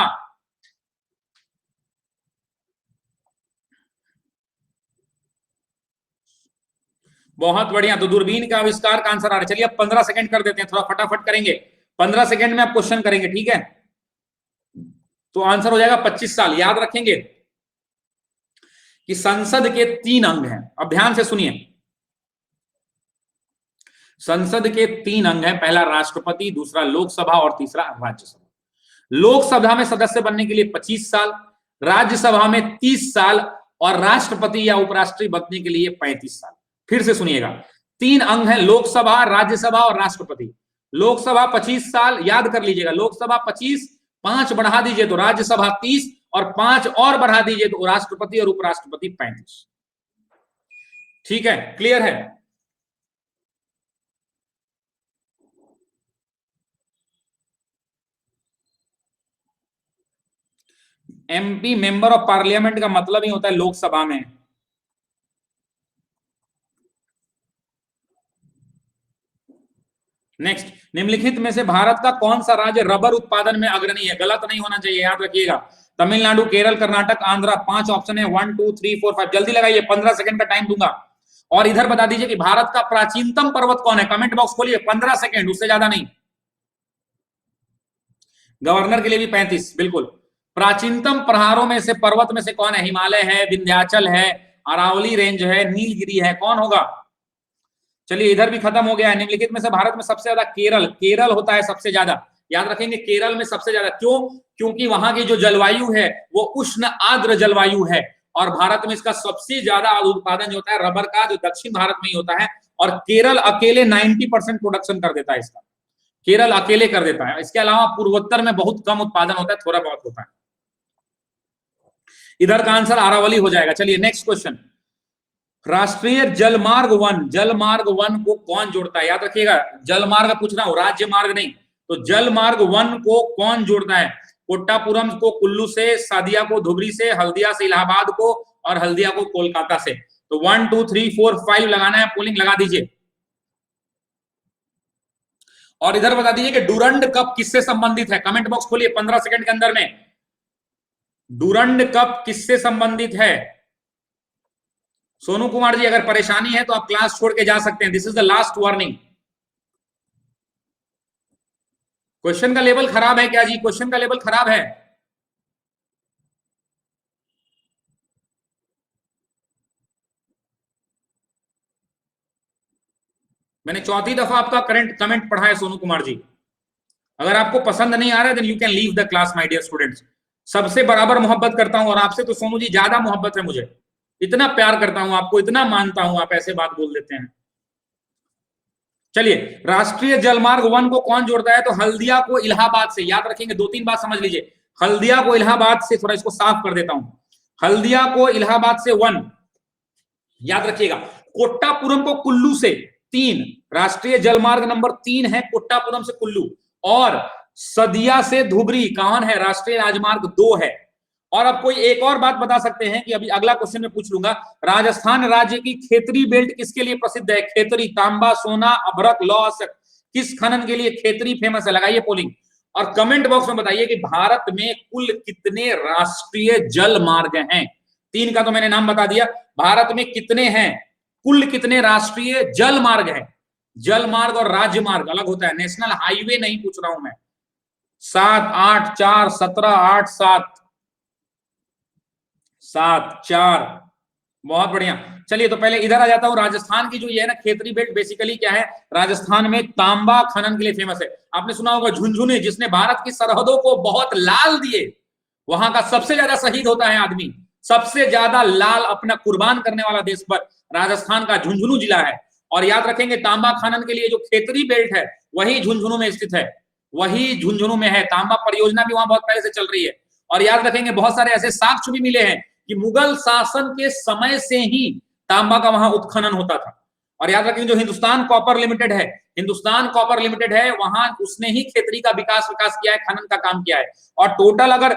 [SPEAKER 1] बहुत बढ़िया, तो दूरबीन का आविष्कार का आंसर आ रहा है। चलिए अब 15 सेकंड कर देते हैं, थोड़ा फटाफट करेंगे, 15 सेकंड में आप क्वेश्चन करेंगे, ठीक है। तो आंसर हो जाएगा 25 साल, याद रखेंगे कि संसद के 3 अंग हैं। अब ध्यान से सुनिए, संसद के 3 अंग हैं, पहला राष्ट्रपति, दूसरा लोकसभा और तीसरा राज्यसभा। लोकसभा में सदस्य बनने के लिए 25 साल, राज्यसभा में 30 साल और राष्ट्रपति या उपराष्ट्रपति बनने के लिए 35 साल। फिर से सुनिएगा, 3 अंग हैं, लोकसभा, राज्यसभा और राष्ट्रपति। लोकसभा 25 साल, याद कर लीजिएगा, लोकसभा 25, 5 बढ़ा दीजिए तो राज्यसभा 30 और 5 और बढ़ा दीजिए तो राष्ट्रपति और उपराष्ट्रपति 35। ठीक है, क्लियर है? एमपी मेंबर ऑफ पार्लियामेंट का मतलब ही होता है लोकसभा में। नेक्स्ट, निम्नलिखित में से भारत का कौन सा राज्य रबर उत्पादन में अग्रणी है? गलत नहीं होना चाहिए, याद रखिएगा। तमिलनाडु, केरल, कर्नाटक, आंध्रा। 5 ऑप्शन है, 1 2 3 4 5। जल्दी लगाइए, 15 सेकंड का टाइम दूंगा। और इधर बता दीजिए कि भारत का प्राचीनतम पर्वत कौन है? कमेंट बॉक्स खोलिए, 15 सेकंड, उससे ज्यादा नहीं। गवर्नर के लिए भी 35, बिल्कुल। प्राचीनतम पहाड़ों में से, पर्वत में से कौन है? हिमालय है, विंध्याचल है, अरावली रेंज है, नीलगिरी है, कौन होगा? चलिए, इधर भी खत्म हो गया है। निम्नलिखित में से भारत में सबसे ज्यादा, केरल होता है सबसे ज्यादा। याद रखेंगे, केरल में सबसे ज्यादा। क्यों? क्योंकि वहां की जो जलवायु है वो उष्ण आर्द्र जलवायु है और भारत में इसका सबसे ज्यादा उत्पादन जो होता है रबर का, जो दक्षिण भारत में ही होता है। और केरल अकेले 90% प्रोडक्शन कर देता है इसका, केरल अकेले कर देता है। इसके अलावा पूर्वोत्तर में बहुत कम उत्पादन होता है, थोड़ा बहुत होता है। इधर का आंसर अरावली हो जाएगा। चलिए नेक्स्ट क्वेश्चन, राष्ट्रीय जलमार्ग 1, जलमार्ग 1 को कौन जोड़ता है? याद रखिएगा, जलमार्ग पूछ रहा हूं, राज्य मार्ग नहीं। तो जलमार्ग 1 को कौन जोड़ता है? कोट्टापुरम को कुल्लू से, सादिया को धुबरी से, हल्दिया से इलाहाबाद को और हल्दिया को कोलकाता से। तो 1 2 3 4 5 लगाना है, पोलिंग लगा दीजिए। और इधर बता दीजिए कि डुरंड कप किससे संबंधित है? कमेंट बॉक्स खोलिए 15 सेकंड के अंदर में। डुरंड कप किससे संबंधित है? सोनू कुमार जी, अगर परेशानी है तो आप क्लास छोड़ के जा सकते हैं। This is the last warning. Question का लेवल खराब है क्या जी? क्वेश्चन का लेवल खराब है। मैंने 4थी दफा आपका करंट कमेंट पढ़ा है सोनू कुमार जी। अगर आपको पसंद नहीं आ रहा है then you can leave the class my dear students. सबसे बराबर मोहब्बत करता हूं और आपसे तो सोनू जी ज्यादा मोहब्बत है मुझे। इतना प्यार करता हूं आपको, इतना मानता हूं, आप ऐसे बात बोल देते हैं। चलिए, राष्ट्रीय जलमार्ग 1 को कौन जोड़ता है? तो हल्दिया को इलाहाबाद से। याद रखेंगे, 2-3 बात समझ लीजिए। हल्दिया को इलाहाबाद से, थोड़ा इसको साफ कर देता हूं। हल्दिया को इलाहाबाद से 1, याद रखिएगा। कोट्टापुरम को कुल्लू से 3, राष्ट्रीय जलमार्ग नंबर 3 है कोट्टापुरम से कुल्लू। और सदिया से धुबरी कौन है? राष्ट्रीय राजमार्ग 2 है। और अब कोई एक और बात बता सकते हैं कि अभी अगला क्वेश्चन में पूछ लूंगा, राजस्थान राज्य की खेतरी बेल्ट किसके लिए प्रसिद्ध है? खेतरी, तांबा, सोना, अभ्रक, लौह, किस खनन के लिए खेतरी फेमस है? लगाइए पोलिंग और कमेंट बॉक्स में बताइए कि भारत में कुल कितने राष्ट्रीय जल मार्ग हैं। 3 का तो मैंने नाम बता दिया। भारत में कितने हैं, कुल कितने राष्ट्रीय जल मार्ग हैं? जल मार्ग और राज्य मार्ग अलग होता है, नेशनल हाईवे नहीं पूछ रहा हूं मैं। 7 8 4 17 8 7 7 4, बहुत बढ़िया। चलिए, तो पहले इधर आ जाता हूं। राजस्थान की जो ये है ना खेतरी बेल्ट, बेसिकली क्या है? राजस्थान में तांबा खनन के लिए फेमस है। आपने सुना होगा झुंझुनू, जिसने भारत की सरहदों को बहुत लाल दिए, वहां का सबसे ज्यादा शहीद होता है आदमी, सबसे ज्यादा लाल अपना कुर्बान करने वाला देश पर राजस्थान का झुंझुनू जिला है। और याद रखेंगे, तांबा खनन के लिए जो खेतरी बेल्ट है वही झुंझुनू में स्थित है, वही झुंझुनू में है। तांबा परियोजना भी वहां बहुत पहले से चल रही है। और याद रखेंगे, बहुत सारे ऐसे साक्ष्य भी मिले हैं कि मुगल शासन के समय से ही तांबा का वहां उत्खनन होता था। और याद रखेंगे, जो हिंदुस्तान कॉपर लिमिटेड है, हिंदुस्तान कॉपर लिमिटेड है, वहां उसने ही खेतरी का विकास किया है, खनन का काम किया है। और टोटल अगर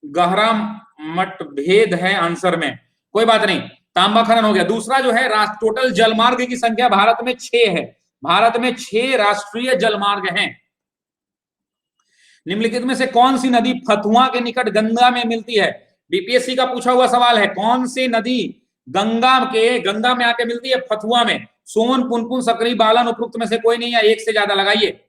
[SPEAKER 1] गहरा मतभेद है आंसर में, कोई बात नहीं, तांबा खनन हो गया। दूसरा जो है, टोटल जलमार्ग की संख्या भारत में 6 है। भारत में 6 राष्ट्रीय जलमार्ग हैं। निम्नलिखित में से कौन सी नदी फतुआ के निकट गंगा में मिलती है? बीपीएससी का पूछा हुआ सवाल है। कौन सी नदी गंगा में आके मिलती है? फतुआ में। सोन, पुनपुन, सकरी, बालन, उपयुक्त में से कोई नहीं है, एक से ज्यादा लगाइए।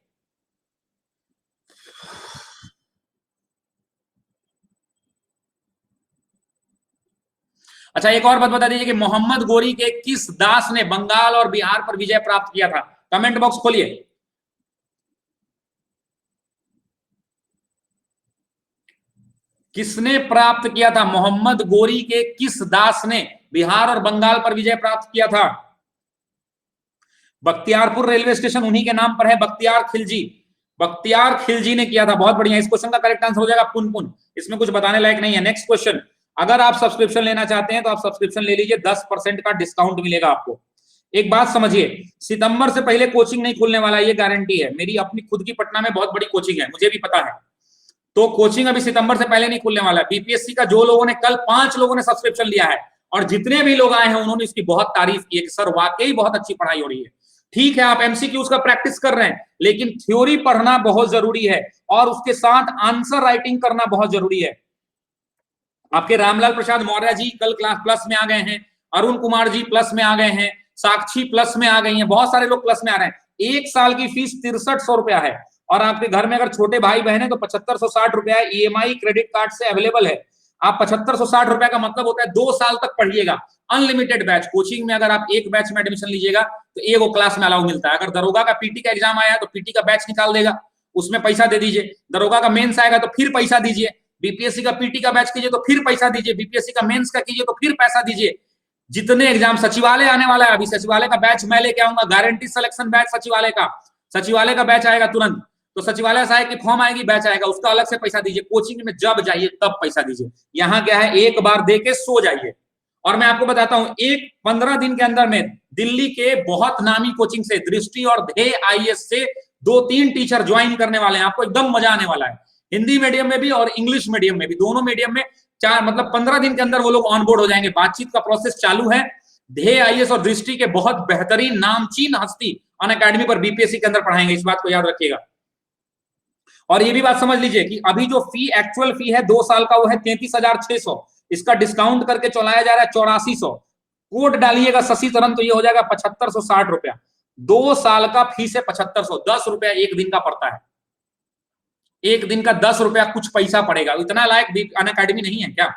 [SPEAKER 1] अच्छा, एक और बात बता दीजिए कि मोहम्मद गोरी के किस दास ने बंगाल और बिहार पर विजय प्राप्त किया था? कमेंट बॉक्स खोलिए। किसने प्राप्त किया था? मोहम्मद गोरी के किस दास ने बिहार और बंगाल पर विजय प्राप्त किया था? बख्तियारपुर रेलवे स्टेशन उन्हीं के नाम पर है, बख्तियार खिलजी। बख्तियार खिलजी ने किया था। बहुत बढ़िया। इस क्वेश्चन का करेक्ट आंसर हो जाएगा पुनपुन। इसमें कुछ बताने लायक नहीं है। नेक्स्ट क्वेश्चन, अगर आप सब्सक्रिप्शन लेना चाहते हैं तो आप सब्सक्रिप्शन ले लीजिए, 10% का डिस्काउंट मिलेगा आपको। एक बात समझिए, सितंबर से पहले कोचिंग नहीं खुलने वाला, ये गारंटी है मेरी। अपनी खुद की पटना में बहुत बड़ी कोचिंग है, मुझे भी पता है। तो कोचिंग अभी सितंबर से पहले नहीं खुलने वाला है। बीपीएससी का जो लोगों ने, कल 5 लोगों ने सब्सक्रिप्शन लिया है और जितने भी लोग आए हैं उन्होंने इसकी बहुत तारीफ की है कि सर वाकई बहुत अच्छी पढ़ाई हो रही है। ठीक है, आप एमसीक्यूज का प्रैक्टिस कर रहे हैं, लेकिन थ्योरी पढ़ना बहुत जरूरी है और उसके साथ आंसर राइटिंग करना बहुत जरूरी है। आपके रामलाल प्रसाद मौर्य जी कल क्लास प्लस में आ गए हैं, अरुण कुमार जी प्लस में आ गए हैं, साक्षी प्लस में आ गई हैं, बहुत सारे लोग प्लस में आ रहे हैं। 1 साल की फीस 6300 रुपया है और आपके घर में अगर छोटे भाई बहन है तो 7560 रुपया है। ईएमआई क्रेडिट कार्ड से अवेलेबल है। आप 7560 रुपया का मतलब होता है 2 साल तक पढ़िएगा। अनलिमिटेड बैच कोचिंग में अगर आप एक बैच में एडमिशन लीजिएगा तो एक क्लास में अलाउ मिलता है। अगर दरोगा का पीटी का एग्जाम आया तो पीटी का बैच निकाल देगा, उसमें पैसा दे दीजिए। दरोगा का मेंस आएगा तो फिर पैसा दीजिए। बीपीएससी का पीटी का बैच कीजिए तो फिर पैसा दीजिए। बीपीएससी का मेंस का कीजिए तो फिर पैसा दीजिए। जितने एग्जाम, सचिवालय आने वाला है, अभी सचिवालय का बैच मैं लेके आऊंगा, गारंटी सिलेक्शन बैच सचिवालय का। सचिवालय का बैच आएगा तुरंत, तो सचिवालय सहायक की फॉर्म आएगी, बैच आएगा, उसका अलग से पैसा दीजिए। कोचिंग में जब जाइए तब पैसा दीजिए। यहाँ क्या है, एक बार दे के सो जाइए। और मैं आपको बताता हूं, एक 15 दिन के अंदर में दिल्ली के बहुत नामी कोचिंग से, दृष्टि और ध्येय आईएएस से 2-3 टीचर ज्वाइन करने वाले हैं। आपको एकदम मजा आने वाला है। हिंदी मीडियम में भी और इंग्लिश मीडियम में भी, दोनों मीडियम में। 15 दिन के अंदर वो लोग ऑनबोर्ड हो जाएंगे। बातचीत का प्रोसेस चालू है। ध्येय आईएएस और दृष्टि के बहुत बेहतरीन नामचीन हस्ती अनअकैडमी पर बीपीएससी के अंदर पढ़ाएंगे, इस बात को याद रखिएगा। और ये भी बात समझ लीजिए कि अभी जो फी, एक्चुअल फी है 2 साल का, वो है 33,600। इसका डिस्काउंट करके चलाया जा रहा है 8400। कोड डालिएगा शशि तरन तो ये हो जाएगा 7560 रुपया। 2 साल का फीस है 7500। 10 रुपया एक दिन का पड़ता है। एक दिन का 10 रुपया कुछ पैसा पड़ेगा। इतना लायक अनअकैडमी नहीं है क्या?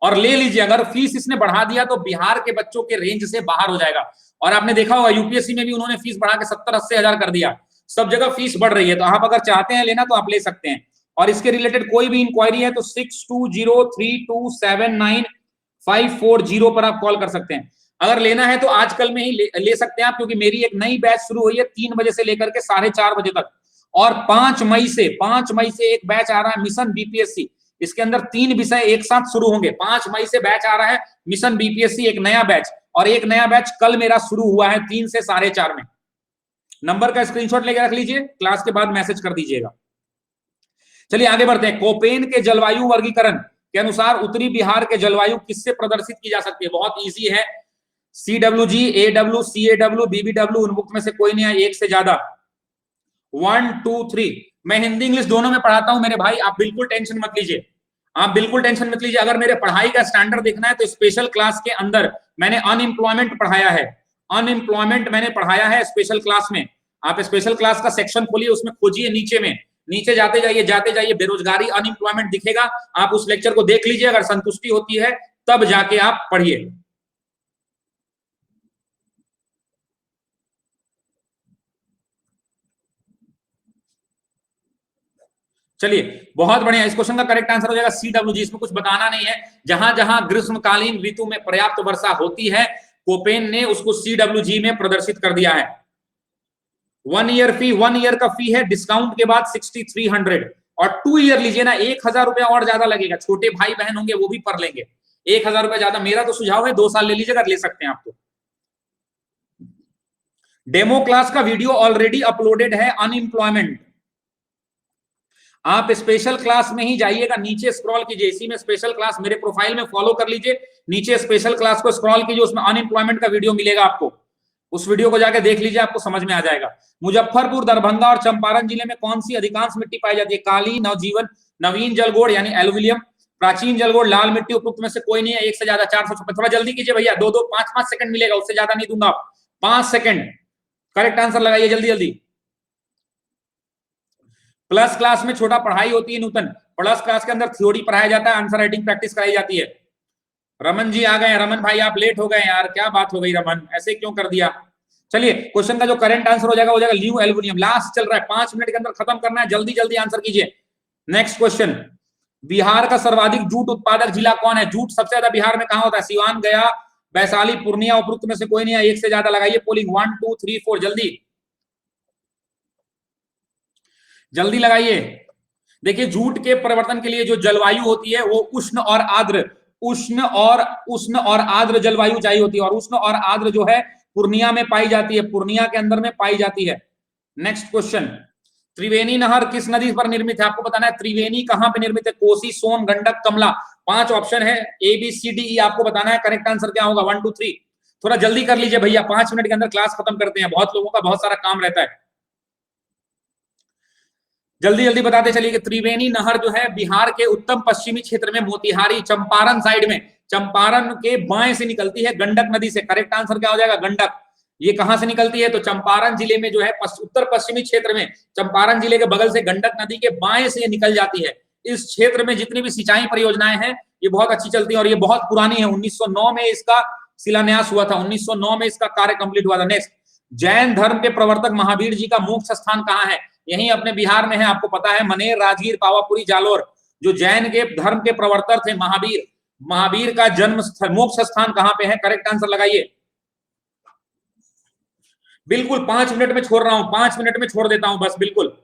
[SPEAKER 1] और ले लीजिए, अगर फीस इसने बढ़ा दिया तो बिहार के बच्चों के रेंज से बाहर हो जाएगा। और आपने देखा होगा यूपीएससी में भी उन्होंने फीस बढ़ा के 70-80 हजार कर दिया। सब जगह फीस बढ़ रही है, तो आप अगर चाहते हैं लेना तो आप ले सकते हैं। और इसके रिलेटेड कोई भी इंक्वायरी है तो 6203279540 पर आप कॉल कर सकते हैं। अगर लेना है तो आजकल में ही ले सकते हैं आप, क्योंकि मेरी एक नई बैच शुरू हुई है 3 बजे से लेकर के 4:30 बजे तक। और 5 मई से एक बैच आ रहा है, मिशन बीपीएससी। इसके अंदर 3 विषय एक साथ शुरू होंगे। 5 मई से बैच आ रहा है मिशन बीपीएससी, एक नया बैच। और एक नया बैच कल मेरा शुरू हुआ है 3 से 4:30 में। नंबर का स्क्रीनशॉट लेके रख लीजिए, क्लास के बाद मैसेज कर दीजिएगा। चलिए आगे बढ़ते हैं। कोपेन के जलवायु वर्गीकरण के अनुसार उत्तरी बिहार के जलवायु किससे प्रदर्शित की जा सकती है? बहुत इजी है। CWG, AW, CAW, BBW, उन्मुक्त में से कोई नहीं है, एक से ज्यादा। 1 2 3। मैं हिंदी इंग्लिश दोनों में पढ़ाता हूं मेरे भाई, आप बिल्कुल टेंशन मत लीजिए। आप बिल्कुल टेंशन मत लीजिए। अगर मेरे पढ़ाई का स्टैंडर्ड देखना है तो स्पेशल क्लास के अंदर मैंने अनएम्प्लॉयमेंट पढ़ाया है। अनएम्प्लॉयमेंट मैंने पढ़ाया है स्पेशल क्लास में। आप स्पेशल क्लास का सेक्शन खोलिए, उसमें खोजिए नीचे में, नीचे जाते जाइए बेरोजगारी अनएम्प्लॉयमेंट दिखेगा। आप उस लेक्चर को देख लीजिए, अगर संतुष्टि होती है तब जाके आप पढ़िए। चलिए बहुत बढ़िया। इस क्वेश्चन का करेक्ट आंसर हो जाएगा CWG। इसमें कुछ बताना नहीं है। जहां जहां ग्रीष्मकालीन ऋतु में पर्याप्त वर्षा होती है, कोपेन ने उसको CWG में प्रदर्शित कर दिया है। 1 ईयर का फी है, डिस्काउंट के बाद 6300। और 2 ईयर लीजिए ना, 1000 रुपया और ज्यादा लगेगा। छोटे भाई बहन होंगे वो भी पढ़ लेंगे। 1000 रुपया ज्यादा। मेरा तो सुझाव है 2 साल ले लीजिए, अगर ले सकते हैं आप तो। डेमो क्लास का वीडियो ऑलरेडी अपलोडेड है, अनएम्प्लॉयमेंट। आप स्पेशल क्लास में ही जाइएगा, नीचे स्क्रॉल कीजिए, इसी में स्पेशल क्लास मेरे प्रोफाइल में फॉलो कर लीजिए। नीचे स्पेशल क्लास को स्क्रॉल कीजिए, उसमें अनएम्प्लॉयमेंट का वीडियो मिलेगा आपको। उस वीडियो को जाके देख लीजिए, आपको समझ में आ जाएगा। मुजफ्फरपुर, दरभंगा और चंपारण जिले में कौन सी अधिकांश मिट्टी पाई जाती है? काली, नवजीवन, नवीन जलगोड़ यानी एल्यूमिनियम, प्राचीन जलगोड़, लाल मिट्टी। उपयुक्त में से कोई नहीं है। एक से ज्यादा 456। थोड़ा जल्दी कीजिए भैया, 2-2 5-5 सेकंड मिलेगा, उससे ज्यादा नहीं दूंगा। 5 सेकंड। करेक्ट आंसर लगाइए जल्दी जल्दी। प्लस क्लास में छोटा पढ़ाई होती है नूतन। प्लस क्लास के अंदर थ्योरी पढ़ाया जाता है, आंसर राइटिंग प्रैक्टिस कराई जाती है। रमन जी आ गए। रमन भाई आप लेट हो गए यार, क्या बात हो गई रमन, ऐसे क्यों कर दिया। चलिए क्वेश्चन का जो करंट आंसर हो जाएगा न्यू एल्युमिनियम। लास्ट चल रहा है, 5 मिनट के अंदर खत्म करना है, जल्दी जल्दी आंसर कीजिए। नेक्स्ट क्वेश्चन, बिहार का सर्वाधिक जूट उत्पादक जिला कौन है? जूट सबसे ज्यादा बिहार में कहां होता है? सिवान, गया, वैशाली, पूर्णिया, उपरोक्त में से कोई नहीं है, एक से ज्यादा लगाइए। पोलिंग 1 2 3 4, जल्दी जल्दी लगाइए। देखिए जूट के परिवर्तन के लिए जो जलवायु होती है वो उष्ण और आर्द्र, उष्ण और आर्द्र जलवायु चाहिए होती है, और उष्ण और आर्द्र जो है पूर्णिया में पाई जाती है, पूर्णिया के अंदर में पाई जाती है। नेक्स्ट क्वेश्चन, त्रिवेणी नहर किस नदी पर निर्मित है? आपको बताना है त्रिवेणी कहां पे निर्मित है। कोसी, सोन, गंडक, कमला। 5 ऑप्शन है, A B C D E, आपको बताना है करेक्ट आंसर क्या होगा। 1 2 3, थोड़ा जल्दी कर लीजिए भैया, 5 मिनट के अंदर क्लास खत्म करते हैं, बहुत लोगों का बहुत सारा काम रहता है। जल्दी जल्दी बताते चलिए कि त्रिवेणी नहर जो है बिहार के उत्तम पश्चिमी क्षेत्र में मोतिहारी, चंपारण साइड में, चंपारण के बाएं से निकलती है गंडक नदी से। करेक्ट आंसर क्या हो जाएगा? गंडक। ये कहां से निकलती है? तो चंपारण जिले में जो है उत्तर पश्चिमी क्षेत्र में, चंपारण जिले के बगल से गंडक नदी के बाएं से निकल जाती है। इस क्षेत्र में जितनी भी सिंचाई परियोजनाएं हैं ये बहुत अच्छी चलती है, और ये बहुत पुरानी है। 1909 में इसका शिलान्यास हुआ था, 1909 में इसका कार्य कंप्लीट हुआ था। नेक्स्ट, जैन धर्म के प्रवर्तक महावीर जी का मोक्ष स्थान कहां है? यही अपने बिहार में है, आपको पता है, मनेर, राजगीर, पावापुरी, जालोर। जो जैन के धर्म के प्रवर्तक थे महावीर, महावीर का जन्म मोक्ष स्थान कहां पे है? करेक्ट आंसर लगाइए। बिल्कुल 5 मिनट में छोड़ रहा हूं, 5 मिनट में छोड़ देता हूं बस, बिल्कुल।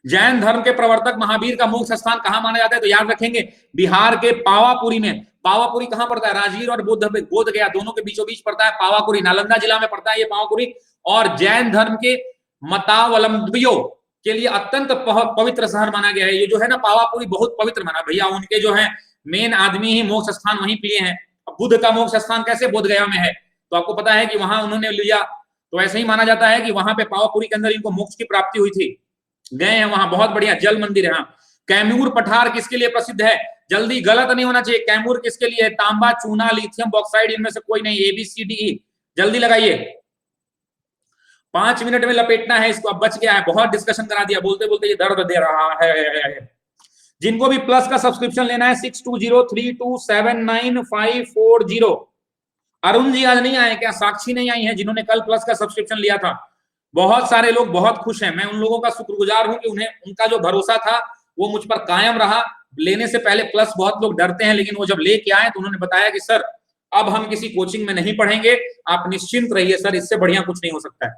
[SPEAKER 1] जैन धर्म के प्रवर्तक महावीर का मोक्ष स्थान कहां माना जाता है? तो याद रखेंगे बिहार के पावापुरी में। पावापुरी कहां पड़ता है? राजगीर और बोध गया दोनों के बीचों बीच पड़ता है पावापुरी, नालंदा जिला में पड़ता है ये पावापुरी। और जैन धर्म के मतावलंबियों के लिए अत्यंत पवित्र शहर माना गया है। ये जो है ना पावापुरी बहुत पवित्र माना भैया, उनके जो है मेन आदमी ही मोक्ष स्थान वहीं लिए हैं। बुद्ध का मोक्ष स्थान कैसे बोध गया में है, तो आपको पता है कि वहां उन्होंने लिया, तो ऐसे ही माना जाता है कि वहां पे पावापुरी के अंदर इनको मोक्ष की प्राप्ति हुई थी। गए हैं वहां, बहुत बढ़िया जल मंदिर है। कैमूर पठार किसके लिए प्रसिद्ध है? जल्दी, गलत नहीं होना चाहिए। कैमूर किसके लिए है? तांबा, चूना, लिथियम, बॉक्साइड, इनमें से कोई नहीं। A B C D E, जल्दी लगाइए। 5 मिनट में लपेटना है इसको, अब बच गया है, बहुत डिस्कशन करा दिया, बोलते बोलते ये दर्द दे रहा है। जिनको भी प्लस का सब्सक्रिप्शन लेना है 6203279540। अरुण जी आज नहीं आए क्या? साक्षी नहीं आई है जिन्होंने कल प्लस का सब्सक्रिप्शन लिया था। बहुत सारे लोग बहुत खुश हैं, मैं उन लोगों का शुक्रगुजार हूं कि उन्हें उनका जो भरोसा था वो मुझ पर कायम रहा। लेने से पहले प्लस बहुत लोग डरते हैं, लेकिन वो जब लेके आए तो उन्होंने बताया कि सर अब हम किसी कोचिंग में नहीं पढ़ेंगे, आप निश्चिंत रहिए सर, इससे बढ़िया कुछ नहीं हो सकता है।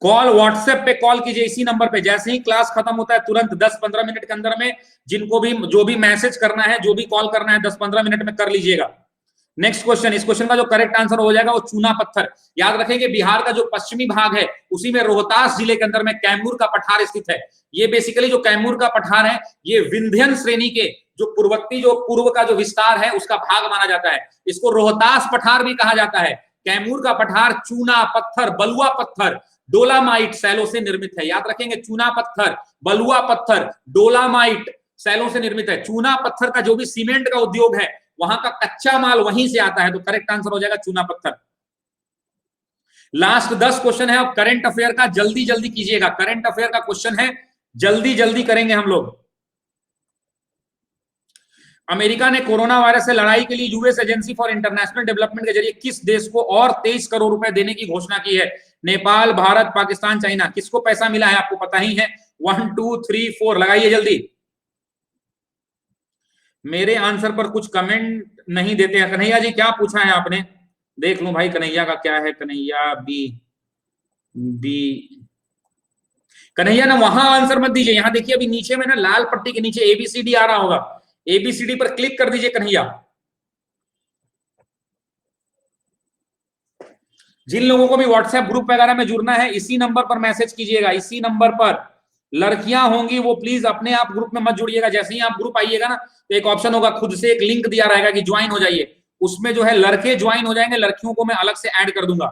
[SPEAKER 1] कॉल व्हाट्सएप पे कॉल कीजिए इसी नंबर पे, जैसे ही क्लास खत्म होता है तुरंत 10-15 मिनट के अंदर में जिनको भी जो भी मैसेज करना है, जो भी कॉल करना है 10-15 मिनट में कर लीजिएगा। नेक्स्ट क्वेश्चन, इस क्वेश्चन का जो करेक्ट आंसर हो जाएगा वो चूना पत्थर। याद रखेंगे बिहार का जो पश्चिमी भाग है उसी में रोहतास जिले के अंदर में कैमूर का पठार स्थित है। ये बेसिकली जो कैमूर का पठार है ये विंध्यन श्रेणी के जो पूर्ववर्ती जो पूर्व का जो विस्तार है उसका भाग माना जाता है। इसको रोहतास पठार भी कहा जाता है। कैमूर का पठार चूना पत्थर, बलुआ पत्थर, डोलामाइट सैलों से निर्मित है। याद रखेंगे चूना पत्थर, बलुआ पत्थर, डोलामाइट सैलों से निर्मित है। चूना पत्थर का जो भी सीमेंट का उद्योग है वहां का कच्चा माल वहीं से आता है, तो करेक्ट आंसर हो जाएगा चूना पत्थर। लास्ट 10 क्वेश्चन है, अब करंट अफेयर का जल्दी जल्दी कीजिएगा। करंट अफेयर का क्वेश्चन है, जल्दी जल्दी करेंगे हम लोग। अमेरिका ने कोरोना वायरस से लड़ाई के लिए US agency for international development के जरिए किस देश को और 23 करोड़ रुपए देने की घोषणा की है? नेपाल, भारत, पाकिस्तान, चाइना। किसको पैसा मिला है आपको पता ही है। 1 2 3 4 लगाइए जल्दी। मेरे आंसर पर कुछ कमेंट नहीं देते हैं। कन्हैया जी क्या पूछा है आपने? देख लूं भाई कन्हैया का क्या है। कन्हैया बी कन्हैया ना वहां आंसर मत दीजिए, यहां देखिए अभी नीचे में ना लाल पट्टी के नीचे एबीसीडी आ रहा होगा, एबीसीडी पर क्लिक कर दीजिए कन्हैया। जिन लोगों को भी व्हाट्सएप ग्रुप वगैरह में जुड़ना है इसी नंबर पर मैसेज कीजिएगा, इसी नंबर पर। लड़कियां होंगी वो प्लीज अपने आप ग्रुप में मत जुड़िएगा। जैसे ही आप ग्रुप आइएगा ना तो एक ऑप्शन होगा, खुद से एक लिंक दिया रहेगा कि ज्वाइन हो जाइए, उसमें जो है लड़के ज्वाइन हो जाएंगे, लड़कियों को मैं अलग से ऐड कर दूंगा।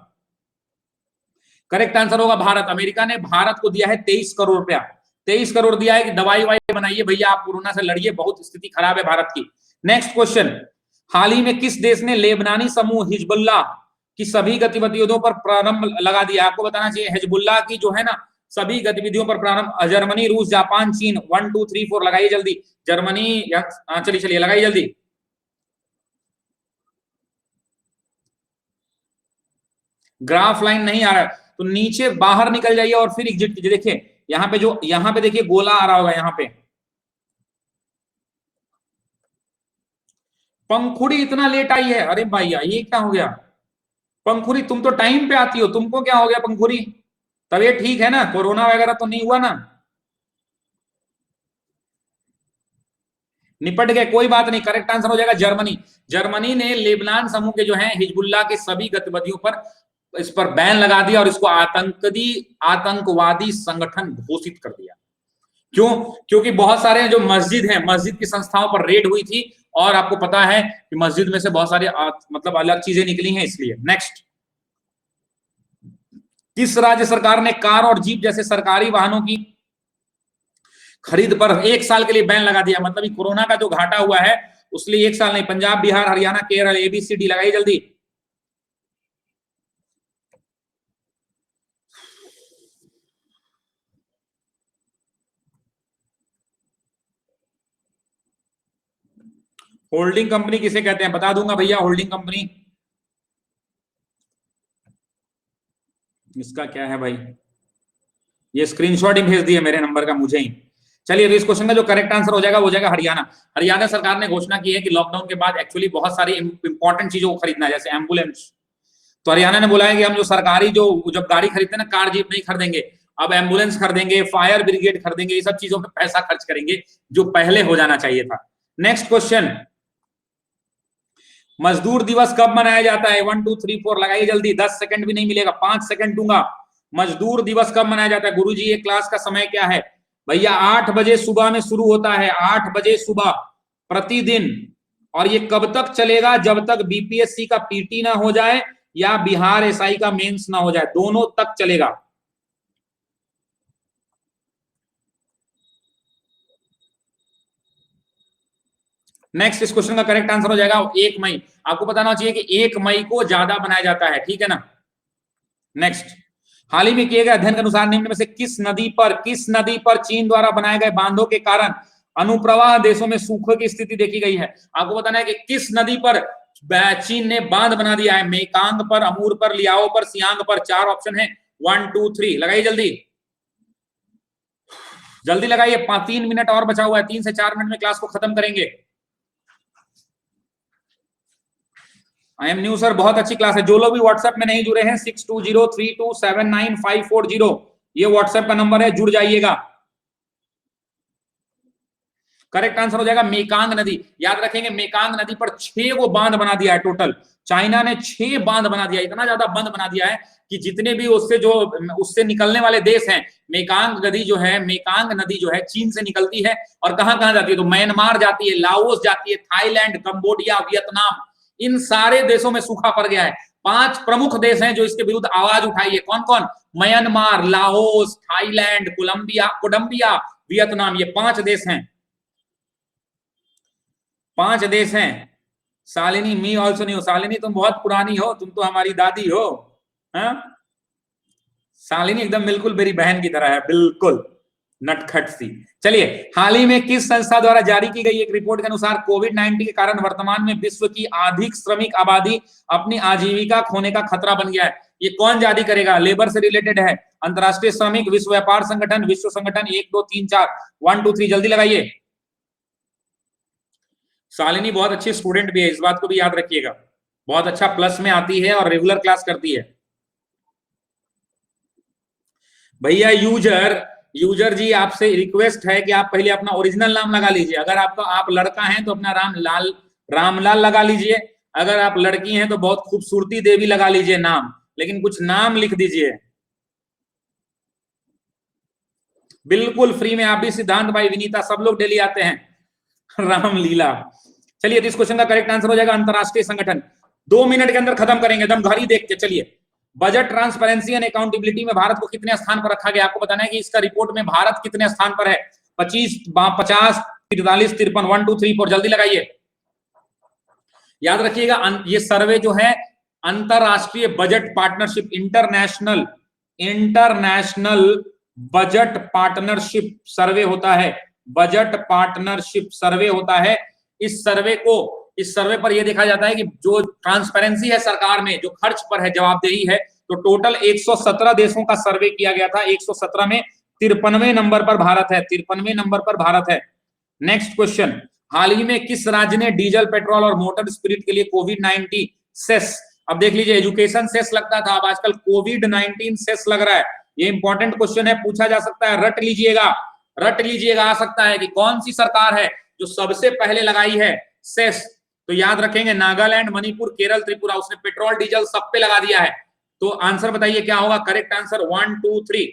[SPEAKER 1] करेक्ट आंसर होगा भारत। अमेरिका ने भारत को दिया है 23 करोड़ रुपया, 23 करोड़ दिया है कि दवाई वाई बनाइए भैया, आप कोरोना से लड़िए, बहुत स्थिति खराब है भारत की। नेक्स्ट क्वेश्चन, हाल ही में किस देश ने लेबनानी समूह हिजबुल्लाह की सभी गतिविधियों पर प्रारंभ लगा दिया? आपको बताना चाहिए हिजबुल्लाह की जो है ना सभी गतिविधियों पर प्रारंभ। जर्मनी, रूस, जापान, चीन। 1 2 3 4 लगाइए जल्दी। जर्मनी, चलिए चलिए लगाइए जल्दी। ग्राफ लाइन नहीं आ रहा है तो नीचे बाहर निकल जाइए और फिर एग्जिट कीजिए। देखिए यहां पे देखिए गोला आ रहा होगा यहां पे। पंखुड़ी इतना लेट आई है, अरे भैया ये क्या हो गया? पंखुड़ी तुम तो टाइम पे आती हो, तुमको क्या हो गया पंखुड़ी? तबीयत ठीक है ना? कोरोना वगैरह तो नहीं हुआ ना? निपट गए, कोई बात नहीं। करेक्ट आंसर हो जाएगा जर्मनी। जर्मनी ने लेबनान समूह के जो है हिजबुल्लाह के सभी गतिविधियों पर इस पर बैन लगा दिया और इसको आतंकवादी संगठन घोषित कर दिया। क्यों? क्योंकि बहुत सारे जो मस्जिद हैं, मस्जिद की संस्थाओं पर रेड हुई थी और आपको पता है कि मस्जिद में से बहुत सारे मतलब अलग चीजें निकली हैं, इसलिए। नेक्स्ट, किस राज्य सरकार ने कार और जीप जैसे सरकारी वाहनों की खरीद पर 1 साल के लिए बैन लगा दिया? मतलब कोरोना का जो घाटा हुआ है उसलिए 1 साल नहीं। पंजाब, बिहार, हरियाणा, केरल। ABCD लगाइए जल्दी। होल्डिंग कंपनी किसे कहते हैं? बता दूंगा भैया, होल्डिंग कंपनी इसका क्या है भाई? ये स्क्रीनशॉट ही भेज दिए मेरे नंबर का मुझे ही। चलिए, तो इस क्वेश्चन का जो करेक्ट आंसर हो जाएगा वो जाएगा हरियाणा। हरियाणा सरकार ने घोषणा की है कि लॉकडाउन के बाद एक्चुअली बहुत सारी इंपॉर्टेंट चीजों को खरीदना है, जैसे एम्बुलेंस। तो हरियाणा ने बोला है कि हम जो सरकारी जो जब गाड़ी खरीदते हैं ना, कार जीप नहीं खरीदेंगे, अब एम्बुलेंस खरीदेंगे, फायर ब्रिगेड खरीदेंगे, ये सब चीजों पर पैसा खर्च करेंगे जो पहले हो जाना चाहिए था। नेक्स्ट क्वेश्चन, मजदूर दिवस कब मनाया जाता है? 1 2 3 4 लगाइए जल्दी। 10 सेकंड भी नहीं मिलेगा, 5 सेकंड दूंगा। मजदूर दिवस कब मनाया जाता है? गुरुजी ये क्लास का समय क्या है? भैया 8 बजे सुबह में शुरू होता है, 8 बजे सुबह प्रतिदिन। और ये कब तक चलेगा? जब तक BPSC का PT ना हो जाए या बिहार SI का मेंस ना हो जाए, दोनों तक चलेगा। नेक्स्ट, इस क्वेश्चन का करेक्ट आंसर हो जाएगा 1 मई। आपको बताना चाहिए कि 1 मई को ज्यादा बनाया जाता है, ठीक है ना? नेक्स्ट, हाल ही में किए गए अध्ययन के अनुसार निम्न में से किस नदी पर चीन द्वारा बनाए गए बांधों के कारण अनुप्रवाह देशों में सूखे की स्थिति देखी गई है? आपको बताना है कि किस नदी पर चीन ने बांध बना दिया है। मेकांग पर, अमूर पर, लियाओ पर, सियांग पर। 4 ऑप्शन है। 1 2 3 लगाइए जल्दी जल्दी लगाइए। 3 मिनट और बचा हुआ है, 3 से 4 मिनट में क्लास को खत्म करेंगे। IM न्यू सर, बहुत अच्छी क्लास है। जो लोग भी व्हाट्सएप में नहीं जुड़े हैं, 6203279540 ये व्हाट्सएप का नंबर है, जुड़ जाइएगा। करेक्ट आंसर हो जाएगा मेकांग नदी। याद रखेंगे, मेकांग नदी पर 6 गो बांध बना दिया है टोटल। चाइना ने 6 बांध बना दिया, इतना ज्यादा बांध बना दिया है कि जितने भी उससे निकलने वाले देश हैं, मेकांग नदी जो है चीन से निकलती है और कहां कहां जाती है? तो म्यांमार जाती है, लाओस जाती है, थाईलैंड, कंबोडिया, वियतनाम, इन सारे देशों में सूखा पड़ गया है। 5 प्रमुख देश हैं जो इसके विरुद्ध आवाज उठाई है। कौन कौन? Myanmar, Laos, Thailand, Colombia, Vietnam, ये 5 देश हैं। 5 देश हैं। शालिनी, मी ऑल्सो नहीं हो। शालिनी तुम बहुत पुरानी हो, तुम तो हमारी दादी हो। हाँ, शालिनी एकदम बिल्कुल मेरी बहन की तरह है, बिल्कुल नटखट सी। चलिए, हाल ही में किस संस्था द्वारा जारी की गई एक रिपोर्ट के अनुसार कोविड-19 के कारण वर्तमान में विश्व की अधिक श्रमिक आबादी अपनी आजीविका खोने का खतरा बन गया है? ये कौन जारी करेगा? लेबर से रिलेटेड है। अंतरराष्ट्रीय श्रमिक, विश्व व्यापार संगठन, विश्व संगठन। 1 2 3 4 1 2 3 जल्दी लगाइए। शालिनी बहुत अच्छी स्टूडेंट भी है, इस बात को भी याद रखिएगा। बहुत अच्छा प्लस में आती है और रेगुलर क्लास करती है। भैया यूजर जी, आपसे रिक्वेस्ट है कि आप पहले अपना ओरिजिनल नाम लगा लीजिए। अगर आप लड़का हैं तो अपना रामलाल लगा लीजिए। अगर आप लड़की हैं तो बहुत खूबसूरती देवी लगा लीजिए नाम, लेकिन कुछ नाम लिख दीजिए। बिल्कुल फ्री में। आप भी, सिद्धांत भाई, विनीता, सब लोग डेली आते हैं। रामलीला। चलिए, तो इस क्वेश्चन का करेक्ट आंसर हो जाएगा अंतरराष्ट्रीय संगठन। 2 मिनट के अंदर खत्म करेंगे, एकदम घड़ी देख के। चलिए, बजट ट्रांसपेरेंसी एंड अकाउंटेबिलिटी में भारत को कितने स्थान पर रखा गया? आपको बताना है कि इसका रिपोर्ट में भारत कितने स्थान पर है। 25, 50, 43, 53। 1 2 3 4 जल्दी लगाइए। याद रखिएगा, ये सर्वे जो है अंतरराष्ट्रीय budget partnership, international budget partnership survey होता है, बजट पार्टनरशिप सर्वे होता है। इस सर्वे पर यह देखा जाता है कि जो ट्रांसपेरेंसी है सरकार में, जो खर्च पर है, जवाबदेही है, तो टोटल 117 देशों का सर्वे किया गया था। 117 में 53वें नंबर पर भारत है, 53वें नंबर पर भारत है। नेक्स्ट क्वेश्चन, हाल ही में किस राज्य ने डीजल, पेट्रोल और मोटर स्पिरिट के लिए कोविड-19 सेस, अब देख लीजिए एजुकेशन सेस लगता था, अब आजकल कोविड-19 सेस लग रहा है। ये इंपॉर्टेंट क्वेश्चन है, पूछा जा सकता है, रट लीजिएगा। आ सकता है कि कौन सी सरकार है जो सबसे पहले लगाई है सेस, तो याद रखेंगे नागालैंड, मणिपुर, केरल, त्रिपुरा। उसने पेट्रोल डीजल सब पे लगा दिया है। तो आंसर बताइए क्या होगा, करेक्ट आंसर 1 2 3।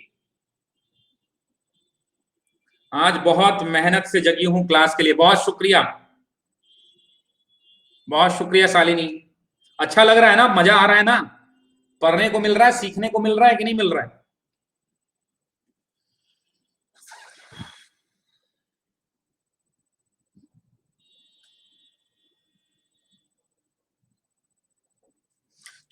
[SPEAKER 1] आज बहुत मेहनत से जगी हूं क्लास के लिए, बहुत शुक्रिया शालिनी। अच्छा लग रहा है ना, मजा आ रहा है ना, पढ़ने को मिल रहा है, सीखने को मिल रहा है कि नहीं मिल रहा है?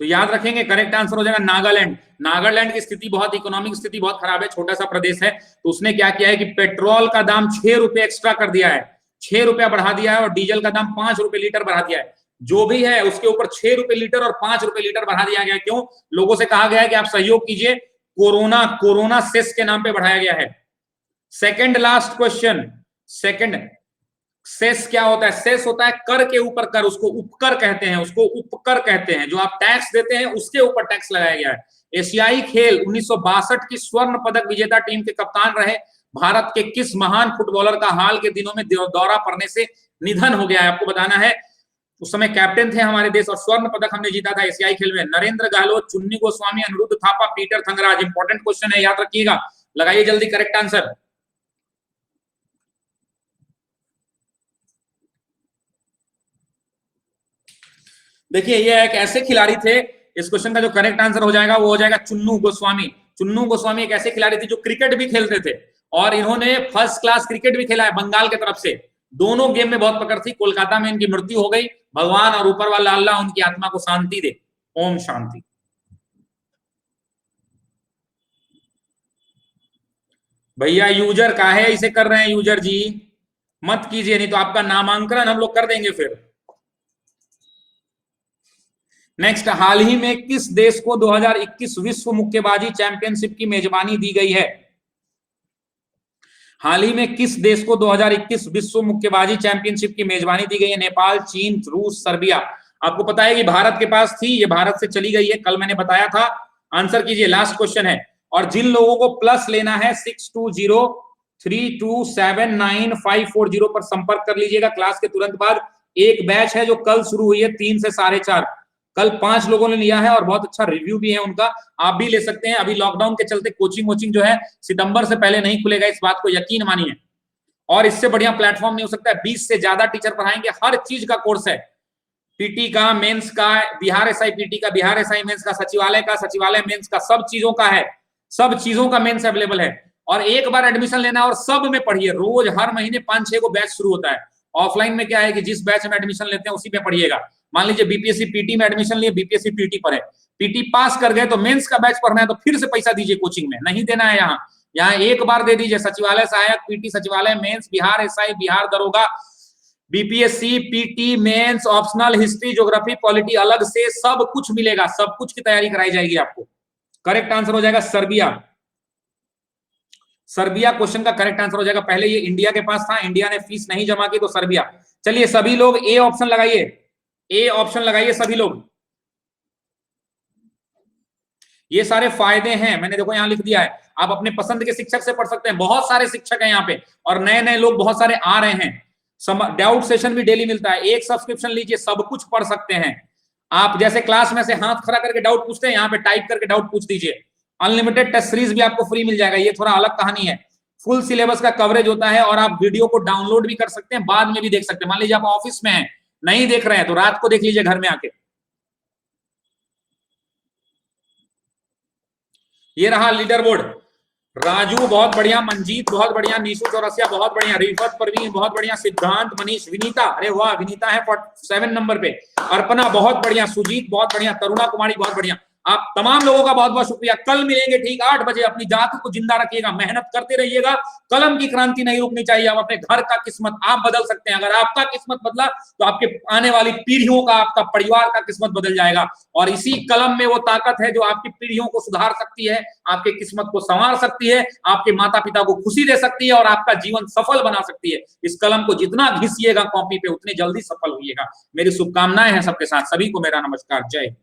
[SPEAKER 1] तो याद रखेंगे करेक्ट आंसर हो जाएगा नागालैंड। नागालैंड की स्थिति बहुत, इकोनॉमिक स्थिति बहुत खराब है, छोटा सा प्रदेश है, तो उसने क्या किया है कि पेट्रोल का दाम 6 रुपए एक्स्ट्रा कर दिया है, 6 रुपया बढ़ा दिया है, और डीजल का दाम 5 रुपए लीटर बढ़ा दिया है। जो भी है उसके ऊपर 6 रुपए लीटर और 5 रुपए लीटर बढ़ा दिया गया है। क्यों? लोगों से कहा गया है कि आप सहयोग कीजिए, कोरोना सेस के नाम पे बढ़ाया गया है। सेकंड लास्ट क्वेश्चन, सेस क्या होता है? सेस होता है कर के ऊपर कर, उसको उपकर कहते हैं, जो आप टैक्स देते हैं उसके ऊपर टैक्स लगाया गया है। एशियाई खेल 1962 की स्वर्ण पदक विजेता टीम के कप्तान रहे भारत के किस महान फुटबॉलर का हाल के दिनों में दौरा पड़ने से निधन हो गया है? आपको बताना है। उस समय कैप्टन थे हमारे देश और स्वर्ण पदक हमने जीता था एशियाई खेल में। नरेंद्र गहलोत, चुन्नी गोस्वामी, अनिरुद्ध थापा, पीटर थंगराज। इंपॉर्टेंट क्वेश्चन है, याद रखिएगा, लगाइए जल्दी करेक्ट आंसर। देखिए ये एक ऐसे खिलाड़ी थे, इस क्वेश्चन का जो करेक्ट आंसर हो जाएगा वो हो जाएगा चुन्नू गोस्वामी। चुन्नू गोस्वामी एक ऐसे खिलाड़ी थे जो क्रिकेट भी खेलते थे, और इन्होंने फर्स्ट क्लास क्रिकेट भी खेला है बंगाल की तरफ से। दोनों गेम में बहुत पकड़ थी। कोलकाता में इनकी मृत्यु हो गई। भगवान और ऊपर वाला अल्लाह उनकी आत्मा को शांति दे। ओम शांति। भैया यूजर काहे इसे कर रहे हैं? यूजर जी मत कीजिए, नहीं तो आपका नामांकन हम लोग कर देंगे फिर। नेक्स्ट, हाल ही में किस देश को 2021 विश्व मुक्केबाजी चैंपियनशिप की मेजबानी दी गई है? हाल ही में किस देश को 2021 विश्व मुक्केबाजी चैंपियनशिप की मेजबानी दी गई है? नेपाल, चीन, रूस, सर्बिया। आपको पता है कि भारत के पास थी, ये भारत से चली गई है, कल मैंने बताया था। आंसर कीजिए, लास्ट क्वेश्चन है। और जिन लोगों को प्लस लेना है 6203279540 पर संपर्क कर लीजिएगा क्लास के तुरंत बाद। एक बैच है जो कल शुरू हुई है 3 से 4:30, कल 5 लोगों ने लिया है और बहुत अच्छा रिव्यू भी है उनका, आप भी ले सकते हैं। अभी लॉकडाउन के चलते कोचिंग जो है सितंबर से पहले नहीं खुलेगा, इस बात को यकीन मानिए। और इससे बढ़िया प्लेटफॉर्म नहीं हो सकता है। 20 से ज्यादा टीचर पढ़ाएंगे, हर चीज का कोर्स है, पीटी का, मेंस का, बिहार एसआई पीटी का, बिहार एसआई मेंस का, सचिवालय का, सचिवालय मेंस का, सब चीजों का है, सब चीजों का मेंस अवेलेबल है। और एक बार एडमिशन लेना और सब में पढ़िए, रोज हर महीने 5-6 को बैच शुरू होता है। ऑफलाइन में क्या है कि जिस बैच में एडमिशन लेते हैं उसी में पढ़िएगा। मान लीजिए बीपीएससी पीटी में एडमिशन लिए, बीपीएससी पीटी पर है, पीटी पास कर गए तो मेंस का बैच पढ़ना है तो फिर से पैसा दीजिए कोचिंग में, नहीं देना है। यहाँ एक बार दे दीजिए। सचिवालय सहायक, पीटी, सचिवालय मेंस, बिहार एसआई, बिहार दरोगा, BPSC PT mains, optional, history, geography, polity, अलग से सब कुछ मिलेगा, सब कुछ की तैयारी कराई जाएगी आपको। करेक्ट आंसर हो जाएगा सर्बिया। सर्बिया क्वेश्चन का करेक्ट आंसर हो जाएगा। पहले ये इंडिया के पास था, इंडिया ने फीस नहीं जमा की तो सर्बिया। चलिए सभी लोग ए ऑप्शन लगाइए, ए ऑप्शन लगाइए सभी लोग। ये सारे फायदे हैं, मैंने देखो यहां लिख दिया है। आप अपने पसंद के शिक्षक से पढ़ सकते हैं, बहुत सारे शिक्षक हैं यहाँ पे और नए नए लोग बहुत सारे आ रहे हैं। डाउट सेशन भी डेली मिलता है, एक सब्सक्रिप्शन लीजिए, सब कुछ पढ़ सकते हैं आप। जैसे क्लास में से हाथ खड़ा करके डाउट पूछते हैं, यहाँ पे टाइप करके डाउट पूछ दीजिए। अनलिमिटेड टेस्ट सीरीज भी आपको फ्री मिल जाएगा, ये थोड़ा अलग कहानी है। फुल सिलेबस का कवरेज होता है और आप वीडियो को डाउनलोड भी कर सकते हैं, बाद में भी देख सकते हैं। मान लीजिए आप ऑफिस में हैं, नहीं देख रहे हैं तो रात को देख लीजिए घर में आके। ये रहा लीडर बोर्ड। राजू बहुत बढ़िया, मंजीत बहुत बढ़िया, नीशू चौरसिया बहुत बढ़िया, रिफत परवीन बहुत बढ़िया, सिद्धांत, मनीष, विनीता, अरे वाह विनीता है 7 नंबर पे, अर्पणा बहुत बढ़िया, सुजीत बहुत बढ़िया, तरुणा कुमारी बहुत बढ़िया। आप तमाम लोगों का बहुत बहुत शुक्रिया। कल मिलेंगे ठीक 8 बजे। अपनी जात को जिंदा रखिएगा, मेहनत करते रहिएगा, कलम की क्रांति नहीं रुकनी चाहिए। आप अपने घर का किस्मत आप बदल सकते हैं। अगर आपका किस्मत बदला तो आपके आने वाली पीढ़ियों का, आपका परिवार का किस्मत बदल जाएगा। और इसी कलम में वो ताकत है जो आपकी पीढ़ियों को सुधार सकती है, आपके किस्मत को संवार सकती है, आपके माता पिता को खुशी दे सकती है और आपका जीवन सफल बना सकती है। इस कलम को जितना घिसिएगा कॉपी पे उतनी जल्दी सफल होइएगा। मेरी शुभकामनाएं हैं सबके साथ। सभी को मेरा नमस्कार। जय हिंद।